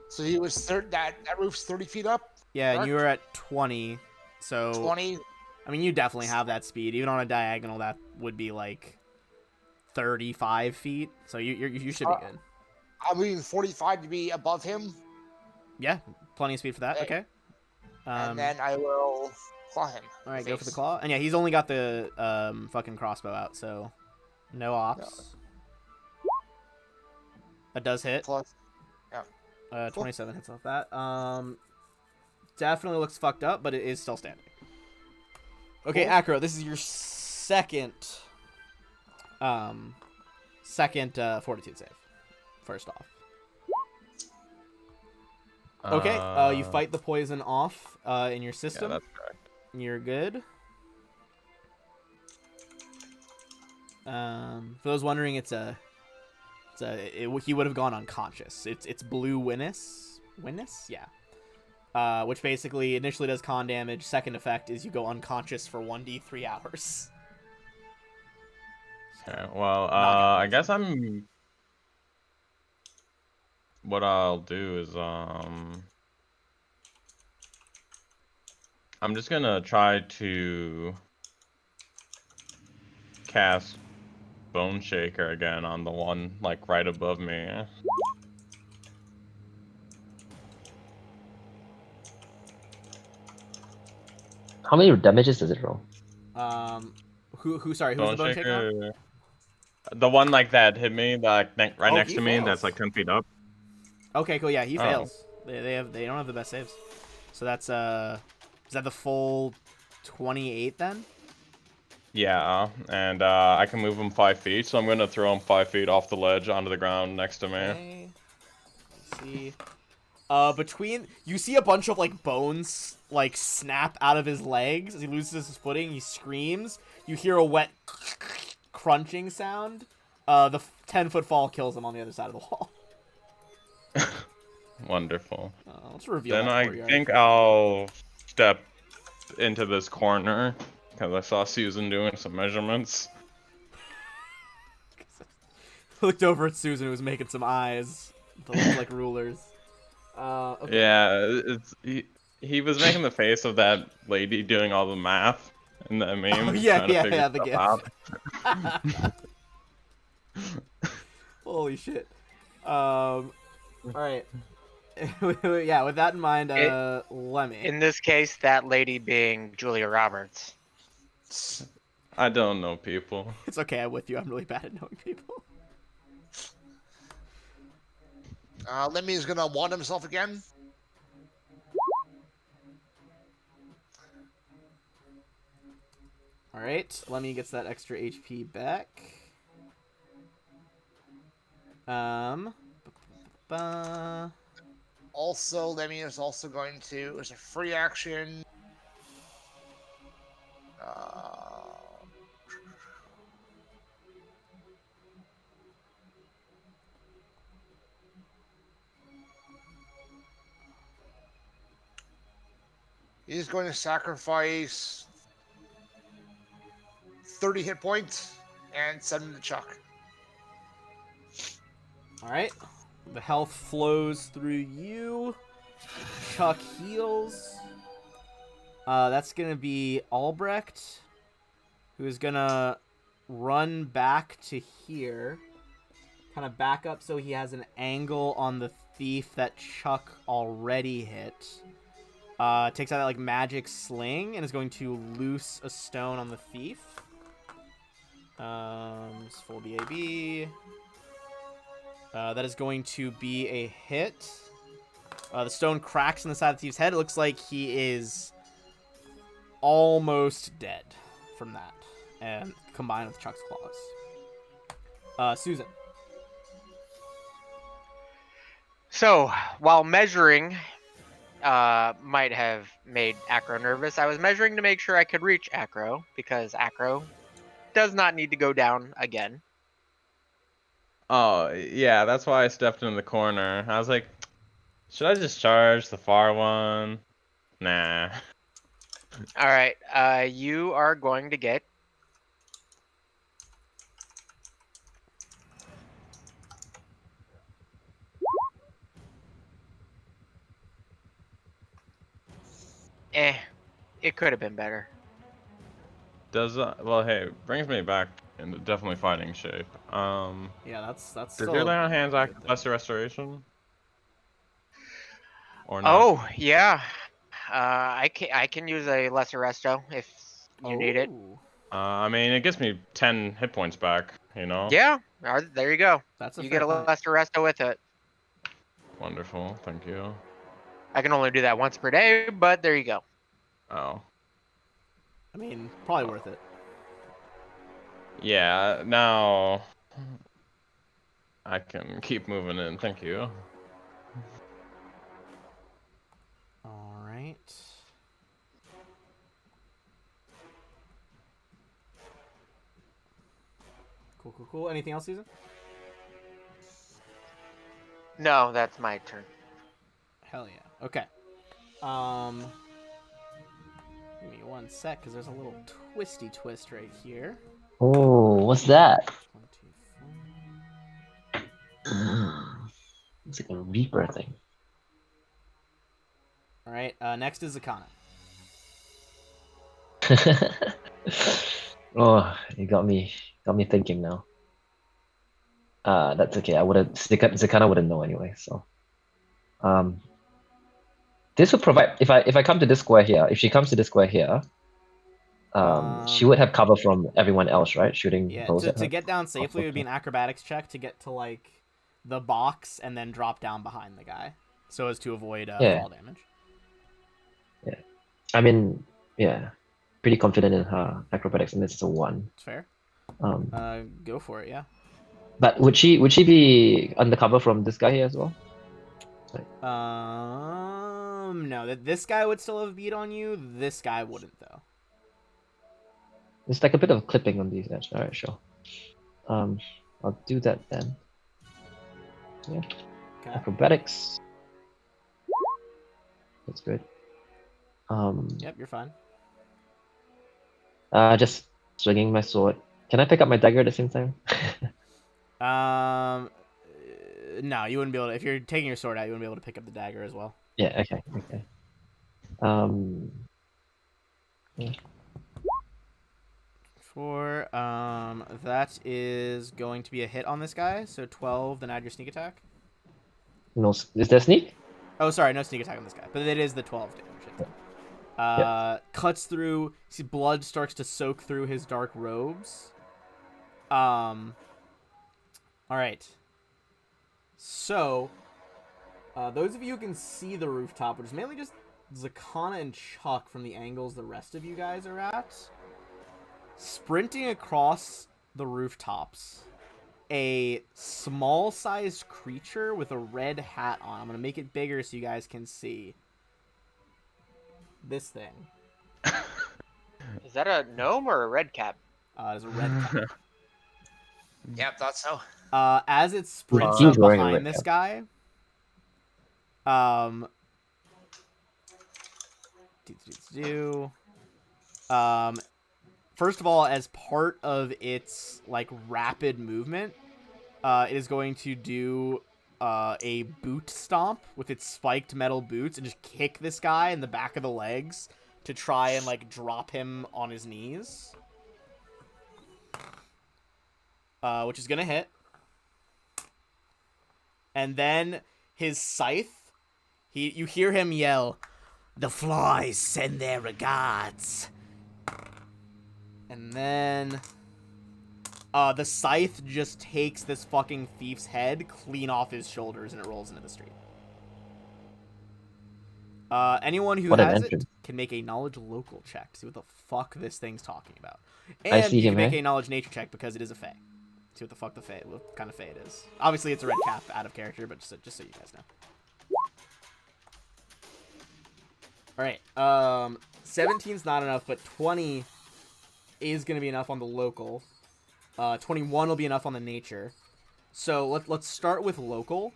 [SPEAKER 2] So he was that roof's 30 feet up.
[SPEAKER 1] Yeah, and
[SPEAKER 2] Correct?
[SPEAKER 1] you were at 20, so
[SPEAKER 2] 20.
[SPEAKER 1] I mean, you definitely have that speed. Even on a diagonal, that would be like 35 feet. So you should be good.
[SPEAKER 2] I'm leaving 45 to be above him,
[SPEAKER 1] Yeah, plenty of speed for that.
[SPEAKER 2] Okay.
[SPEAKER 1] Okay.
[SPEAKER 2] and then I will claw him.
[SPEAKER 1] All right,
[SPEAKER 2] in
[SPEAKER 1] go for the
[SPEAKER 2] face.
[SPEAKER 1] claw. And yeah, he's only got the fucking crossbow out, so no ops. That does hit.
[SPEAKER 2] Plus,
[SPEAKER 1] 27 hits off that. Definitely looks fucked up, but it is still standing. Okay,
[SPEAKER 2] Cool.
[SPEAKER 1] Acro, this is your second fortitude save. First off. Okay, you fight the poison off in your
[SPEAKER 5] Yeah,
[SPEAKER 1] system.
[SPEAKER 5] that's correct.
[SPEAKER 1] You're good. For those wondering, he would have gone unconscious. It's blue Winnis, yeah. Which basically initially does con damage. Second effect is you go unconscious for 1d3 hours.
[SPEAKER 5] Okay, well,
[SPEAKER 1] Knockout
[SPEAKER 5] I guess
[SPEAKER 1] poison.
[SPEAKER 5] what I'll do is, I'm just gonna try to cast Bone Shaker again on the one like right above me.
[SPEAKER 3] How many damages does it roll?
[SPEAKER 1] Sorry, who's the bone shaker?
[SPEAKER 5] The one like that hit me, like right
[SPEAKER 1] Oh,
[SPEAKER 5] next
[SPEAKER 1] he
[SPEAKER 5] to me, that's
[SPEAKER 1] fails.
[SPEAKER 5] like 10 feet up.
[SPEAKER 1] Okay, cool. Yeah, he
[SPEAKER 5] Oh.
[SPEAKER 1] fails. They don't have the best saves. So that's is that the full 28 then?
[SPEAKER 5] Yeah, and I can move him 5 feet, so I'm gonna throw him 5 feet off the ledge onto the ground next to me.
[SPEAKER 1] Okay. Let's see. Between you see a bunch of like bones like snap out of his legs as he loses his footing. He screams. You hear a wet crunching sound. The 10-foot fall kills him on the other side of the wall.
[SPEAKER 5] Wonderful.
[SPEAKER 1] Let's reveal
[SPEAKER 5] Then
[SPEAKER 1] that
[SPEAKER 5] I
[SPEAKER 1] courtyard.
[SPEAKER 5] think I'll step into this corner because I saw Susan doing some measurements.
[SPEAKER 1] Looked over at Susan, who was making some eyes that looked like rulers. Okay.
[SPEAKER 5] Yeah, he was making the face of that lady doing all the math in the meme,
[SPEAKER 1] Oh, yeah,
[SPEAKER 5] trying to figure
[SPEAKER 1] the
[SPEAKER 5] stuff
[SPEAKER 1] GIF.
[SPEAKER 5] out.
[SPEAKER 1] Holy shit. All right. Yeah, with that in mind, Lemmy.
[SPEAKER 4] In this case, that lady being Julia Roberts.
[SPEAKER 5] I don't know people.
[SPEAKER 1] It's okay, I'm with you. I'm really bad at knowing people.
[SPEAKER 2] Lemmy is gonna wand himself again.
[SPEAKER 1] All right, Lemmy gets that extra HP back.
[SPEAKER 2] Also, Lemmy is also going to, as a free action, he's going to sacrifice 30 hit points and send him to Chuck.
[SPEAKER 1] All right, the health flows through you. Chuck heals. That's gonna be Albrecht, who is gonna run back to here, kind of back up so he has an angle on the thief that Chuck already hit. Takes out that like magic sling and is going to loose a stone on the thief. Just full BAB. That is going to be a hit. The stone cracks in the side of the thief's head. It looks like he is almost dead from that, and combined with Chuck's claws. Susan.
[SPEAKER 4] So, while measuring might have made Acro nervous, I was measuring to make sure I could reach Acro, because Acro does not need to go down again.
[SPEAKER 5] Oh, yeah, that's why I stepped in the corner. I was like, should I just charge the far one? Nah.
[SPEAKER 4] Alright, you are going to get... it could have been better.
[SPEAKER 5] Well, hey, brings me back into definitely fighting shape.
[SPEAKER 1] Yeah, that's
[SPEAKER 5] Does
[SPEAKER 1] still
[SPEAKER 5] your lay on hands act
[SPEAKER 1] good,
[SPEAKER 5] lesser restoration? Or not?
[SPEAKER 4] Oh, yeah. I can use a lesser resto if you need it.
[SPEAKER 5] I mean, it gives me 10 hit points back, you know?
[SPEAKER 4] Yeah, there you go.
[SPEAKER 1] That's a
[SPEAKER 4] You
[SPEAKER 1] fair
[SPEAKER 4] get a
[SPEAKER 1] point.
[SPEAKER 4] lesser resto with it.
[SPEAKER 5] Wonderful, thank you.
[SPEAKER 4] I can only do that once per day, but there you go.
[SPEAKER 5] Oh.
[SPEAKER 1] I mean, probably worth it.
[SPEAKER 5] Yeah, now I can keep moving in, thank you.
[SPEAKER 1] All right. Cool. Anything else, Susan?
[SPEAKER 4] No, that's my turn.
[SPEAKER 1] Hell yeah. Okay. Give me one sec, because there's a little twisty twist right here.
[SPEAKER 3] Oh, what's that?
[SPEAKER 1] 24.
[SPEAKER 3] It's like a Reaper thing.
[SPEAKER 1] All right. Next is Zakana.
[SPEAKER 3] Oh, you got me thinking now. That's okay. I wouldn't. Zakana wouldn't know anyway. So, um, this would provide if I come to this square here. If she comes to this square here, she would have cover from everyone else, right? Shooting
[SPEAKER 1] Yeah,
[SPEAKER 3] bows at
[SPEAKER 1] to
[SPEAKER 3] her.
[SPEAKER 1] get down safely, it would be an acrobatics check to get to like the box and then drop down behind the guy, so as to avoid
[SPEAKER 3] Yeah,
[SPEAKER 1] fall damage.
[SPEAKER 3] yeah. I mean, yeah, pretty confident in her acrobatics, and this is a one.
[SPEAKER 1] It's fair.
[SPEAKER 3] Um,
[SPEAKER 1] Go for it. Yeah.
[SPEAKER 3] but would she be undercover from this guy here as well?
[SPEAKER 1] No, that this guy would still have beat on you. This guy wouldn't though.
[SPEAKER 3] It's like a bit of clipping on these edges. All right, sure. Um, I'll do that then. Yeah,
[SPEAKER 1] Okay.
[SPEAKER 3] acrobatics. That's good.
[SPEAKER 1] Yep, you're fine.
[SPEAKER 3] Just swinging my sword. Can I pick up my dagger at the same time?
[SPEAKER 1] No, you wouldn't be able to. If you're taking your sword out, you wouldn't be able to pick up the dagger as well.
[SPEAKER 3] Yeah. Okay. Okay. Um. Yeah.
[SPEAKER 1] That is going to be a hit on this guy. So 12, then add your sneak attack.
[SPEAKER 3] No, is there sneak?
[SPEAKER 1] Oh, sorry, no sneak attack on this guy, but it is the 12 damage.
[SPEAKER 3] Yeah.
[SPEAKER 1] Cuts through. See, blood starts to soak through his dark robes. All right. So, those of you who can see the rooftop, which is mainly just Zakana and Chuck from the angles the rest of you guys are at, sprinting across the rooftops, a small-sized creature with a red hat on. I'm going to make it bigger so you guys can see. This thing.
[SPEAKER 4] Is that a gnome or a red cap?
[SPEAKER 1] Is a red cap.
[SPEAKER 2] Yep, thought so.
[SPEAKER 1] As it sprints
[SPEAKER 3] He's
[SPEAKER 1] up
[SPEAKER 3] wearing a
[SPEAKER 1] behind
[SPEAKER 3] red
[SPEAKER 1] this
[SPEAKER 3] cap.
[SPEAKER 1] guy, first of all, as part of its like rapid movement, it is going to do a boot stomp with its spiked metal boots and just kick this guy in the back of the legs to try and like drop him on his knees, which is gonna hit. And then his scythe, you hear him yell, "The flies send their regards." And then the scythe just takes this fucking thief's head clean off his shoulders and it rolls into the street. Anyone who
[SPEAKER 3] What an
[SPEAKER 1] has it
[SPEAKER 3] entrance.
[SPEAKER 1] can make a knowledge local check to see what the fuck this thing's talking about.
[SPEAKER 3] I
[SPEAKER 1] And
[SPEAKER 3] see
[SPEAKER 1] you
[SPEAKER 3] him,
[SPEAKER 1] can make
[SPEAKER 3] eh?
[SPEAKER 1] a knowledge nature check because it is a fae. See what the fuck what kind of fae it is. Obviously it's a red cap out of character, but just so you guys know. Alright, 17's not enough, but 20 is going to be enough on the local. 21 will be enough on the nature. So let's start with local.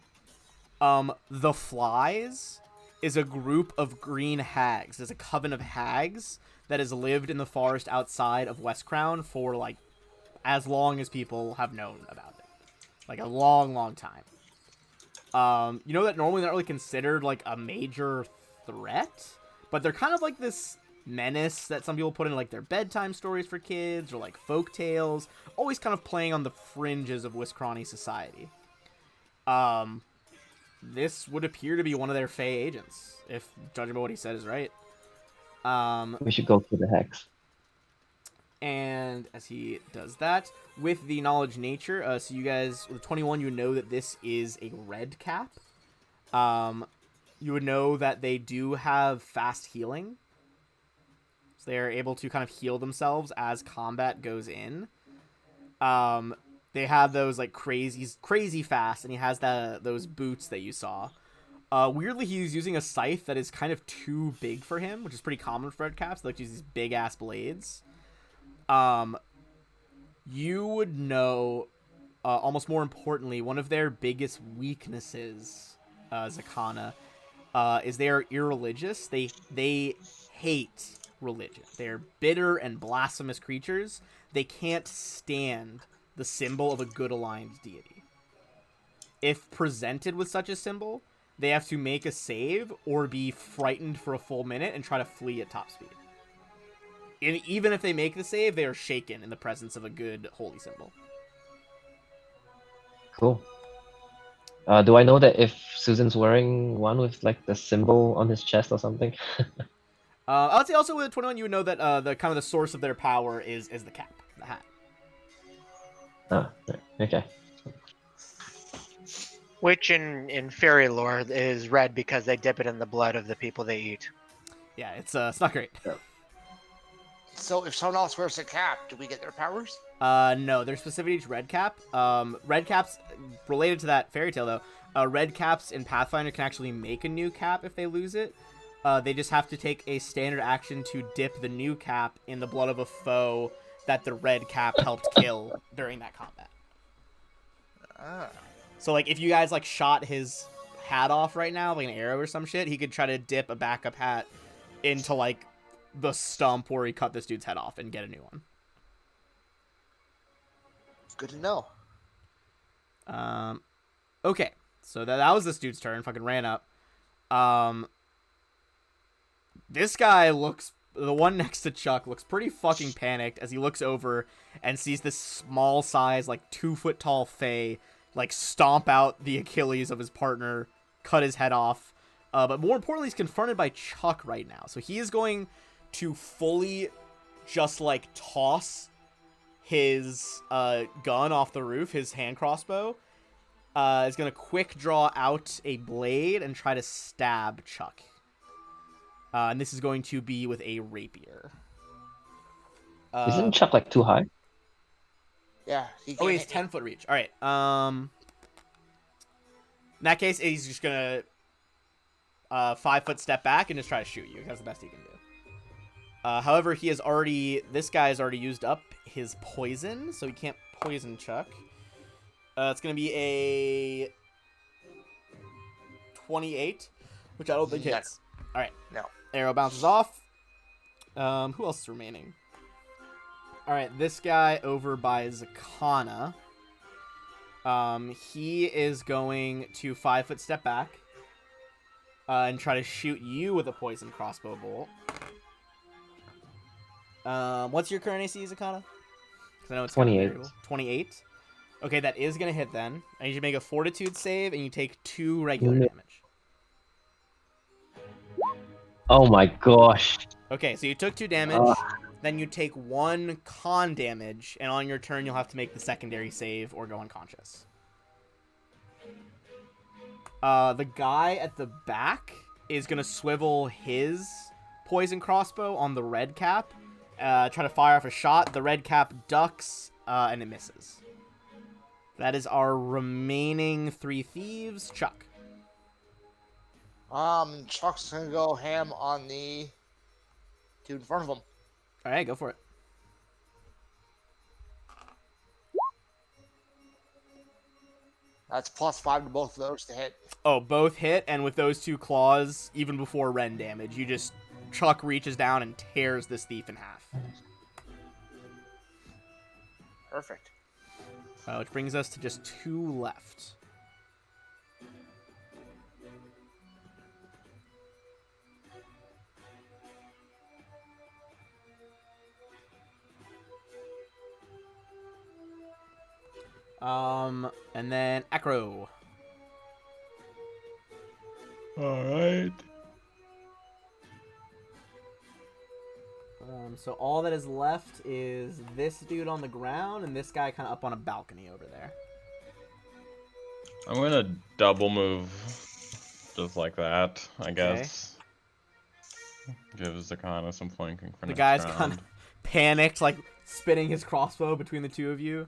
[SPEAKER 1] The Flies is a group of green hags. There's a coven of hags that has lived in the forest outside of West Crown for like as long as people have known about it. Like a long, long time. You know that normally they're not really considered like a major threat, but they're kind of like this menace that some people put in like their bedtime stories for kids or like folk tales, always kind of playing on the fringes of Wiscrani society. This would appear to be one of their Fae agents, if judging by what he said is right.
[SPEAKER 3] We should go for the hex.
[SPEAKER 1] And as he does that, with the knowledge nature, so you guys, with 21, you know that this is a red cap. You would know that they do have fast healing. So they are able to kind of heal themselves as combat goes in. They have those like crazy fast, and he has those boots that you saw. Weirdly, he's using a scythe that is kind of too big for him, which is pretty common for red caps. They like to use these big ass blades. You would know, almost more importantly, one of their biggest weaknesses, Zakana, is they are irreligious. They hate religion. They're bitter and blasphemous creatures. They can't stand the symbol of a good aligned deity. If presented with such a symbol, they have to make a save or be frightened for a full minute and try to flee at top speed. even if they make the save, they are shaken in the presence of a good holy symbol.
[SPEAKER 3] Cool. Do I know that if Susan's wearing one with like the symbol on his chest or something?
[SPEAKER 1] I would say also with 21, you would know that the kind of the source of their power is the cap, the hat.
[SPEAKER 3] Ah, right. Okay.
[SPEAKER 4] Which in fairy lore is red because they dip it in the blood of the people they eat.
[SPEAKER 1] Yeah, it's not great.
[SPEAKER 2] So if someone else wears a cap, do we get their powers?
[SPEAKER 1] No, they're specific to red cap. Red caps related to that fairy tale though. Red caps in Pathfinder can actually make a new cap if they lose it. They just have to take a standard action to dip the new cap in the blood of a foe that the red cap helped kill during that combat.
[SPEAKER 2] Ah.
[SPEAKER 1] So like if you guys like shot his hat off right now, like an arrow or some shit, he could try to dip a backup hat into like the stump where he cut this dude's head off and get a new one.
[SPEAKER 2] Good to know.
[SPEAKER 1] Okay, so that was this dude's turn. Fucking ran up. This guy looks, the one next to Chuck looks pretty fucking panicked as he looks over and sees this small size, like 2 foot tall Fae, like stomp out the Achilles of his partner, cut his head off. But more importantly, he's confronted by Chuck right now. So he is going to fully just like toss his gun off the roof, his hand crossbow. Is going to quick draw out a blade and try to stab Chuck. And this is going to be with a rapier.
[SPEAKER 3] Isn't Chuck like too high?
[SPEAKER 2] Yeah.
[SPEAKER 1] Oh, he's 10-foot reach. All right. In that case, he's just gonna 5-foot step back and just try to shoot you. That's the best he can do. However, this guy has already used up his poison, so he can't poison Chuck. It's gonna be a 28, which I don't think hits. All right.
[SPEAKER 2] No.
[SPEAKER 1] Arrow bounces off. Who else is remaining? All right, this guy over by Zakana. He is going to 5-foot step back and try to shoot you with a poison crossbow bolt. What's your current AC, Zakana? Because I know it's
[SPEAKER 3] 28.
[SPEAKER 1] 28. Okay, that is gonna hit then. I need you to make a Fortitude save, and you take 2 regular
[SPEAKER 3] No.
[SPEAKER 1] damage.
[SPEAKER 3] Oh my gosh.
[SPEAKER 1] Okay, so you took 2 damage. Then you take 1 con damage, and on your turn, you'll have to make the secondary save or go unconscious. The guy at the back is gonna swivel his poison crossbow on the red cap, try to fire off a shot. The red cap ducks, and it misses. That is our remaining 3 thieves. Chuck.
[SPEAKER 2] Chuck's gonna go ham on the dude in front of him.
[SPEAKER 1] All right, go for it.
[SPEAKER 2] That's +5 to both of those to hit.
[SPEAKER 1] Oh, both hit, and with those 2 claws, even before Ren damage, Chuck reaches down and tears this thief in half.
[SPEAKER 2] Perfect.
[SPEAKER 1] Which brings us to just 2 left. And then Acro.
[SPEAKER 5] Alright.
[SPEAKER 1] So all that is left is this dude on the ground and this guy kind of up on a balcony over there.
[SPEAKER 5] I'm gonna double move just like that, I guess. Gives Zakana some flanking for
[SPEAKER 1] The
[SPEAKER 5] next
[SPEAKER 1] guy's
[SPEAKER 5] round.
[SPEAKER 1] kind of panicked, like spinning his crossbow between the 2 of you.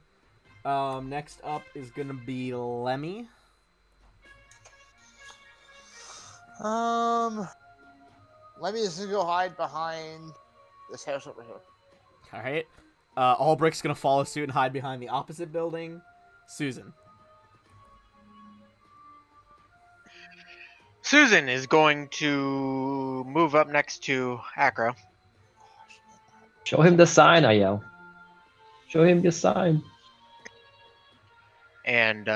[SPEAKER 1] Next up is gonna be Lemmy.
[SPEAKER 2] Let me just go hide behind this house over here.
[SPEAKER 1] All right. Albrick's gonna follow suit and hide behind the opposite building. Susan.
[SPEAKER 4] Susan is going to move up next to Acro.
[SPEAKER 3] Show him the sign, I yell. Show him the sign.
[SPEAKER 4] And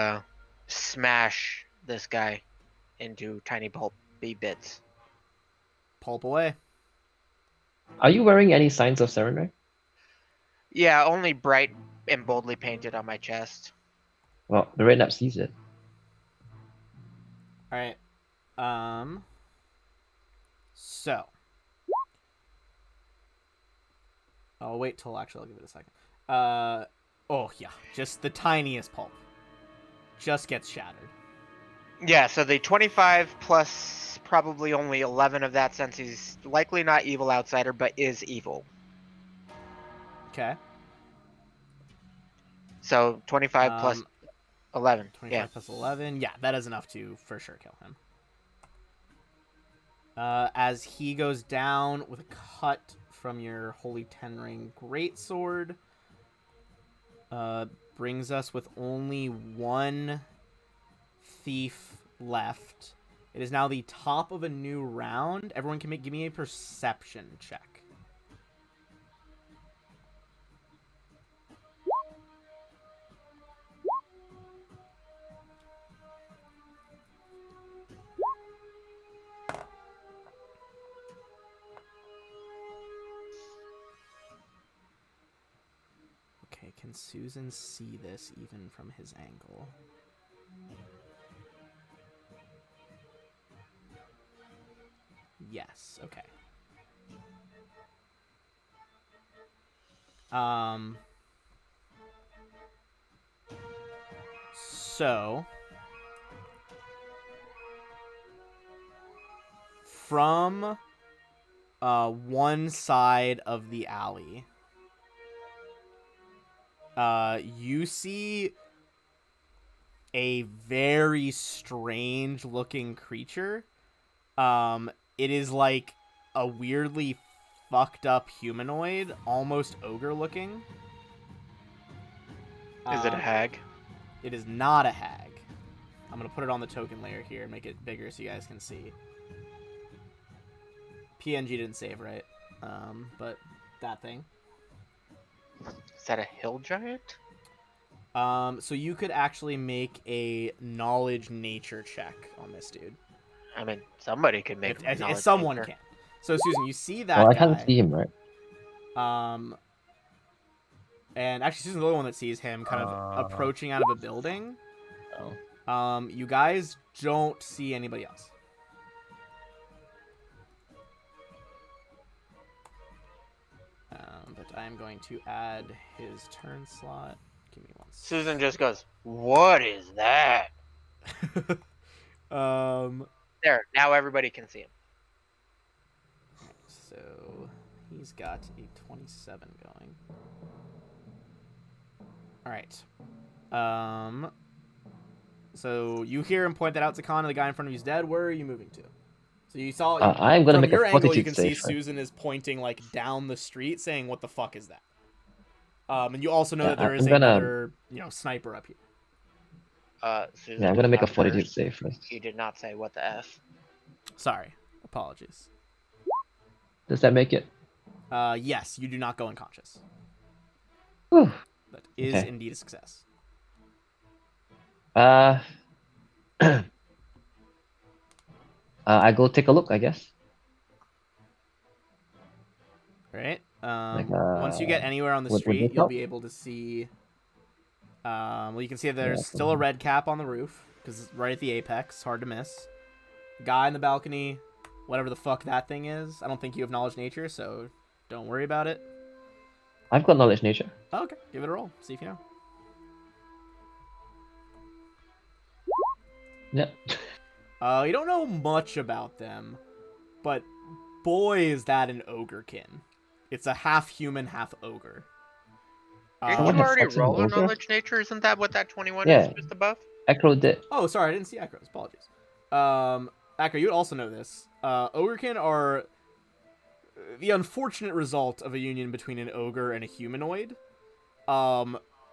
[SPEAKER 4] smash this guy into tiny pulpy bits.
[SPEAKER 1] Pulp away.
[SPEAKER 3] Are you wearing any signs of surrender?
[SPEAKER 4] Yeah, only bright and boldly painted on my chest.
[SPEAKER 3] Well, the red nap sees it.
[SPEAKER 1] All right. So. I'll wait till actually I'll give it a second. Oh yeah, just the tiniest pulp. Just gets shattered.
[SPEAKER 4] Yeah, so the 25 plus probably only 11 of that, since he's likely not evil outsider, but is evil.
[SPEAKER 1] Okay.
[SPEAKER 4] So 25 plus 11.
[SPEAKER 1] 25
[SPEAKER 4] Yeah.
[SPEAKER 1] plus 11. Yeah, that is enough to for sure kill him. As he goes down with a cut from your Holy Ten Ring Greatsword, brings us with only one thief left. It is now the top of a new round. Everyone can give me a perception check. Okay, can Susan see this even from his angle? Yes, okay. So from one side of the alley, you see a very strange looking creature. It is like a weirdly fucked up humanoid, almost ogre looking.
[SPEAKER 4] Is it a hag?
[SPEAKER 1] It is not a hag. I'm gonna put it on the token layer here and make it bigger so you guys can see. PNG didn't save right, but that thing.
[SPEAKER 4] Is that a hill giant?
[SPEAKER 1] So you could actually make a knowledge nature check on this dude.
[SPEAKER 4] I mean, somebody could make
[SPEAKER 1] If someone
[SPEAKER 4] nature.
[SPEAKER 1] can. So Susan, you see that
[SPEAKER 3] Well, I
[SPEAKER 1] guy.
[SPEAKER 3] can't see him, right?
[SPEAKER 1] And actually Susan's the only one that sees him kind of approaching out of a building.
[SPEAKER 7] Oh.
[SPEAKER 1] You guys don't see anybody else. But I'm going to add his turn slot. Give me one second.
[SPEAKER 4] Susan just goes, "What is that?" There, now everybody can see him.
[SPEAKER 1] So he's got a 27 going. All right. So you hear him point that out to Con, and the guy in front of you is dead. Where are you moving to? So you saw.
[SPEAKER 3] I'm gonna
[SPEAKER 1] from
[SPEAKER 3] make
[SPEAKER 1] your
[SPEAKER 3] a
[SPEAKER 1] angle, you
[SPEAKER 3] fortitude
[SPEAKER 1] can see
[SPEAKER 3] save, right?
[SPEAKER 1] Susan is pointing like down the street, saying, "What the fuck is that?" And you also know
[SPEAKER 3] Yeah,
[SPEAKER 1] that there is
[SPEAKER 3] I'm gonna-
[SPEAKER 1] another, sniper up here.
[SPEAKER 4] Susan,
[SPEAKER 3] Yeah, I'm gonna make a
[SPEAKER 4] after
[SPEAKER 3] fortitude save first.
[SPEAKER 4] You did not say what the F.
[SPEAKER 1] Sorry, apologies.
[SPEAKER 3] Does that make it?
[SPEAKER 1] Yes, you do not go unconscious.
[SPEAKER 3] Whew.
[SPEAKER 1] That is
[SPEAKER 3] Okay.
[SPEAKER 1] indeed a success.
[SPEAKER 3] I go take a look, I guess.
[SPEAKER 1] All right.
[SPEAKER 3] Like,
[SPEAKER 1] Once you get anywhere on the
[SPEAKER 3] would
[SPEAKER 1] street,
[SPEAKER 3] this
[SPEAKER 1] you'll
[SPEAKER 3] help?
[SPEAKER 1] be able to see. Well, you can see there's
[SPEAKER 3] Yeah,
[SPEAKER 1] still a red cap on the roof because it's right at the apex, hard to miss. Guy in the balcony, whatever the fuck that thing is. I don't think you have knowledge nature, so don't worry about it.
[SPEAKER 3] I've got knowledge nature.
[SPEAKER 1] Oh, okay, give it a roll. See if you know.
[SPEAKER 3] Yeah.
[SPEAKER 1] You don't know much about them, but boy, is that an ogrekin. It's a half human, half ogre.
[SPEAKER 4] Didn't
[SPEAKER 3] Someone
[SPEAKER 4] you
[SPEAKER 3] has
[SPEAKER 4] already
[SPEAKER 3] sex with an
[SPEAKER 4] roll a
[SPEAKER 3] ogre?
[SPEAKER 4] knowledge nature? Isn't that what that 21
[SPEAKER 3] Yeah.
[SPEAKER 4] is just above?
[SPEAKER 3] Acro did.
[SPEAKER 1] Oh, sorry, I didn't see Acros. Apologies. Acro, you would also know this. Ogrekin are the unfortunate result of a union between an ogre and a humanoid.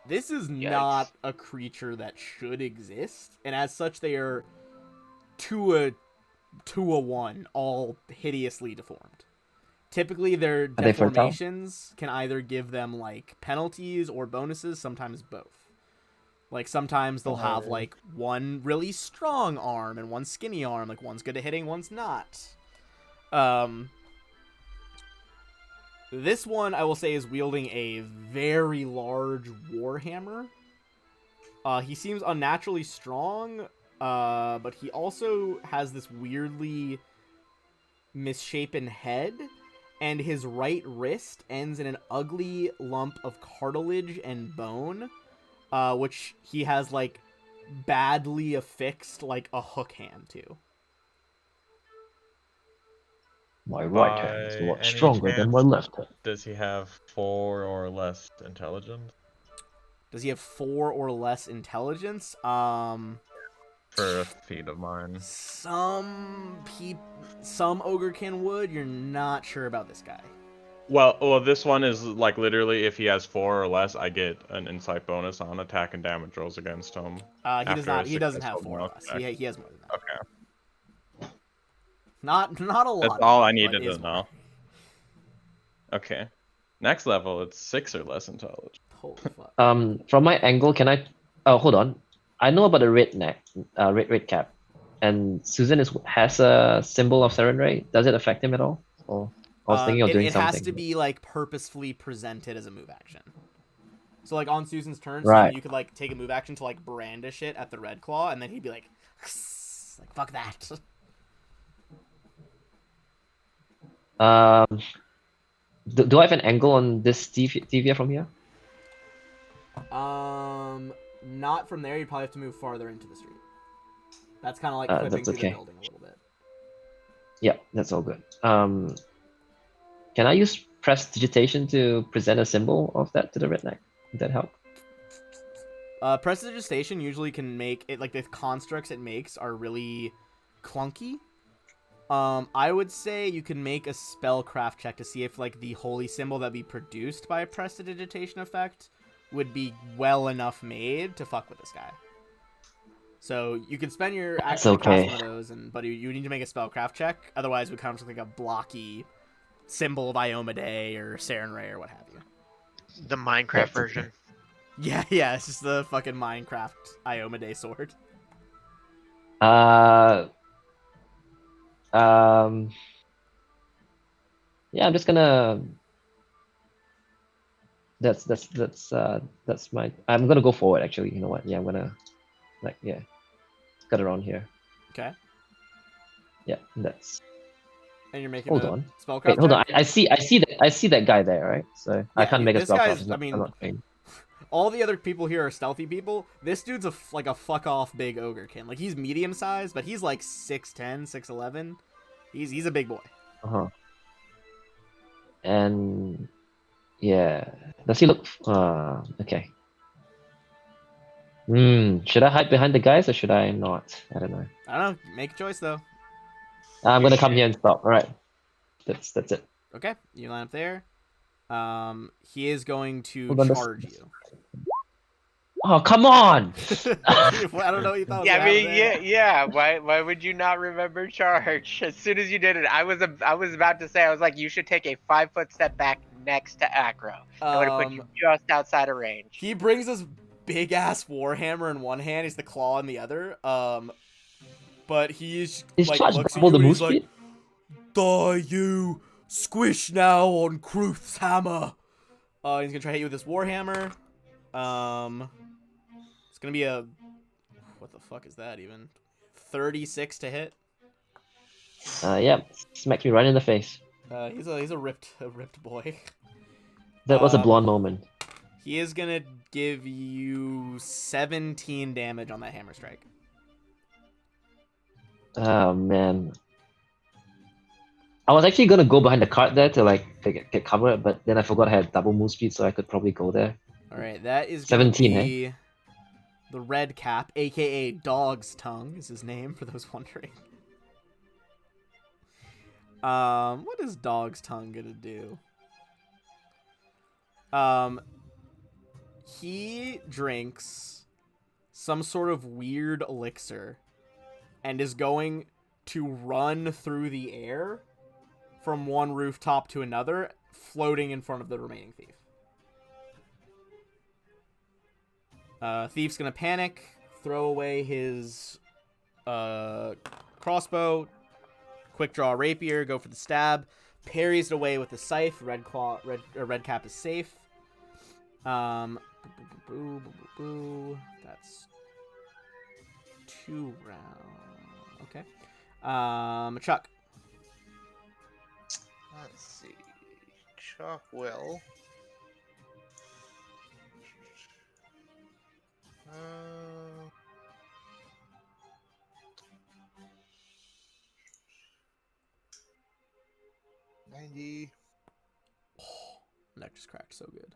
[SPEAKER 1] This is not a creature that should exist, and as such, they are 2-1, all hideously deformed. Typically, their
[SPEAKER 3] they fertile?
[SPEAKER 1] deformations can either give them like penalties or bonuses, sometimes both. Like sometimes they'll have like one really strong arm and one skinny arm, like one's good at hitting, one's not. This one, I will say, is wielding a very large warhammer. He seems unnaturally strong, but he also has this weirdly misshapen head, and his right wrist ends in an ugly lump of cartilage and bone, which he has, like, badly affixed, like, a hook hand to.
[SPEAKER 3] My right hand is a
[SPEAKER 7] By
[SPEAKER 3] lot
[SPEAKER 7] any
[SPEAKER 3] stronger than my
[SPEAKER 7] chance,
[SPEAKER 3] left hand.
[SPEAKER 7] does he have 4 or less intelligence?
[SPEAKER 1] Does he have 4 or less intelligence?
[SPEAKER 7] For a feat of mine.
[SPEAKER 1] Some ogrekin would. You're not sure about this guy.
[SPEAKER 5] Well, this one is like literally if he has 4 or less, I get an insight bonus on attack and damage rolls against him.
[SPEAKER 1] He does
[SPEAKER 5] after a
[SPEAKER 1] not. He doesn't have
[SPEAKER 5] successful
[SPEAKER 1] 4 or
[SPEAKER 5] mouth
[SPEAKER 1] less.
[SPEAKER 5] check.
[SPEAKER 1] He has more than that.
[SPEAKER 5] Okay,
[SPEAKER 1] Not a lot.
[SPEAKER 5] that's all I
[SPEAKER 1] but
[SPEAKER 5] needed
[SPEAKER 1] is
[SPEAKER 5] to
[SPEAKER 1] more.
[SPEAKER 5] know. Okay, next level, it's 6 or less intelligence.
[SPEAKER 1] Holy fuck.
[SPEAKER 3] From my angle, can I? Oh, hold on. I know about the red neck, red cap, and Susan has a symbol of Serenray. Does it affect him at all? Or I was thinking of doing
[SPEAKER 1] It
[SPEAKER 3] something.
[SPEAKER 1] has to be, like, purposefully presented as a move action. So, like, on Susan's turn,
[SPEAKER 3] Right.
[SPEAKER 1] Susan, you could, like, take a move action to, like, brandish it at the red claw, and then he'd be like, fuck that.
[SPEAKER 3] Do I have an angle on this Stevia from here?
[SPEAKER 1] Not from there. You'd probably have to move farther into the street. That's kind of like clipping
[SPEAKER 3] That's
[SPEAKER 1] through
[SPEAKER 3] okay.
[SPEAKER 1] the building a little bit.
[SPEAKER 3] Yeah, that's all good. Can I use prestidigitation to present a symbol of that to the redneck? Would that help?
[SPEAKER 1] Prestidigitation usually can make it, like, the constructs it makes are really clunky. I would say you can make a spellcraft check to see if, like, the holy symbol that be produced by a prestidigitation effect would be well enough made to fuck with this guy. So you can spend your
[SPEAKER 3] That's
[SPEAKER 1] action to cast
[SPEAKER 3] okay.
[SPEAKER 1] one of those, but you need to make a spellcraft check. Otherwise, we kind of look like a blocky symbol of Iomedae or Sarenrae or what have you.
[SPEAKER 4] The Minecraft
[SPEAKER 3] That's okay.
[SPEAKER 4] version.
[SPEAKER 1] Yeah, it's just the fucking Minecraft Iomedae sword.
[SPEAKER 3] Yeah, I'm just gonna. That's my. I'm gonna go forward. Actually, you know what? Yeah, I'm gonna, cut around here.
[SPEAKER 1] Okay.
[SPEAKER 3] Yeah, that's.
[SPEAKER 1] And you're making
[SPEAKER 3] Hold
[SPEAKER 1] a
[SPEAKER 3] on.
[SPEAKER 1] spellcraft
[SPEAKER 3] Wait, hold on.
[SPEAKER 1] check?
[SPEAKER 3] I see that guy there, right? So I can't make a
[SPEAKER 1] this guy's,
[SPEAKER 3] spellcraft. I'm not trained.
[SPEAKER 1] All the other people here are stealthy people. This dude's like a fuck off big ogrekin. Like, he's medium sized, but he's like 6'10", 6'11". He's a big boy.
[SPEAKER 3] And yeah, does he look? Okay. Should I hide behind the guys or should I not? I don't know.
[SPEAKER 1] I don't know. Make a choice though.
[SPEAKER 3] I'm
[SPEAKER 4] You
[SPEAKER 3] gonna come
[SPEAKER 4] should.
[SPEAKER 3] here and stop. All right. That's it.
[SPEAKER 1] Okay, you line up there. He is going to
[SPEAKER 3] Hold on,
[SPEAKER 1] charge you.
[SPEAKER 3] Oh, come on!
[SPEAKER 1] I don't know what you thought.
[SPEAKER 4] Yeah, I
[SPEAKER 1] was
[SPEAKER 4] mean,
[SPEAKER 1] gonna happen
[SPEAKER 4] yeah. Why would you not remember charge? As soon as you did it, I was about to say, I was like, you should take a 5-foot step back next to Acro. I would have put you just outside of range.
[SPEAKER 1] He brings this big ass warhammer in one hand. He's the claw in the other. But he's
[SPEAKER 3] Is
[SPEAKER 1] like
[SPEAKER 3] charge
[SPEAKER 1] looks at
[SPEAKER 3] double
[SPEAKER 1] you
[SPEAKER 3] the
[SPEAKER 1] and
[SPEAKER 3] move
[SPEAKER 1] he's like,
[SPEAKER 3] speed?
[SPEAKER 1] "Die, you! Squish now on Kruth's hammer." He's gonna try to hit you with this warhammer. It's gonna be a, what the fuck is that even? 36 to hit.
[SPEAKER 3] Yeah, smack me right in the face.
[SPEAKER 1] He's a ripped boy.
[SPEAKER 3] That was a blonde moment.
[SPEAKER 1] He is gonna give you 17 damage on that hammer strike.
[SPEAKER 3] Oh man. I was actually gonna go behind the cart there to get covered, but then I forgot I had double move speed, so I could probably go there.
[SPEAKER 1] All right, that is gonna
[SPEAKER 3] 17,
[SPEAKER 1] be the red cap, aka Dog's Tongue, is his name for those wondering. What is Dog's Tongue gonna do? He drinks some sort of weird elixir and is going to run through the air from one rooftop to another, floating in front of the remaining thief. Thief's gonna panic, throw away his crossbow, quick draw rapier, go for the stab, parries it away with the scythe. Red cap is safe. That's 2 rounds. Okay. Chuck.
[SPEAKER 2] Let's see. Chuck will. 90.
[SPEAKER 1] Neck just cracked so good.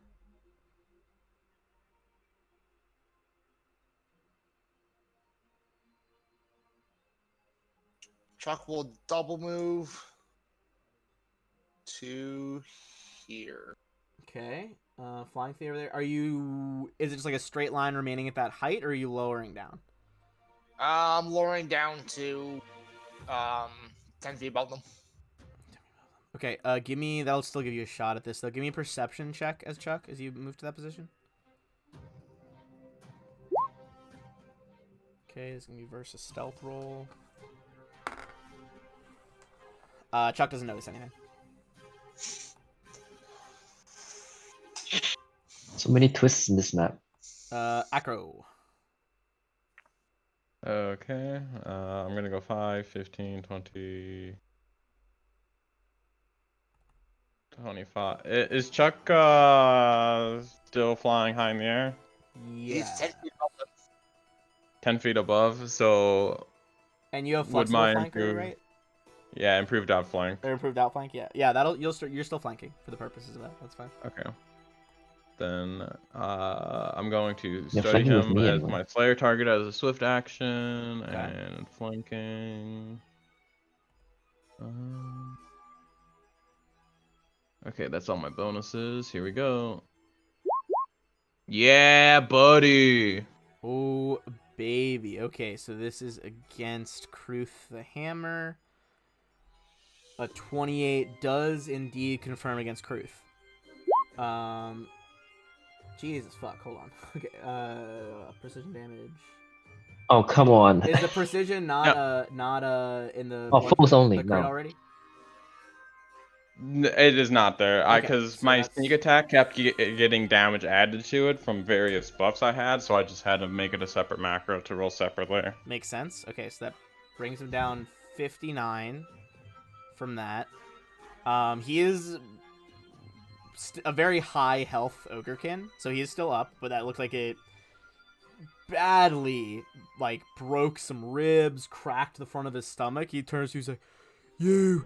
[SPEAKER 2] Chuck will double move to here.
[SPEAKER 1] Okay. Flying thing over there. Are you? Is it just like a straight line remaining at that height, or are you lowering down?
[SPEAKER 2] I'm lowering down to 10 feet above them.
[SPEAKER 1] Okay. Give me. That'll still give you a shot at this though. Give me a perception check as Chuck as you move to that position. Okay, this is gonna be versus stealth roll. Chuck doesn't notice anything.
[SPEAKER 3] So many twists in this map.
[SPEAKER 1] Acro.
[SPEAKER 5] Okay. I'm gonna go 5, 15, 20, 25. Is Chuck still flying high in the air?
[SPEAKER 1] Yeah.
[SPEAKER 2] He's 10 feet above them.
[SPEAKER 5] 10 feet above, so
[SPEAKER 1] And you have
[SPEAKER 5] would
[SPEAKER 1] flexible
[SPEAKER 5] my
[SPEAKER 1] flanker,
[SPEAKER 5] improve...
[SPEAKER 1] right?
[SPEAKER 5] Yeah, improved outflank.
[SPEAKER 1] Or improved outflank, yeah. Yeah, that'll you're still flanking for the purposes of that. That's fine.
[SPEAKER 5] Okay. Then I'm going to
[SPEAKER 3] You're
[SPEAKER 5] study
[SPEAKER 3] flanking with
[SPEAKER 5] him
[SPEAKER 3] me
[SPEAKER 5] as
[SPEAKER 3] anyway.
[SPEAKER 5] my Slayer target as a swift action
[SPEAKER 1] Okay.
[SPEAKER 5] and flanking. Okay, that's all my bonuses. Here we go. Yeah, buddy.
[SPEAKER 1] Oh, baby. Okay, so this is against Kruth the Hammer. A 28 does indeed confirm against Kruth. Jesus fuck, hold on. Okay, precision damage.
[SPEAKER 3] Oh, come on.
[SPEAKER 1] Is the precision not in the
[SPEAKER 3] Oh, fools only,
[SPEAKER 1] the crit
[SPEAKER 3] no.
[SPEAKER 1] already?
[SPEAKER 5] It is not there.
[SPEAKER 1] Okay,
[SPEAKER 5] Because
[SPEAKER 1] so
[SPEAKER 5] my
[SPEAKER 1] that's-
[SPEAKER 5] sneak attack kept getting damage added to it from various buffs I had, so I just had to make it a separate macro to roll separately.
[SPEAKER 1] Makes sense. Okay, so that brings him down 59 from that. He is a very high health ogrekin, so he is still up, but that looked like it badly broke some ribs, cracked the front of his stomach. He turns to you, he's like, "You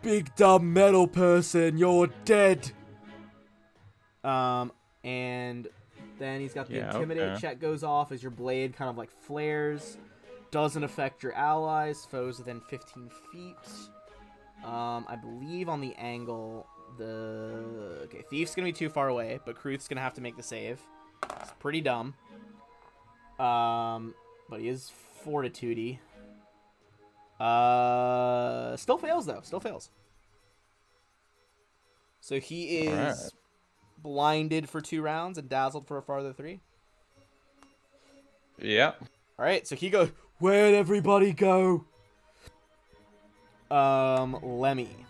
[SPEAKER 1] big dumb metal person, you're dead." And then he's got the intimidate check goes off as your blade kind of flares. Doesn't affect your allies, foes within 15 feet. I believe on the angle, Thief's gonna be too far away, but Kruth's gonna have to make the save. It's pretty dumb. But he is fortitude-y. Still fails though. Still fails. So he is blinded for 2 rounds and dazzled for a farther 3.
[SPEAKER 5] Yeah.
[SPEAKER 1] All right. So he goes. Where'd everybody go? Lemmy.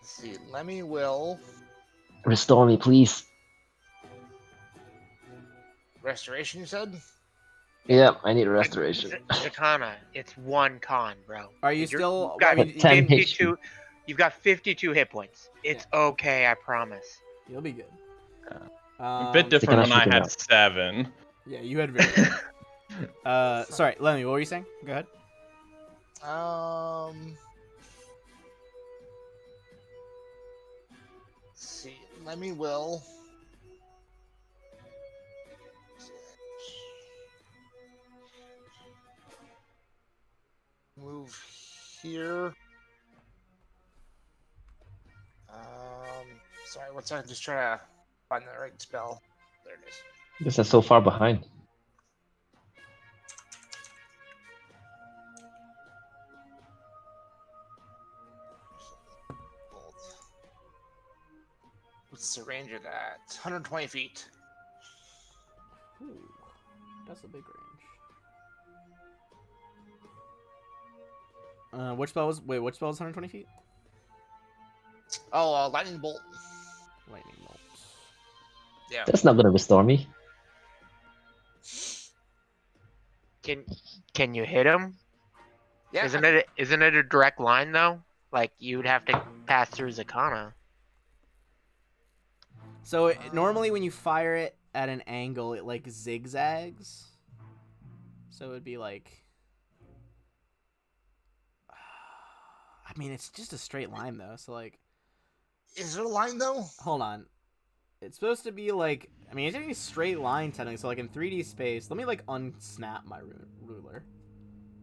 [SPEAKER 2] Let's see. Lemmy will.
[SPEAKER 3] Restore me, please.
[SPEAKER 2] Restoration, you said?
[SPEAKER 3] Yeah, I need a restoration.
[SPEAKER 4] Zakana, it's 1 con, bro.
[SPEAKER 1] Are you still?
[SPEAKER 4] You've got
[SPEAKER 1] I mean,
[SPEAKER 3] 10
[SPEAKER 4] 52. You've got 52 hit points. It's okay, I promise.
[SPEAKER 1] you'll be good.
[SPEAKER 5] A bit different when I had 7.
[SPEAKER 1] Yeah, you had very good. Sorry, Lemmy, what were you saying? Go ahead.
[SPEAKER 2] Let's see. Lemmy will. Move here. Sorry, what's that? Just trying to find the right spell. There it is.
[SPEAKER 3] This is so far behind.
[SPEAKER 2] What's the range of that? 120 feet.
[SPEAKER 1] Ooh, that's a big range. Which spell was 120 feet?
[SPEAKER 2] Oh, lightning bolt.
[SPEAKER 1] Lightning bolt.
[SPEAKER 2] Yeah.
[SPEAKER 3] That's not gonna restore me.
[SPEAKER 4] Can you hit him?
[SPEAKER 2] Yeah.
[SPEAKER 4] Isn't it a direct line though? Like you would have to pass through Zakana.
[SPEAKER 1] So normally when you fire it at an angle, it like zigzags. So it'd be like, I mean, it's just a straight line though. So like,
[SPEAKER 2] Is there a line though?
[SPEAKER 1] hold on. It's supposed to be like, I mean, it's a straight line technically. So like in 3D space, let me like unsnap my ruler.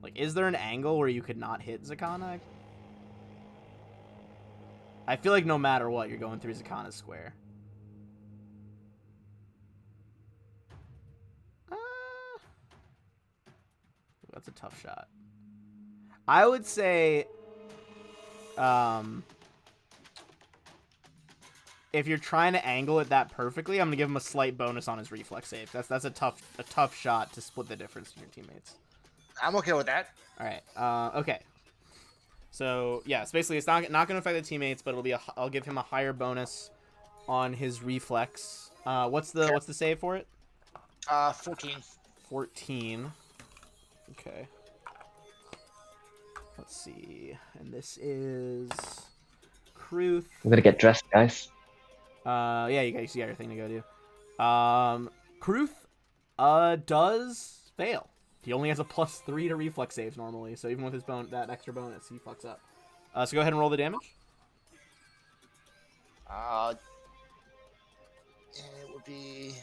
[SPEAKER 1] Like, is there an angle where you could not hit Zakana? I feel like no matter what, you're going through Zakana's square. That's a tough shot. I would say, if you're trying to angle it that perfectly, I'm gonna give him a slight bonus on his reflex save. That's a tough shot to split the difference in your teammates.
[SPEAKER 2] I'm okay with that.
[SPEAKER 1] All right. Okay. So yeah, so basically it's not gonna affect the teammates, but it'll be I'll give him a higher bonus on his reflex. What's the save for it?
[SPEAKER 2] 14.
[SPEAKER 1] 14. Okay. Let's see. And this is Kruth.
[SPEAKER 3] I'm gonna get dressed, guys.
[SPEAKER 1] Yeah, you got your thing to go do. Kruth, does fail. He only has a +3 to reflex saves normally, so even with his that extra bonus, he fucks up. So go ahead and roll the damage.
[SPEAKER 2] And it would be.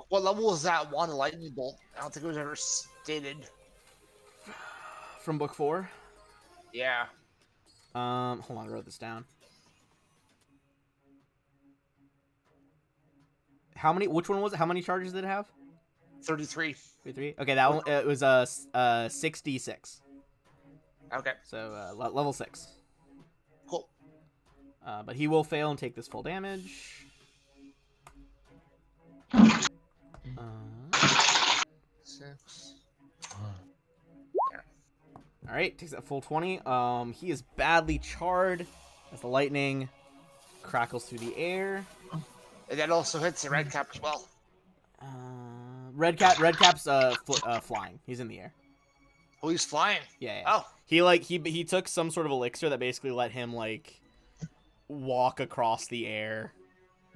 [SPEAKER 2] What level was that one lightning bolt? I don't think it was ever stated.
[SPEAKER 1] From book 4.
[SPEAKER 2] Yeah.
[SPEAKER 1] Hold on, I wrote this down. Which one was it? How many charges did it have?
[SPEAKER 2] 33.
[SPEAKER 1] 33. Okay, that one it was 6d6.
[SPEAKER 2] Okay.
[SPEAKER 1] So level 6.
[SPEAKER 2] Cool.
[SPEAKER 1] But he will fail and take this full damage.
[SPEAKER 2] 6.
[SPEAKER 1] All right, takes that full 20. He is badly charred as the lightning crackles through the air.
[SPEAKER 2] And that also hits the red cap as well.
[SPEAKER 1] Redcap's flying. He's in the air.
[SPEAKER 2] Oh, he's flying.
[SPEAKER 1] Yeah.
[SPEAKER 2] Oh.
[SPEAKER 1] He took some sort of elixir that basically let him like walk across the air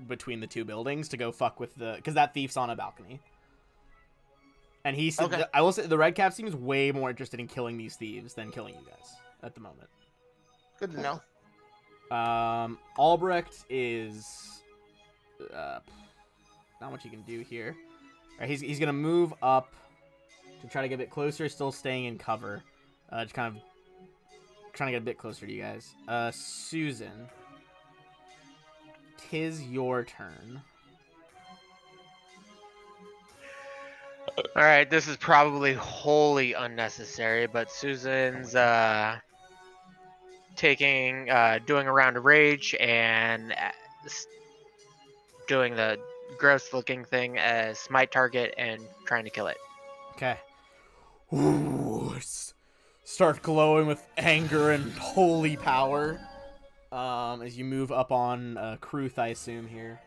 [SPEAKER 1] between the two buildings to go fuck with because that thief's on a balcony. And he said,
[SPEAKER 2] okay.
[SPEAKER 1] I will say the Redcap seems way more interested in killing these thieves than killing you guys at the moment.
[SPEAKER 2] Good to know.
[SPEAKER 1] Albrecht is not much he can do here. All right, he's gonna move up to try to get a bit closer, still staying in cover. Just kind of trying to get a bit closer to you guys. Susan, 'tis your turn.
[SPEAKER 4] All right, this is probably wholly unnecessary, but Susan's doing a round of rage and doing the gross looking thing as smite target and trying to kill it.
[SPEAKER 1] Okay. Ooh, start glowing with anger and holy power. As you move up on Kruth, I assume here.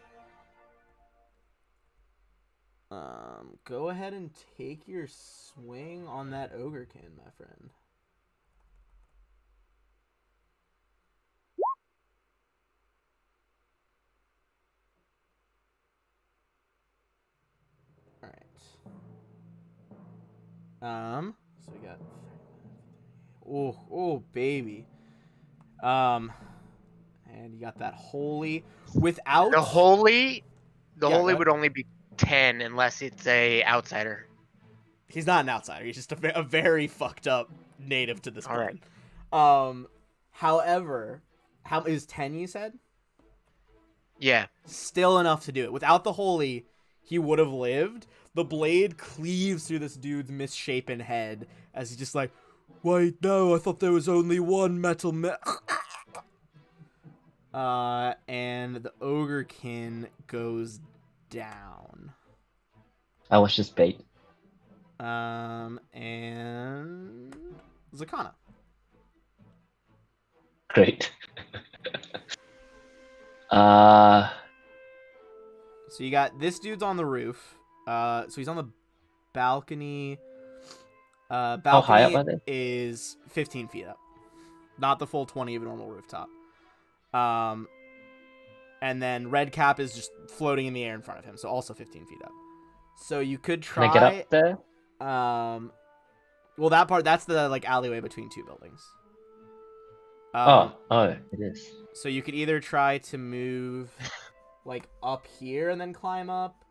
[SPEAKER 1] Go ahead and take your swing on that Ogrekin, my friend. All right. So we got. Oh, baby. And you got that holy without
[SPEAKER 4] The holy
[SPEAKER 1] Yeah,
[SPEAKER 4] would only be 10 unless it's a outsider.
[SPEAKER 1] He's not an outsider. He's just a very fucked up native to this plane.
[SPEAKER 4] Right.
[SPEAKER 1] However, how is 10 you said?
[SPEAKER 4] Yeah.
[SPEAKER 1] Still enough to do it. Without the holy, he would have lived. The blade cleaves through this dude's misshapen head as he's just like, wait, no, I thought there was only one metal and the Ogrekin goes down.
[SPEAKER 3] I was just bait.
[SPEAKER 1] And Zakana.
[SPEAKER 3] Great. uh,
[SPEAKER 1] So you got this dude's on the roof. So he's on the balcony.
[SPEAKER 3] how high up
[SPEAKER 1] Balcony
[SPEAKER 3] are they?
[SPEAKER 1] is 15 feet up, not the full 20 of a normal rooftop. And then Red Cap is just floating in the air in front of him, so also 15 feet up. So you could
[SPEAKER 3] Can I
[SPEAKER 1] try.
[SPEAKER 3] get up there?
[SPEAKER 1] Well, that's the like alleyway between two buildings.
[SPEAKER 3] Oh, it is.
[SPEAKER 1] So you could either try to move like up here and then climb up.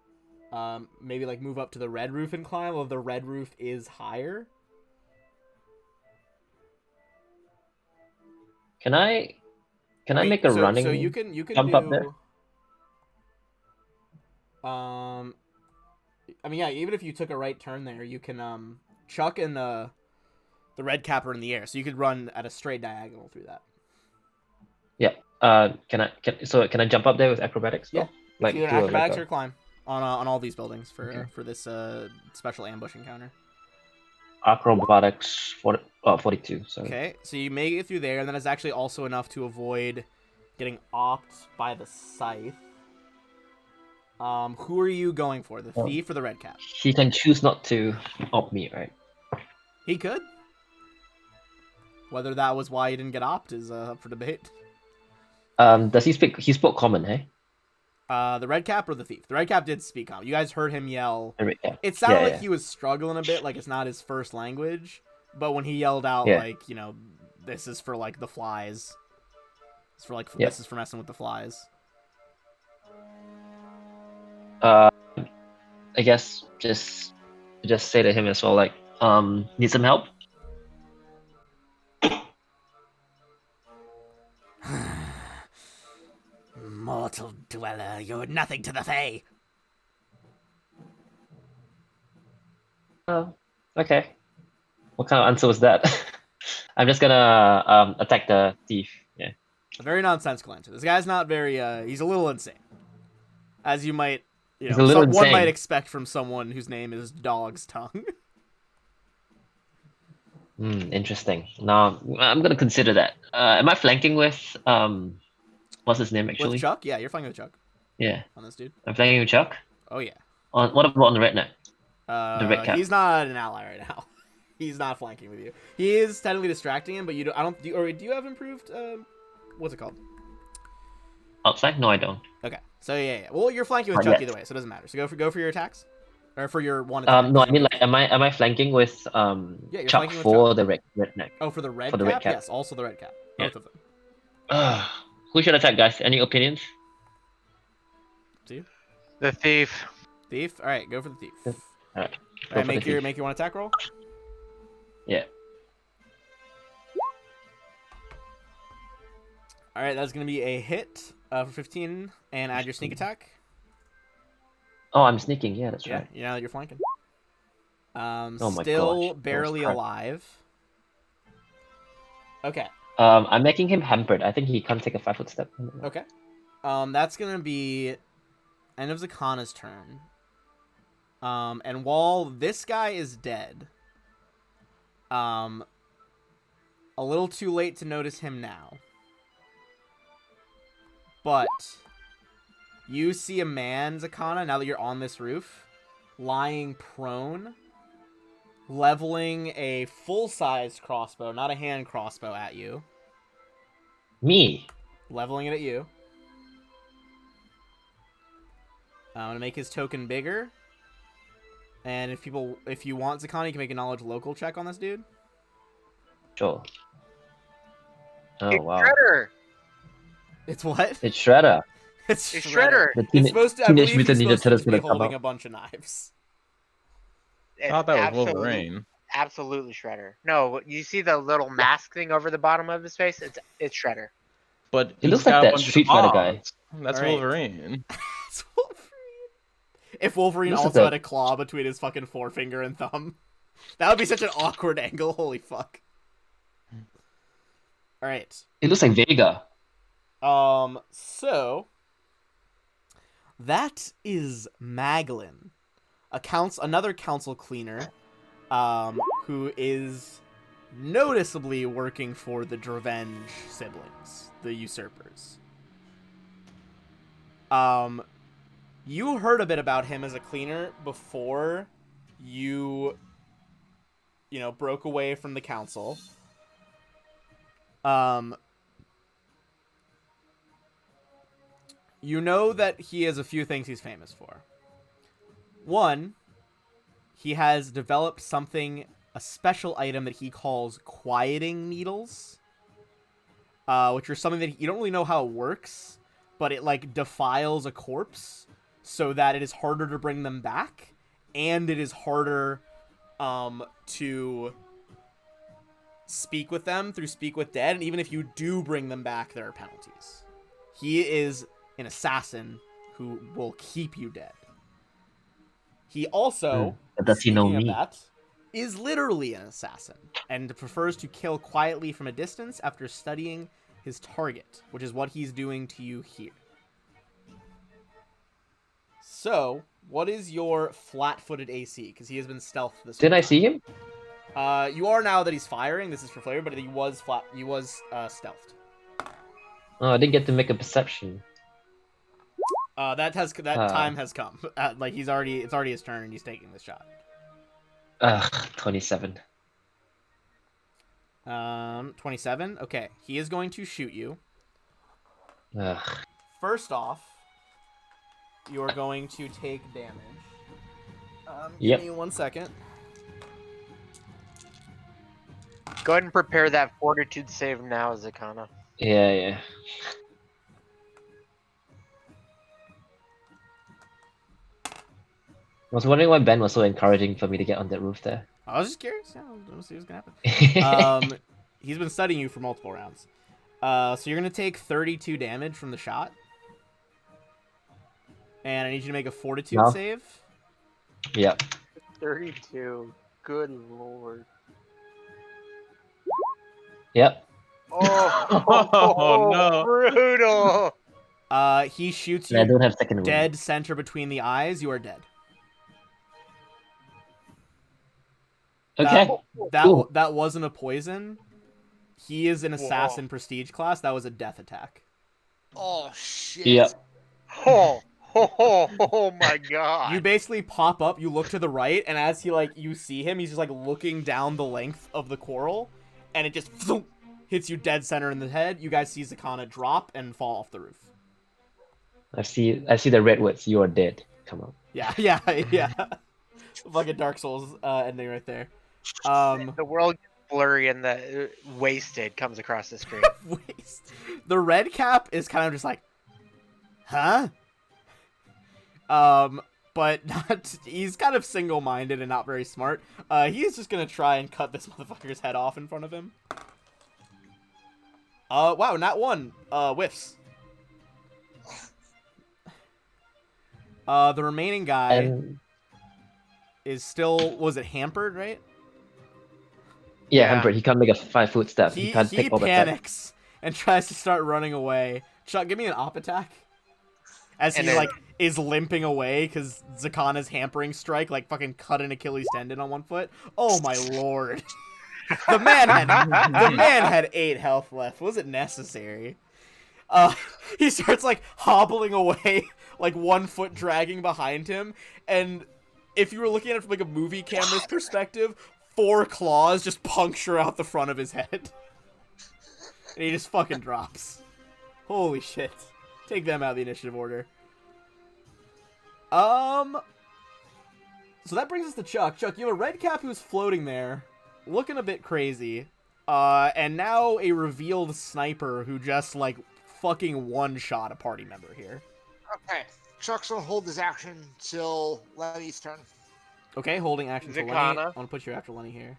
[SPEAKER 1] Maybe like move up to the red roof and climb, or the red roof is higher.
[SPEAKER 3] Can I make a running
[SPEAKER 1] So you can
[SPEAKER 3] jump
[SPEAKER 1] do
[SPEAKER 3] up there?
[SPEAKER 1] I mean, yeah, even if you took a right turn there, you can Chuck and the red cap are in the air, so you could run at a straight diagonal through that.
[SPEAKER 3] Yeah. Can I jump up there with acrobatics?
[SPEAKER 1] Yeah.
[SPEAKER 3] Like
[SPEAKER 1] Either
[SPEAKER 3] do a,
[SPEAKER 1] acrobatics
[SPEAKER 3] like
[SPEAKER 1] or climb on all these buildings for
[SPEAKER 3] Okay.
[SPEAKER 1] For this special ambush encounter.
[SPEAKER 3] acrobatics 42. Sorry.
[SPEAKER 1] Okay, so you make it through there, and then it's actually also enough to avoid getting opped by the scythe. Who are you going for, the thief or the red cap?
[SPEAKER 3] He can choose not to opt me, right?
[SPEAKER 1] He could. Whether that was why he didn't get opt is up for debate.
[SPEAKER 3] Does he speak? He spoke common, hey?
[SPEAKER 1] The red cap or the thief? The red cap did speak common. You guys heard him yell.
[SPEAKER 3] Yeah.
[SPEAKER 1] It sounded
[SPEAKER 3] Yeah,
[SPEAKER 1] like
[SPEAKER 3] yeah.
[SPEAKER 1] he was struggling a bit, like it's not his first language. But when he yelled out,
[SPEAKER 3] Yeah.
[SPEAKER 1] like, you know, this is for like the flies. It's for like
[SPEAKER 3] Yeah.
[SPEAKER 1] This is for messing with the flies.
[SPEAKER 3] I guess just say to him as well, like, need some help?
[SPEAKER 1] Mortal dweller, you're nothing to the Fae.
[SPEAKER 3] Oh, okay. What kind of answer was that? I'm just gonna attack the thief. Yeah.
[SPEAKER 1] A very nonsensical answer. This guy's not very. He's a little insane, as you might,
[SPEAKER 3] He's a little
[SPEAKER 1] one
[SPEAKER 3] insane.
[SPEAKER 1] might expect from someone whose name is Dog's Tongue.
[SPEAKER 3] Interesting. Now I'm gonna consider that. Am I flanking with what's his name actually?
[SPEAKER 1] With Chuck, yeah, you're flanking with Chuck
[SPEAKER 3] Yeah,
[SPEAKER 1] on this dude.
[SPEAKER 3] I'm flanking with Chuck.
[SPEAKER 1] Oh yeah.
[SPEAKER 3] What about on the redneck? The red cap.
[SPEAKER 1] He's not an ally right now. He's not flanking with you. He is technically distracting him, but you don't. I don't. Do you have improved? What's it called?
[SPEAKER 3] Outside? No, I don't.
[SPEAKER 1] Okay. So yeah. Well, you're flanking with
[SPEAKER 3] Not
[SPEAKER 1] Chuck
[SPEAKER 3] yet.
[SPEAKER 1] either way, so it doesn't matter. So go for your attacks, or for your one attack.
[SPEAKER 3] No, I mean like, am I flanking with
[SPEAKER 1] you're
[SPEAKER 3] Chuck
[SPEAKER 1] flanking with
[SPEAKER 3] for
[SPEAKER 1] Chuck.
[SPEAKER 3] the redneck?
[SPEAKER 1] Oh, for the red
[SPEAKER 3] For the
[SPEAKER 1] cap?
[SPEAKER 3] red cap.
[SPEAKER 1] Yes, also the red cap.
[SPEAKER 3] Yeah.
[SPEAKER 1] Both of them.
[SPEAKER 3] Who should attack, guys? Any opinions?
[SPEAKER 1] See?
[SPEAKER 4] The thief.
[SPEAKER 1] Thief. All right, go for the thief.
[SPEAKER 3] All right.
[SPEAKER 1] All right, make your one attack roll.
[SPEAKER 3] Yeah.
[SPEAKER 1] All right, that's gonna be a hit for 15, and add your sneak attack.
[SPEAKER 3] Oh, I'm sneaking. Yeah, that's
[SPEAKER 1] Yeah,
[SPEAKER 3] right.
[SPEAKER 1] you know you're flanking.
[SPEAKER 3] Oh my
[SPEAKER 1] Still
[SPEAKER 3] gosh,
[SPEAKER 1] barely
[SPEAKER 3] that was crap.
[SPEAKER 1] alive. Okay.
[SPEAKER 3] I'm making him hampered. I think he can't take a 5-foot step.
[SPEAKER 1] Okay. That's gonna be end of Zakana's turn. And while this guy is dead, a little too late to notice him now. But you see a man, Zakana, now that you're on this roof, lying prone, leveling a full-sized crossbow, not a hand crossbow, at you.
[SPEAKER 3] Me.
[SPEAKER 1] Leveling it at you. I'm gonna make his token bigger. And if you want, Zakana, you can make a knowledge local check on this dude.
[SPEAKER 3] Sure. Oh
[SPEAKER 4] It's
[SPEAKER 3] wow.
[SPEAKER 4] Shredder.
[SPEAKER 1] It's what?
[SPEAKER 3] It's Shredder.
[SPEAKER 1] It's
[SPEAKER 4] It's Shredder.
[SPEAKER 3] The
[SPEAKER 1] It's supposed to. I
[SPEAKER 3] Teenage
[SPEAKER 1] believe he's
[SPEAKER 3] Mutant Ninja
[SPEAKER 1] supposed to
[SPEAKER 3] Turtles
[SPEAKER 1] just be
[SPEAKER 3] gonna come
[SPEAKER 1] holding
[SPEAKER 3] out.
[SPEAKER 1] a bunch of knives.
[SPEAKER 5] I thought that was Wolverine.
[SPEAKER 4] Absolutely Shredder. No, you see the little mask thing over the bottom of his face? It's Shredder.
[SPEAKER 5] But
[SPEAKER 3] It looks
[SPEAKER 5] he's
[SPEAKER 3] like
[SPEAKER 5] got a
[SPEAKER 3] that
[SPEAKER 5] bunch of
[SPEAKER 3] Street Fighter guy.
[SPEAKER 5] claws. That's
[SPEAKER 1] All right.
[SPEAKER 5] Wolverine.
[SPEAKER 1] It's Wolverine. If Wolverine
[SPEAKER 3] This is
[SPEAKER 1] also
[SPEAKER 3] the-
[SPEAKER 1] had a claw between his fucking forefinger and thumb, that would be such an awkward angle. Holy fuck. All right.
[SPEAKER 3] It looks like Vega.
[SPEAKER 1] So that is Maglin, another council cleaner, who is noticeably working for the Drevenge siblings, the usurpers. You heard a bit about him as a cleaner before you broke away from the council. You know that he has a few things he's famous for. One, he has developed a special item that he calls quieting needles, which are something that you don't really know how it works, but it like defiles a corpse so that it is harder to bring them back, and it is harder to speak with them through Speak with Dead, and even if you do bring them back, there are penalties. He is an assassin who will keep you dead. He also,
[SPEAKER 3] Does he know
[SPEAKER 1] speaking of
[SPEAKER 3] me?
[SPEAKER 1] that, is literally an assassin, and prefers to kill quietly from a distance after studying his target, which is what he's doing to you here. So, what is your flat-footed AC? Because he has been stealth this whole
[SPEAKER 3] Didn't I
[SPEAKER 1] time.
[SPEAKER 3] see him?
[SPEAKER 1] You are now that he's firing. This is for flavor, but he was stealthed.
[SPEAKER 3] Oh, I didn't get to make a perception.
[SPEAKER 1] That time has come. Like it's already his turn, and he's taking this shot.
[SPEAKER 3] 27.
[SPEAKER 1] 27. Okay, he is going to shoot you.
[SPEAKER 3] Ugh.
[SPEAKER 1] First off, you are going to take damage.
[SPEAKER 3] Yep.
[SPEAKER 1] Give me 1 second.
[SPEAKER 4] Go ahead and prepare that fortitude save now, Zakana.
[SPEAKER 3] Yeah. I was wondering why Ben was so encouraging for me to get on that roof there.
[SPEAKER 1] I was just curious. Yeah, let's see what's gonna happen. He's been studying you for multiple rounds. So you're gonna take 32 damage from the shot, and I need you to make a fortitude
[SPEAKER 3] No.
[SPEAKER 1] save.
[SPEAKER 3] Yep.
[SPEAKER 4] 32. Good lord.
[SPEAKER 3] Yep.
[SPEAKER 4] Oh,
[SPEAKER 5] no.
[SPEAKER 4] Brutal.
[SPEAKER 1] He shoots
[SPEAKER 3] And I
[SPEAKER 1] you
[SPEAKER 3] don't have second wind.
[SPEAKER 1] dead center between the eyes. You are dead.
[SPEAKER 3] Okay. Cool.
[SPEAKER 1] That wasn't a poison. He is an assassin prestige class. That was a death attack.
[SPEAKER 2] Oh shit.
[SPEAKER 3] Yep.
[SPEAKER 4] Oh my god.
[SPEAKER 1] You basically pop up, you look to the right, and as you see him, he's just looking down the length of the coral, and it just hits you dead center in the head. You guys see Zakana drop and fall off the roof.
[SPEAKER 3] I see the red words. You are dead. Come on.
[SPEAKER 1] Yeah. Fucking Dark Souls ending right there.
[SPEAKER 4] The world gets blurry and the wasted comes across the screen.
[SPEAKER 1] Waste. The red cap is kind of just like, huh? But not. He's kind of single-minded and not very smart. He's just gonna try and cut this motherfucker's head off in front of him. Wow, not one. Whiffs. The remaining guy
[SPEAKER 3] And
[SPEAKER 1] is still, was it hampered, right?
[SPEAKER 3] yeah,
[SPEAKER 4] Yeah.
[SPEAKER 3] Humbert, he can't make a 5-foot step. He can't
[SPEAKER 1] He
[SPEAKER 3] take all the time.
[SPEAKER 1] panics and tries to start running away. Chuck, give me an op attack. As
[SPEAKER 4] And
[SPEAKER 1] he
[SPEAKER 4] then-
[SPEAKER 1] is limping away because Zakana's hampering strike fucking cut an Achilles tendon on one foot. Oh my lord. The man had 8 health left. Was it necessary? He starts hobbling away, 1 foot dragging behind him, and if you were looking at it from a movie camera's perspective, 4 claws just puncture out the front of his head. And he just fucking drops. Holy shit. Take them out of the initiative order. So that brings us to Chuck. Chuck, you have a red cap who's floating there, looking a bit crazy. And now a revealed sniper who just, fucking one-shot a party member here.
[SPEAKER 2] Okay. Chuck's gonna hold his action till Lenny's turn.
[SPEAKER 1] Okay, holding action for Lenny. I
[SPEAKER 4] Zakana.
[SPEAKER 1] want to put you after Lenny here.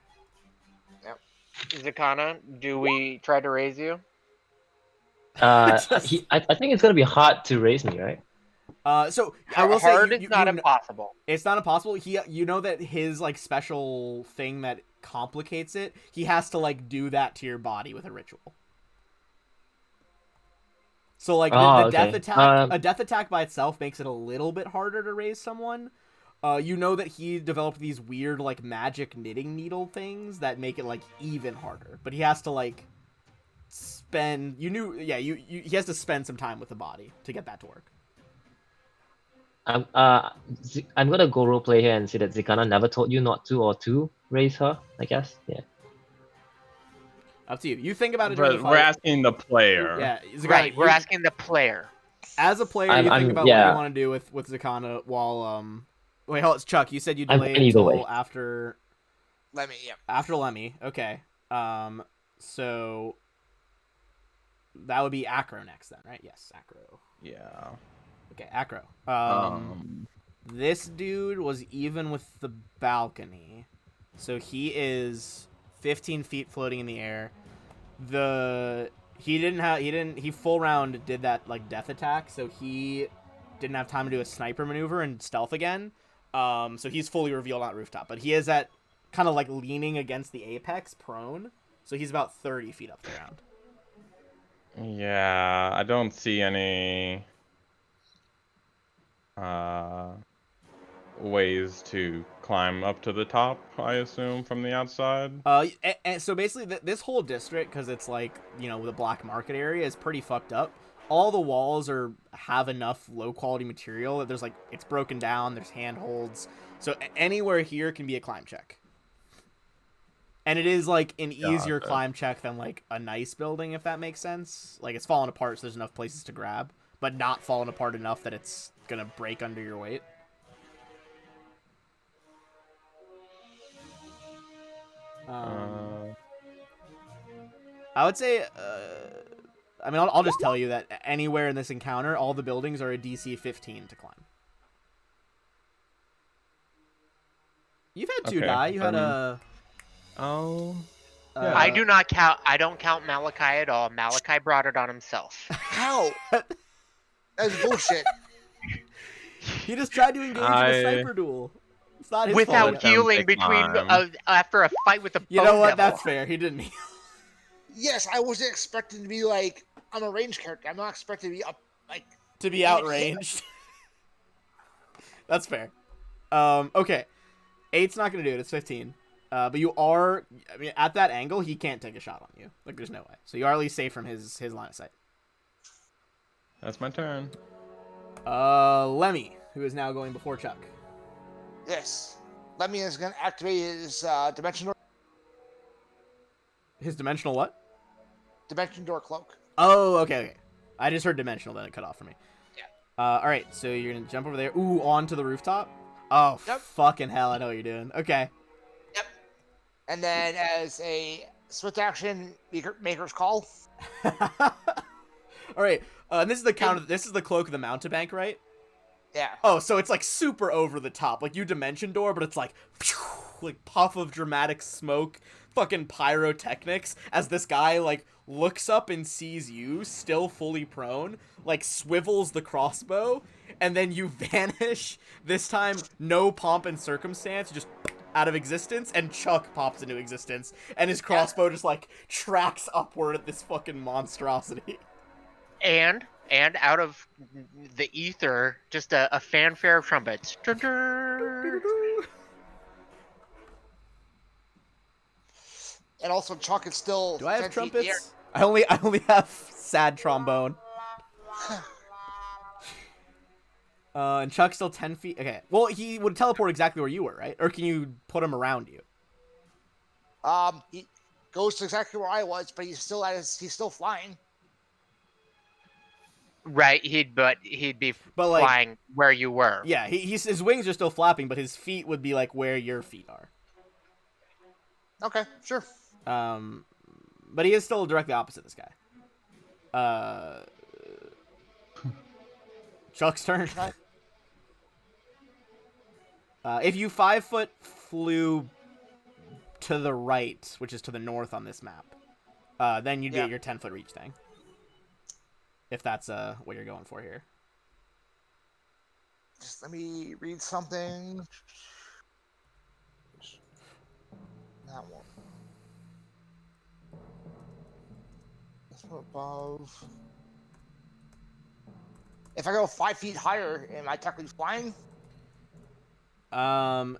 [SPEAKER 4] Zakana, do we try to raise you?
[SPEAKER 3] I think it's gonna be hard to raise me, right?
[SPEAKER 1] So I will
[SPEAKER 4] Hard
[SPEAKER 1] say
[SPEAKER 4] is not impossible.
[SPEAKER 1] it's not impossible. You know that his special thing that complicates it, he has to do that to your body with a ritual. So the
[SPEAKER 3] Oh,
[SPEAKER 1] death
[SPEAKER 3] okay.
[SPEAKER 1] attack, a death attack by itself makes it a little bit harder to raise someone. You know that he developed these weird like magic knitting needle things that make it like even harder, but he has to like spend. He has to spend some time with the body to get that to work.
[SPEAKER 3] I'm gonna go roleplay here and say that Zikana never told you not to or to raise her. I guess. Yeah.
[SPEAKER 1] Up to you. You think about it during the
[SPEAKER 5] But we're
[SPEAKER 1] fight.
[SPEAKER 5] asking the player.
[SPEAKER 1] Yeah, Zakana,
[SPEAKER 4] Right, we're asking the player.
[SPEAKER 1] as a player,
[SPEAKER 3] I'm-
[SPEAKER 1] you think
[SPEAKER 3] I'm-
[SPEAKER 1] about what you
[SPEAKER 3] yeah.
[SPEAKER 1] want to do with Zakana while Wait, hold on, Chuck. You said you
[SPEAKER 3] I'm
[SPEAKER 1] delay
[SPEAKER 3] fine either
[SPEAKER 1] until
[SPEAKER 3] way.
[SPEAKER 1] after
[SPEAKER 2] Yeah.
[SPEAKER 1] Lemmy. Okay. So that would be Acro next then, right? Yes, Acro.
[SPEAKER 5] Yeah.
[SPEAKER 1] Okay, Acro.
[SPEAKER 5] Um.
[SPEAKER 1] This dude was even with the balcony, so he is 15 feet floating in the air. He full round did that like death attack, so he didn't have time to do a sniper maneuver and stealth again. So he's fully revealed on rooftop, but he is at kind of like leaning against the apex, prone. So he's about 30 feet up the ground.
[SPEAKER 5] Yeah, I don't see any ways to climb up to the top, I assume, from the outside.
[SPEAKER 1] And so basically, this whole district, because it's like the black market area, is pretty fucked up. All the walls have enough low quality material that there's like it's broken down. There's handholds, so anywhere here can be a climb check. And it is like an easier
[SPEAKER 5] Gotcha.
[SPEAKER 1] climb check than like a nice building, if that makes sense. Like it's falling apart, so there's enough places to grab, but not falling apart enough that it's gonna break under your weight. I would say, I mean, I'll just tell you that anywhere in this encounter, all the buildings are a DC 15 to climb. You've had two
[SPEAKER 5] Okay,
[SPEAKER 1] die. You had a.
[SPEAKER 5] Oh.
[SPEAKER 4] I do not count. I don't count Malachi at all. Malachi brought it on himself.
[SPEAKER 2] How? That's bullshit.
[SPEAKER 1] He just tried to engage in a sniper duel. It's not his
[SPEAKER 4] Without
[SPEAKER 1] fault.
[SPEAKER 4] healing between after a fight with the
[SPEAKER 1] You know
[SPEAKER 4] bone
[SPEAKER 1] what?
[SPEAKER 4] devil.
[SPEAKER 1] That's fair. He didn't heal.
[SPEAKER 2] Yes, I wasn't expecting to be like I'm a ranged character. I'm not expecting to be up like
[SPEAKER 1] To be outranged. That's fair. Okay. 8's not gonna do it. It's 15. But you are. I mean, at that angle, he can't take a shot on you. Like, there's no way. So you are at least safe from his line of sight.
[SPEAKER 5] That's my turn.
[SPEAKER 1] Lemmy, who is now going before Chuck.
[SPEAKER 2] Yes. Lemmy is gonna activate his dimension
[SPEAKER 1] His dimensional what?
[SPEAKER 2] door cloak.
[SPEAKER 1] Oh, okay. I just heard dimensional, then it cut off for me.
[SPEAKER 2] Yeah.
[SPEAKER 1] All right, so you're gonna jump over there. Ooh, onto the rooftop. Oh,
[SPEAKER 2] Yep.
[SPEAKER 1] fucking hell! I know what you're doing. Okay.
[SPEAKER 2] Yep. And then as a swift action, maker's call.
[SPEAKER 1] All right. And this is the counter. This is the cloak of the mountebank, right?
[SPEAKER 2] Yeah.
[SPEAKER 1] Oh, so it's like super over the top, like you dimension door, but it's like, like puff of dramatic smoke, fucking pyrotechnics. As this guy like looks up and sees you still fully prone, like swivels the crossbow, and then you vanish. This time, no pomp and circumstance, just out of existence, and Chuck pops into existence, and his crossbow just like tracks upward at this fucking monstrosity.
[SPEAKER 4] And out of the ether, just a fanfare of trumpets.
[SPEAKER 2] And also, Chuck is still.
[SPEAKER 1] Do I have
[SPEAKER 2] 10 feet in the air.
[SPEAKER 1] trumpets? I only have sad trombone. And Chuck's still 10 feet. Okay. Well, he would teleport exactly where you were, right? Or can you put him around you?
[SPEAKER 2] He goes to exactly where I was, but he's still flying.
[SPEAKER 4] Right, he'd be
[SPEAKER 1] But, like,
[SPEAKER 4] flying where you were.
[SPEAKER 1] Yeah, his wings are still flapping, but his feet would be like where your feet are.
[SPEAKER 2] Okay, sure.
[SPEAKER 1] But he is still directly opposite this guy. Chuck's turn. If you 5-foot flew to the right, which is to the north on this map, then you'd be at your 10-foot reach thing. If that's what you're going for here.
[SPEAKER 2] Just let me read something. That one. This one above. If I go 5 feet higher, am I technically flying?
[SPEAKER 1] So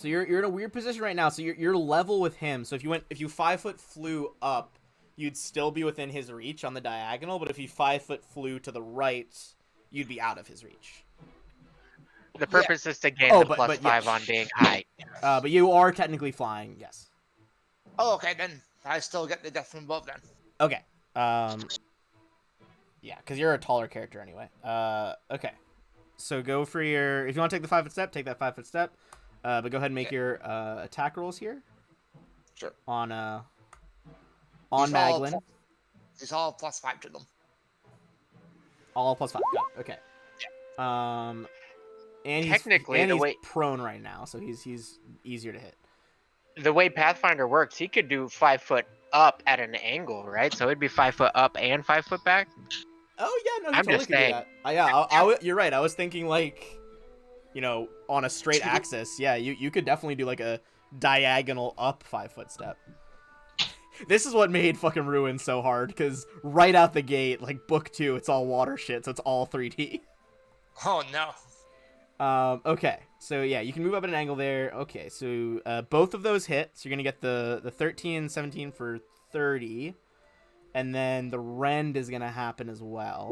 [SPEAKER 1] you're in a weird position right now. So you're level with him. So if you 5-foot flew up, you'd still be within his reach on the diagonal. But if you 5-foot flew to the right, you'd be out of his reach.
[SPEAKER 4] The purpose is to gain
[SPEAKER 1] Oh,
[SPEAKER 4] the
[SPEAKER 1] but-
[SPEAKER 4] plus
[SPEAKER 1] but yeah.
[SPEAKER 4] 5 on being high.
[SPEAKER 1] But you are technically flying. Yes.
[SPEAKER 2] Oh, okay, then I still get the death from above then.
[SPEAKER 1] Okay. Yeah, because you're a taller character anyway. Okay. So go for your. If you want to take the 5-foot step, take that 5-foot step. But go ahead and make your attack rolls here.
[SPEAKER 2] Sure.
[SPEAKER 1] On
[SPEAKER 2] These all
[SPEAKER 1] Maglin.
[SPEAKER 2] These all plus 5 to them.
[SPEAKER 1] All plus 5. Got it. Okay. And
[SPEAKER 4] Technically,
[SPEAKER 1] he's
[SPEAKER 4] the way
[SPEAKER 1] prone right now, so he's easier to hit.
[SPEAKER 4] the way Pathfinder works, he could do 5 foot up at an angle, right? So it'd be 5 foot up and 5 foot back.
[SPEAKER 1] Oh yeah, no, he
[SPEAKER 4] I'm
[SPEAKER 1] totally
[SPEAKER 4] just
[SPEAKER 1] could do
[SPEAKER 4] saying.
[SPEAKER 1] that. Yeah, you're right. I was thinking like, on a straight axis. Yeah, you could definitely do like a diagonal up 5-foot step. This is what made fucking Ruin so hard, because right out the gate, like book 2, it's all water shit, so it's all 3D.
[SPEAKER 2] Oh no.
[SPEAKER 1] Okay, so yeah, you can move up at an angle there. Okay, so both of those hit, so you're gonna get the 13 and 17 for 30, and then the rend is gonna happen as well.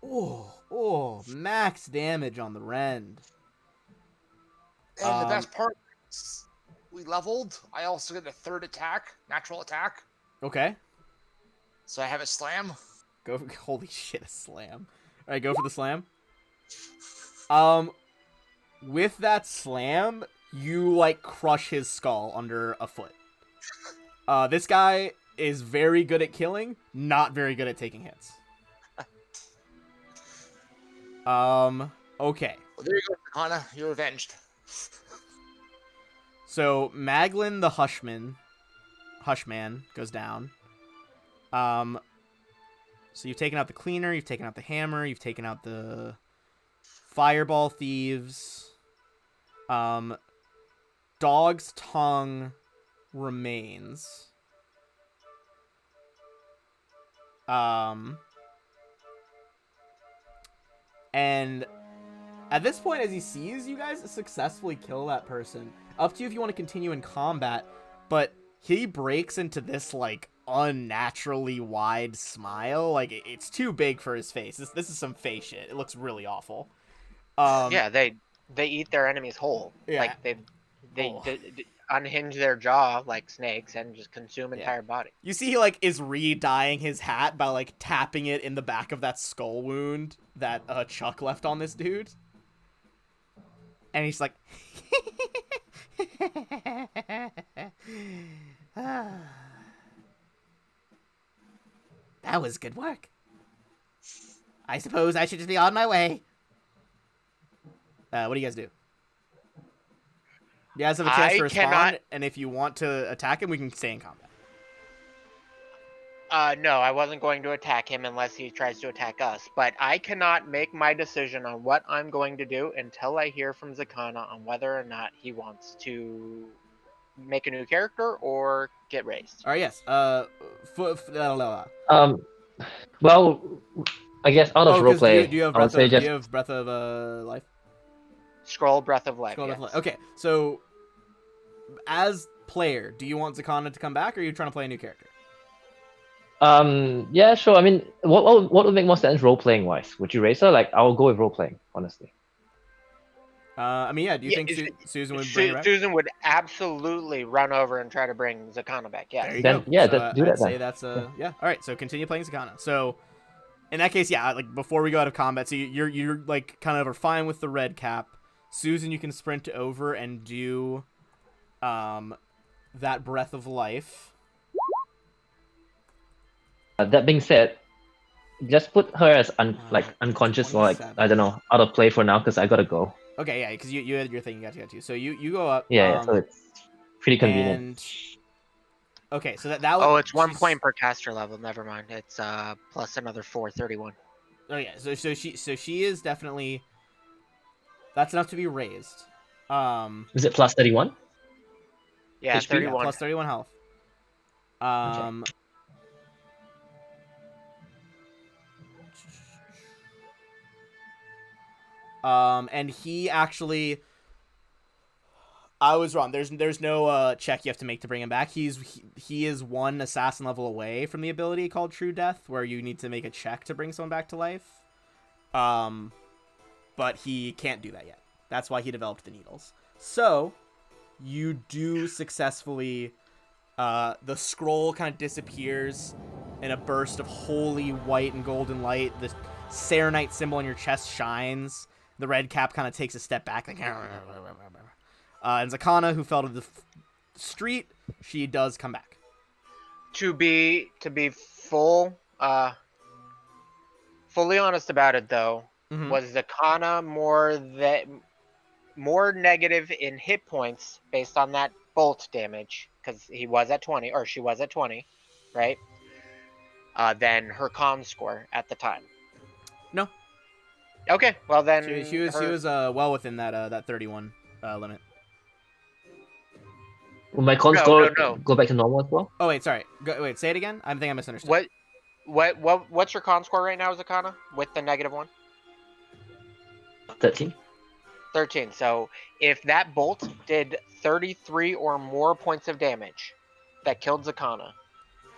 [SPEAKER 1] Oh, max damage on the rend.
[SPEAKER 2] And the best part is we leveled. I also get a 3rd attack, natural attack.
[SPEAKER 1] Okay,
[SPEAKER 2] So I have a slam.
[SPEAKER 1] holy shit, a slam. All right, go for the slam. With that slam, you like crush his skull under a foot. This guy is very good at killing, not very good at taking hits. Okay.
[SPEAKER 2] Well, there you go, Hana. You're avenged.
[SPEAKER 1] So Maglin the Hushman goes down. So you've taken out the cleaner, you've taken out the hammer, you've taken out the fireball thieves. Dog's tongue remains. And at this point, as he sees you guys successfully kill that person, up to you if you want to continue in combat, but he breaks into this, like, unnaturally wide smile. Like, it's too big for his face. This is some face shit. It looks really awful.
[SPEAKER 4] Yeah, they eat their enemies whole.
[SPEAKER 1] Yeah.
[SPEAKER 4] Like they unhinge their jaw like snakes and just consume
[SPEAKER 1] Yeah.
[SPEAKER 4] entire body.
[SPEAKER 1] You see he, like, is re-dyeing his hat by, like, tapping it in the back of that skull wound that Chuck left on this dude. And he's like... That was good work. I suppose I should just be on my way. What do you guys do? You guys have a chance to respond, and if you want to attack him, we can stay in combat.
[SPEAKER 4] No, I wasn't going to attack him unless he tries to attack us. But I cannot make my decision on what I'm going to do until I hear from Zakana on whether or not he wants to make a new character or get raised.
[SPEAKER 1] All right, yes.
[SPEAKER 3] Well, I guess out of
[SPEAKER 1] 'cause
[SPEAKER 3] roleplay,
[SPEAKER 1] do you have
[SPEAKER 3] I would say
[SPEAKER 1] do
[SPEAKER 3] just
[SPEAKER 1] you have Breath of Life?
[SPEAKER 4] Scroll Breath of Life.
[SPEAKER 1] Scroll
[SPEAKER 4] Yes.
[SPEAKER 1] Breath of Life. Okay, so as player, do you want Zakana to come back, or are you trying to play a new character?
[SPEAKER 3] yeah, sure. I mean, what would make more sense role playing wise? Would you raise her? Like, I'll go with role playing, honestly.
[SPEAKER 1] I mean, yeah. Do you
[SPEAKER 4] Yeah,
[SPEAKER 1] think Susan would bring her back?
[SPEAKER 4] Susan would absolutely run over and try to bring Zakana back.
[SPEAKER 1] There
[SPEAKER 4] Yeah.
[SPEAKER 1] you
[SPEAKER 3] Then-
[SPEAKER 1] go.
[SPEAKER 3] yeah,
[SPEAKER 1] So,
[SPEAKER 3] do that
[SPEAKER 1] I'd say
[SPEAKER 3] then.
[SPEAKER 1] that's yeah. All right, so continue playing Zakana. So in that case, yeah, like before we go out of combat, so you're like kind of are fine with the red cap. Susan, you can sprint over and do that Breath of Life.
[SPEAKER 3] That being said, just put her as unconscious or like, I don't know, out of play for now because I gotta go.
[SPEAKER 1] Okay, yeah, because you had your thing you got to get to. So you go up.
[SPEAKER 3] Yeah, so it's pretty convenient.
[SPEAKER 1] And okay, so that
[SPEAKER 4] Oh, it's 1
[SPEAKER 1] she's-
[SPEAKER 4] point per caster level. Never mind. It's plus another 431.
[SPEAKER 1] Oh yeah, so she is definitely, that's enough to be raised.
[SPEAKER 3] Is it plus 31?
[SPEAKER 4] Yeah,
[SPEAKER 3] HP?
[SPEAKER 4] 31.
[SPEAKER 1] Plus 31 health. And he actually, I was wrong. There's no check you have to make to bring him back. He is one assassin level away from the ability called True Death, where you need to make a check to bring someone back to life. But he can't do that yet. That's why he developed the needles. So, you do successfully. The scroll kind of disappears in a burst of holy white and golden light. The Serenite symbol on your chest shines. The red cap kind of takes a step back. Like, and Zakana, who fell to the street, she does come back.
[SPEAKER 4] To be fully honest about it, though,
[SPEAKER 1] Mhm.
[SPEAKER 4] was Zakana more negative in hit points based on that bolt damage, because he was at 20, or she was at 20, right? Than her con score at the time.
[SPEAKER 1] No.
[SPEAKER 4] Okay, well then
[SPEAKER 1] She was well within that 31 limit.
[SPEAKER 3] Will my con
[SPEAKER 4] No,
[SPEAKER 3] score
[SPEAKER 4] no.
[SPEAKER 3] go back to normal as well?
[SPEAKER 1] Oh wait, sorry. Wait, say it again. I think I misunderstood.
[SPEAKER 4] What's your con score right now, Zakana, with the -1?
[SPEAKER 3] 13.
[SPEAKER 4] 13. So if that bolt did 33 or more points of damage that killed Zakana,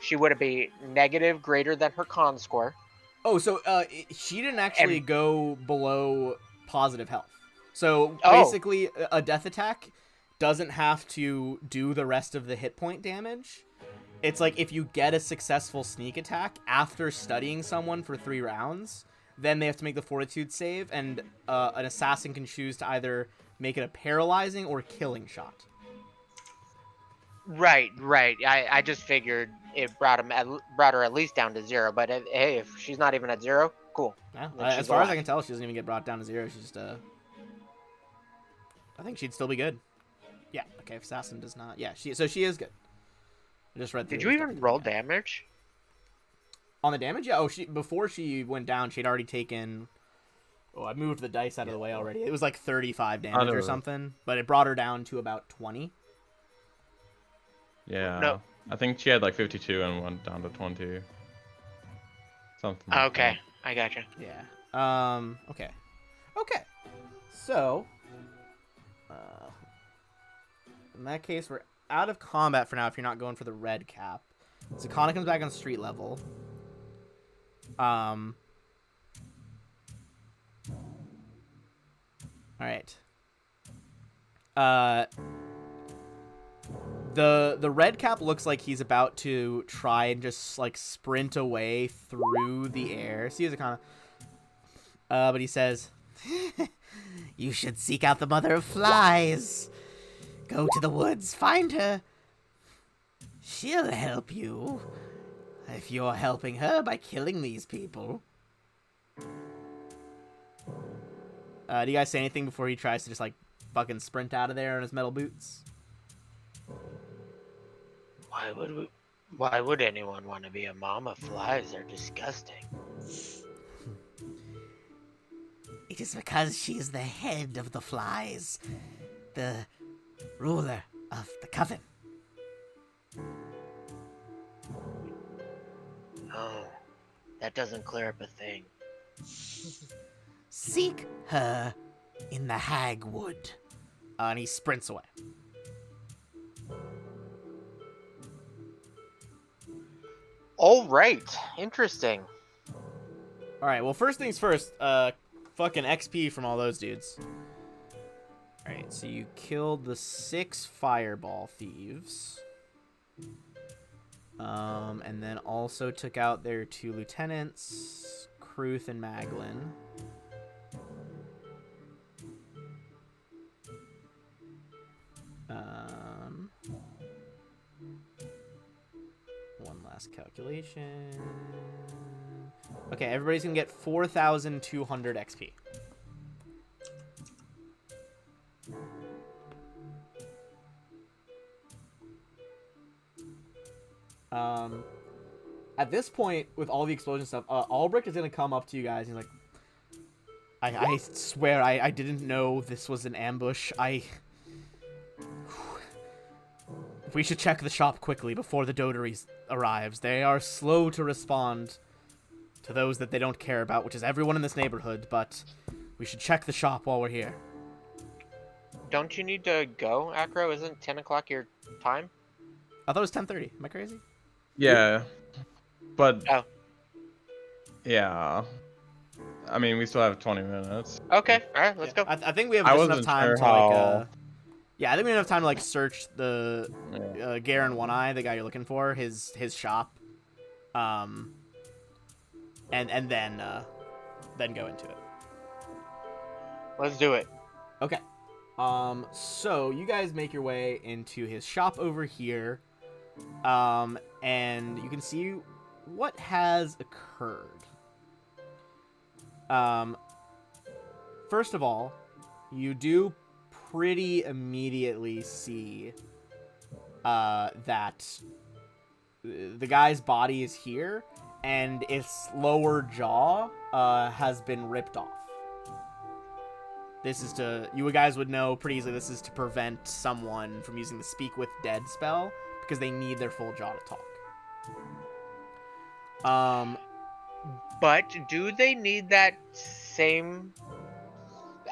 [SPEAKER 4] she would have been negative greater than her con score.
[SPEAKER 1] Oh, so she didn't actually go below positive health. So
[SPEAKER 4] Oh.
[SPEAKER 1] basically, a death attack doesn't have to do the rest of the hit point damage. It's like if you get a successful sneak attack after studying someone for 3 rounds, then they have to make the fortitude save, and an assassin can choose to either make it a paralyzing or killing shot.
[SPEAKER 4] Right. I just figured it brought her at least down to 0. But hey, if she's not even at 0, cool.
[SPEAKER 1] Yeah,
[SPEAKER 4] Then
[SPEAKER 1] as
[SPEAKER 4] she's
[SPEAKER 1] far as I
[SPEAKER 4] alive.
[SPEAKER 1] can tell, she doesn't even get brought down to 0. She's just I think she'd still be good. Yeah. Okay. If assassin does not. Yeah. She is good. I just read through.
[SPEAKER 4] Did you even roll damage?
[SPEAKER 1] On the damage? Yeah. Oh, before she went down, she'd already taken. Oh, I moved the dice out of the way already. It was like 35 damage or something, but it brought her down to about 20.
[SPEAKER 5] Yeah.
[SPEAKER 4] No.
[SPEAKER 5] I think she had like 52 and went down to 20. Something like
[SPEAKER 4] Okay, I gotcha.
[SPEAKER 1] Yeah. Okay. So, in that case, we're out of combat for now. If you're not going for the red cap, Zakana comes back on street level. All right. The red cap looks like he's about to try and just like sprint away through the air. See, Zakana. But he says, "You should seek out the mother of flies. Go to the woods, find her. She'll help you if you're helping her by killing these people." Do you guys say anything before he tries to just like fucking sprint out of there in his metal boots?
[SPEAKER 4] Why would anyone want to be a mom of flies? They're disgusting.
[SPEAKER 1] It is because she is the head of the flies, the ruler of the coven.
[SPEAKER 4] Oh, that doesn't clear up a thing.
[SPEAKER 1] Seek her in the Hagwood. And he sprints away.
[SPEAKER 4] All right, interesting.
[SPEAKER 1] All right, well, first things first, fucking XP from all those dudes. All right, so you killed the 6 fireball thieves. And then also took out their 2 lieutenants, Kruth and Maglin. One last calculation. Okay, everybody's gonna get 4,200 XP. At this point, with all the explosion stuff, Albrecht is gonna come up to you guys. And he's like, I swear I didn't know this was an ambush. We should check the shop quickly before the Dotary arrives. They are slow to respond to those that they don't care about, which is everyone in this neighborhood, but We should check the shop while we're here.
[SPEAKER 4] Don't you need to go, Acro? Isn't 10 o'clock your time?
[SPEAKER 1] I thought it was 10:30. Am I crazy?
[SPEAKER 5] Yeah, but
[SPEAKER 4] Oh.
[SPEAKER 5] yeah. I mean, we still have 20 minutes.
[SPEAKER 4] Okay, alright, let's
[SPEAKER 1] Yeah.
[SPEAKER 4] go.
[SPEAKER 1] I think we have
[SPEAKER 5] I
[SPEAKER 1] just enough
[SPEAKER 5] wasn't
[SPEAKER 1] time
[SPEAKER 5] sure
[SPEAKER 1] to
[SPEAKER 5] how.
[SPEAKER 1] yeah, I think we have enough time to like search the
[SPEAKER 5] Yeah.
[SPEAKER 1] Garen One Eye, the guy you're looking for, his shop, and then go into it.
[SPEAKER 4] Let's do it.
[SPEAKER 1] Okay. So you guys make your way into his shop over here, and you can see what has occurred. First of all, you do pretty immediately see that the guy's body is here, and its lower jaw has been ripped off. This is you guys would know pretty easily, this is to prevent someone from using the Speak with Dead spell, because they need their full jaw to talk.
[SPEAKER 4] But do they need that same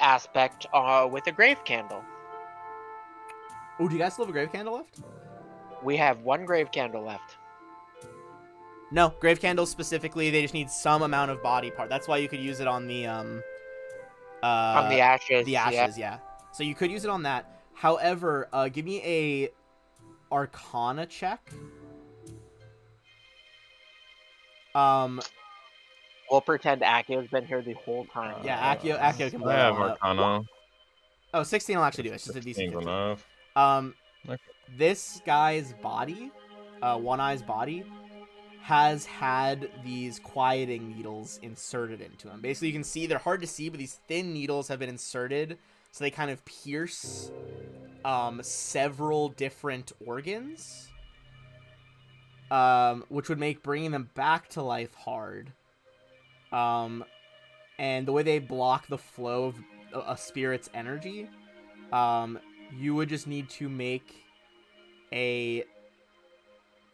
[SPEAKER 4] aspect with a grave candle?
[SPEAKER 1] Oh, do you guys still have a grave candle left?
[SPEAKER 4] We have one grave candle left.
[SPEAKER 1] No, grave candles specifically, they just need some amount of body part. That's why you could use it on the
[SPEAKER 4] On the ashes.
[SPEAKER 1] the ashes, yeah. So you could use it on that. However, give me a Arcana check.
[SPEAKER 4] We'll pretend Akio's been here the whole time.
[SPEAKER 1] Yeah, Akio can blow
[SPEAKER 5] I have
[SPEAKER 1] that one up.
[SPEAKER 5] Arcana.
[SPEAKER 1] Oh, 16 will actually do it. It's just a DC
[SPEAKER 5] 16's
[SPEAKER 1] 15.
[SPEAKER 5] enough. Okay.
[SPEAKER 1] This guy's body, One Eye's body, has had these quieting needles inserted into him. Basically, you can see they're hard to see, but these thin needles have been inserted, so they kind of pierce several different organs, which would make bringing them back to life hard. And the way they block the flow of a spirit's energy, you would just need to make a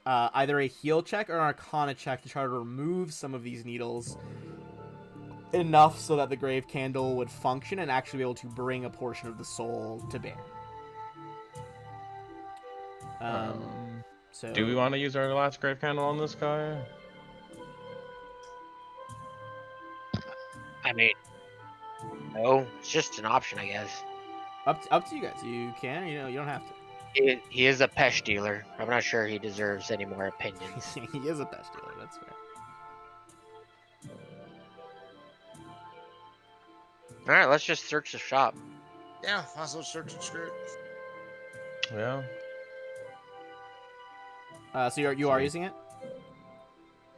[SPEAKER 1] either a heal check or an Arcana check to try to remove some of these needles enough so that the grave candle would function and actually be able to bring a portion of the soul to bear. So
[SPEAKER 5] Do we want to use our last grave candle on this guy?
[SPEAKER 4] I mean, no, it's just an option, I guess.
[SPEAKER 1] up to you guys. You can, you don't have to.
[SPEAKER 4] He is a pesh dealer. I'm not sure he deserves any more opinions.
[SPEAKER 1] He is a best dealer, that's fair.
[SPEAKER 4] Alright, let's just search the shop.
[SPEAKER 2] Yeah, might as well search and screw it.
[SPEAKER 5] Yeah.
[SPEAKER 1] So you are using it?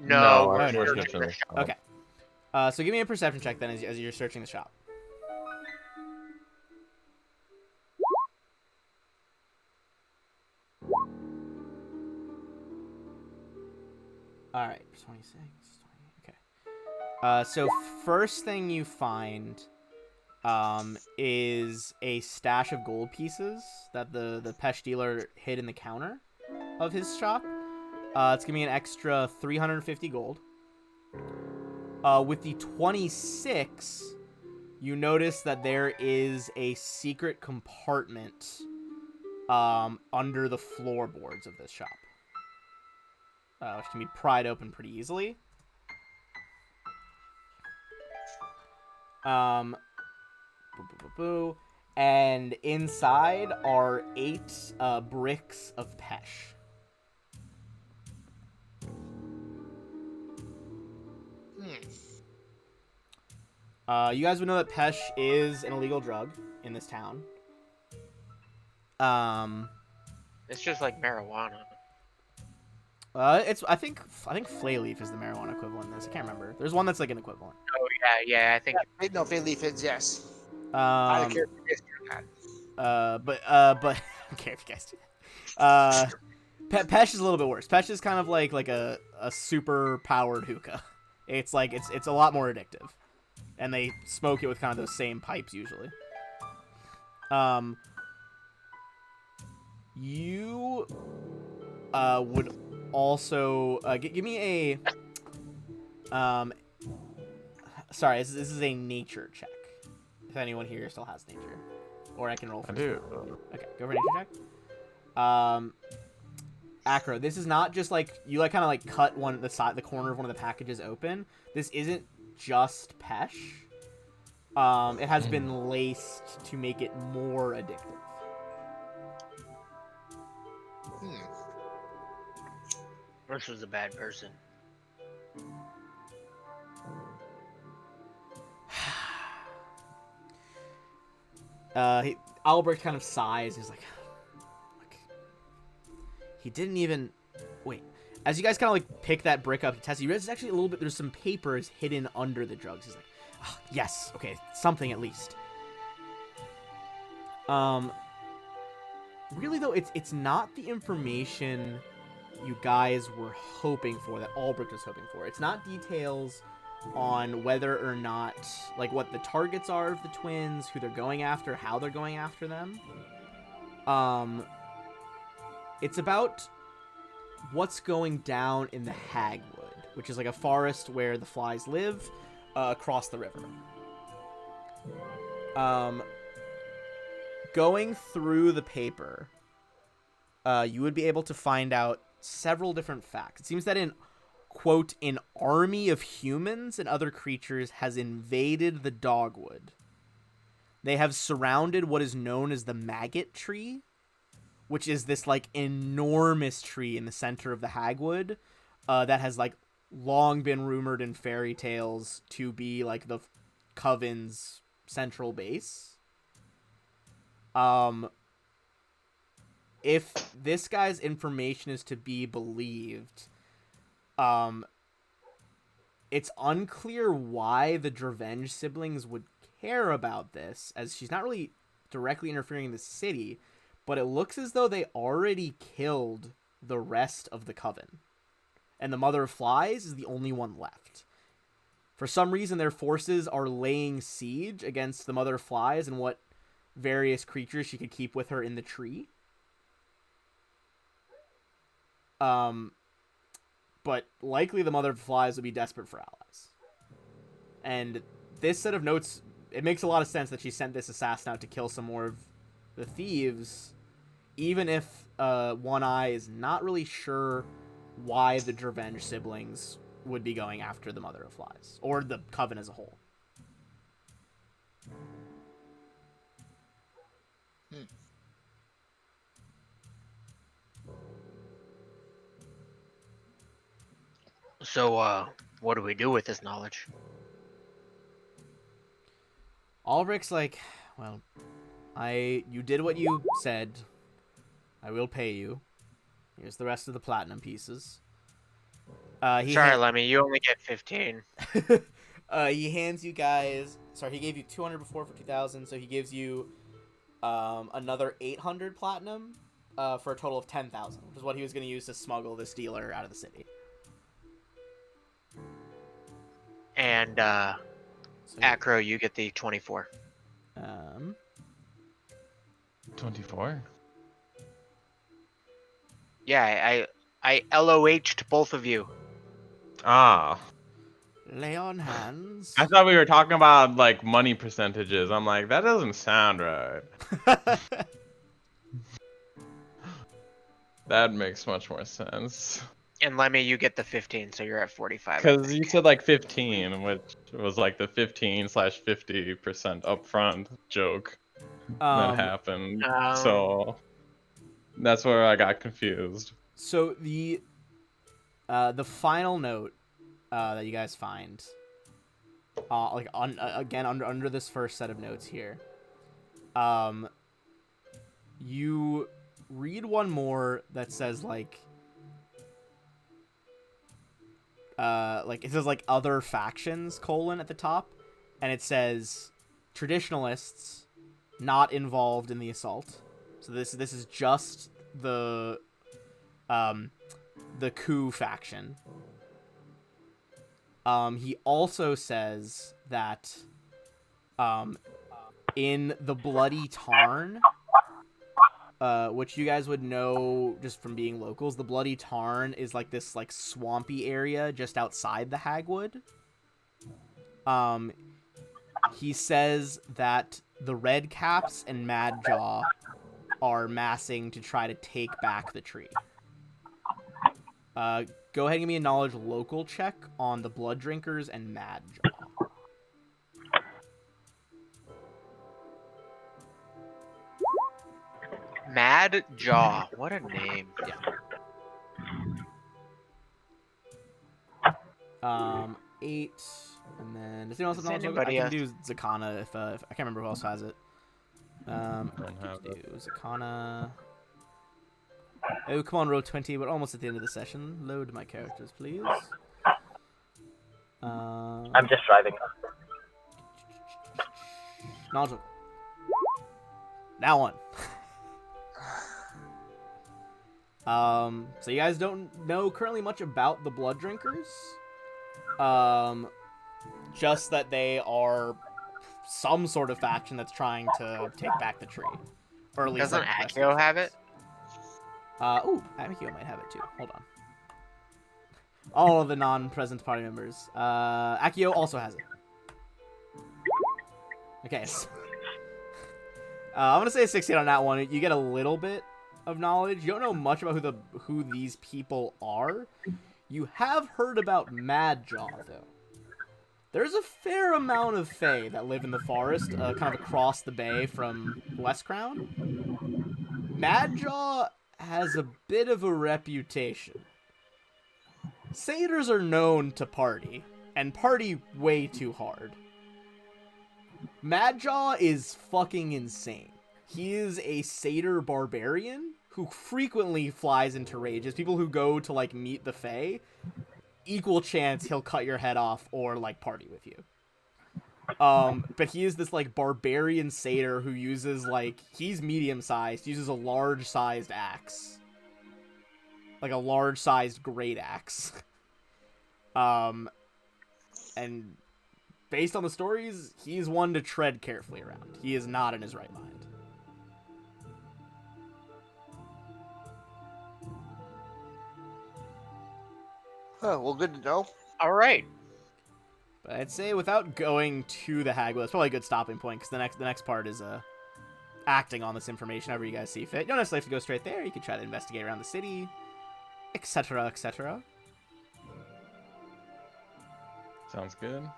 [SPEAKER 4] No,
[SPEAKER 5] we're
[SPEAKER 1] no,
[SPEAKER 5] searching the shop.
[SPEAKER 1] Okay. So give me a perception check then as you're searching the shop. All right, 26, 20, okay. So first thing you find is a stash of gold pieces that the Pesh dealer hid in the counter of his shop. It's gonna be an extra 350 gold. With the 26, you notice that there is a secret compartment under the floorboards of this shop, which can be pried open pretty easily. And inside are 8 bricks of Pesh. You guys would know that Pesh is an illegal drug in this town.
[SPEAKER 4] It's just like marijuana.
[SPEAKER 1] I think Flay Leaf is the marijuana equivalent in this. I can't remember. There's one that's like an equivalent.
[SPEAKER 4] Oh yeah, I think.
[SPEAKER 2] No, Fade Leaf is, yes.
[SPEAKER 1] I
[SPEAKER 2] don't care if you guys do that.
[SPEAKER 1] but I don't care if you guys do that. Pesh is a little bit worse. Pesh is kind of like a super powered hookah. It's like it's a lot more addictive, and they smoke it with kind of those same pipes usually. You would also give me a sorry, this is a nature check. If anyone here still has nature, or I can roll for
[SPEAKER 5] I do.
[SPEAKER 1] Okay, go for nature check. Acro, this is not just like you like kind of like cut the corner of one of the packages open. This isn't just Pesh. It has been laced to make it more addictive.
[SPEAKER 4] This was a bad person.
[SPEAKER 1] Albert kind of sighs. He's like, he didn't even wait. As you guys kind of like pick that brick up, Tess, you realize actually a little bit. There's some papers hidden under the drugs. He's like, oh, yes, okay, something at least. Really though, it's not the information you guys were hoping for, that Albrecht was hoping for. It's not details on whether or not, like, what the targets are of the twins, who they're going after, how they're going after them. It's about what's going down in the Hagwood, which is like a forest where the flies live, across the river. Going through the paper, you would be able to find out several different facts. It seems that quote, an army of humans and other creatures has invaded the Dogwood. They have surrounded what is known as the Maggot Tree, which is this, like, enormous tree in the center of the Hagwood, that has, like, long been rumored in fairy tales to be, like, the Coven's central base. If this guy's information is to be believed, it's unclear why the Drevenge siblings would care about this, as she's not really directly interfering in the city, but it looks as though they already killed the rest of the Coven, and the Mother of Flies is the only one left. For some reason, their forces are laying siege against the Mother of Flies and what various creatures she could keep with her in the tree. But likely the Mother of Flies would be desperate for allies. And this set of notes, it makes a lot of sense that she sent this assassin out to kill some more of the thieves, even if One Eye is not really sure why the Drevenge siblings would be going after the Mother of Flies, or the Coven as a whole.
[SPEAKER 4] So, what do we do with this knowledge?
[SPEAKER 1] Ulrich's like, well, you did what you said. I will pay you. Here's the rest of the platinum pieces.
[SPEAKER 4] Sorry, Lemmy, you only get 15.
[SPEAKER 1] He hands you guys. Sorry, he gave you 200 before for 2,000, so he gives you another 800 platinum for a total of 10,000, which is what he was going to use to smuggle this dealer out of the city.
[SPEAKER 4] And Acro, you get the 24.
[SPEAKER 5] 24?
[SPEAKER 4] Yeah, I LOH'd both of you.
[SPEAKER 5] Ah.
[SPEAKER 1] Lay on hands.
[SPEAKER 5] I thought we were talking about, like, money percentages. I'm like, that doesn't sound right. That makes much more sense.
[SPEAKER 4] And Lemmy, you get the 15, so you're at 45.
[SPEAKER 5] Because you said, like, 15, which was, like, the 15/50% upfront joke that happened. So that's where I got confused.
[SPEAKER 1] So the final note that you guys find, under this first set of notes here, you read one more that says it says like other factions : at the top, and it says traditionalists not involved in the assault. So this is just the coup faction. He also says that in the Bloody Tarn, which you guys would know just from being locals, the Bloody Tarn is like this like swampy area just outside the Hagwood. He says that the Red Caps and Madjaw are massing to try to take back the tree. Go ahead and give me a knowledge local check on the Blood Drinkers and Madjaw.
[SPEAKER 4] Mad Jaw. What a name.
[SPEAKER 1] Yeah. 8, and then does anyone else have knowledge local? I can do Zakana if I can't remember who else has it.
[SPEAKER 5] Don't have it.
[SPEAKER 1] Zakana. Oh, come on, roll 20. We're almost at the end of the session. Load my characters, please.
[SPEAKER 3] I'm just driving.
[SPEAKER 1] Knowledge local. Now on. So you guys don't know currently much about the Blood Drinkers. Just that they are some sort of faction that's trying to take back the tree. Or at least
[SPEAKER 4] doesn't Akio have it?
[SPEAKER 1] Ooh, Akio might have it too. Hold on. All of the non-present party members. Akio also has it. Okay. I'm gonna say 16 on that one. You get a little bit of knowledge. You don't know much about who these people are. You have heard about Madjaw, though. There's a fair amount of Fae that live in the forest, kind of across the bay from West Crown. Madjaw has a bit of a reputation. Satyrs are known to party, and party way too hard. Madjaw is fucking insane. He is a satyr barbarian who frequently flies into rages. People who go to, like, meet the Fae, equal chance he'll cut your head off or, like, party with you. But he is this, like, barbarian satyr who uses, like, he's medium-sized, uses a large-sized axe. Like a large-sized great axe. And based on the stories, he's one to tread carefully around. He is not in his right mind.
[SPEAKER 2] Oh, well, good to know.
[SPEAKER 4] All right.
[SPEAKER 1] But I'd say without going to the hag, well, it's probably a good stopping point because the next part is acting on this information however you guys see fit. You don't necessarily have to go straight there. You can try to investigate around the city, etc., etc.
[SPEAKER 5] Sounds good.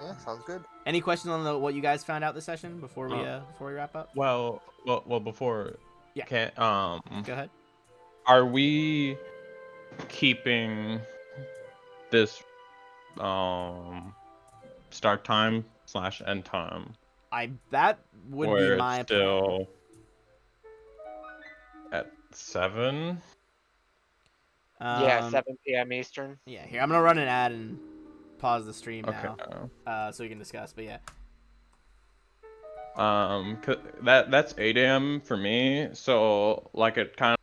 [SPEAKER 2] Yeah, sounds good.
[SPEAKER 1] Any questions on what you guys found out this session before we wrap up?
[SPEAKER 5] Well, before.
[SPEAKER 1] Yeah.
[SPEAKER 5] Go
[SPEAKER 1] ahead.
[SPEAKER 5] Are we keeping this start time / end time?
[SPEAKER 1] That would be my
[SPEAKER 5] still at 7.
[SPEAKER 4] Yeah, 7 p.m. Eastern.
[SPEAKER 1] Yeah, here I'm gonna run an ad and pause the stream
[SPEAKER 5] Okay.
[SPEAKER 1] now, so we can discuss. But yeah.
[SPEAKER 5] That's 8 a.m. for me, so like it kind of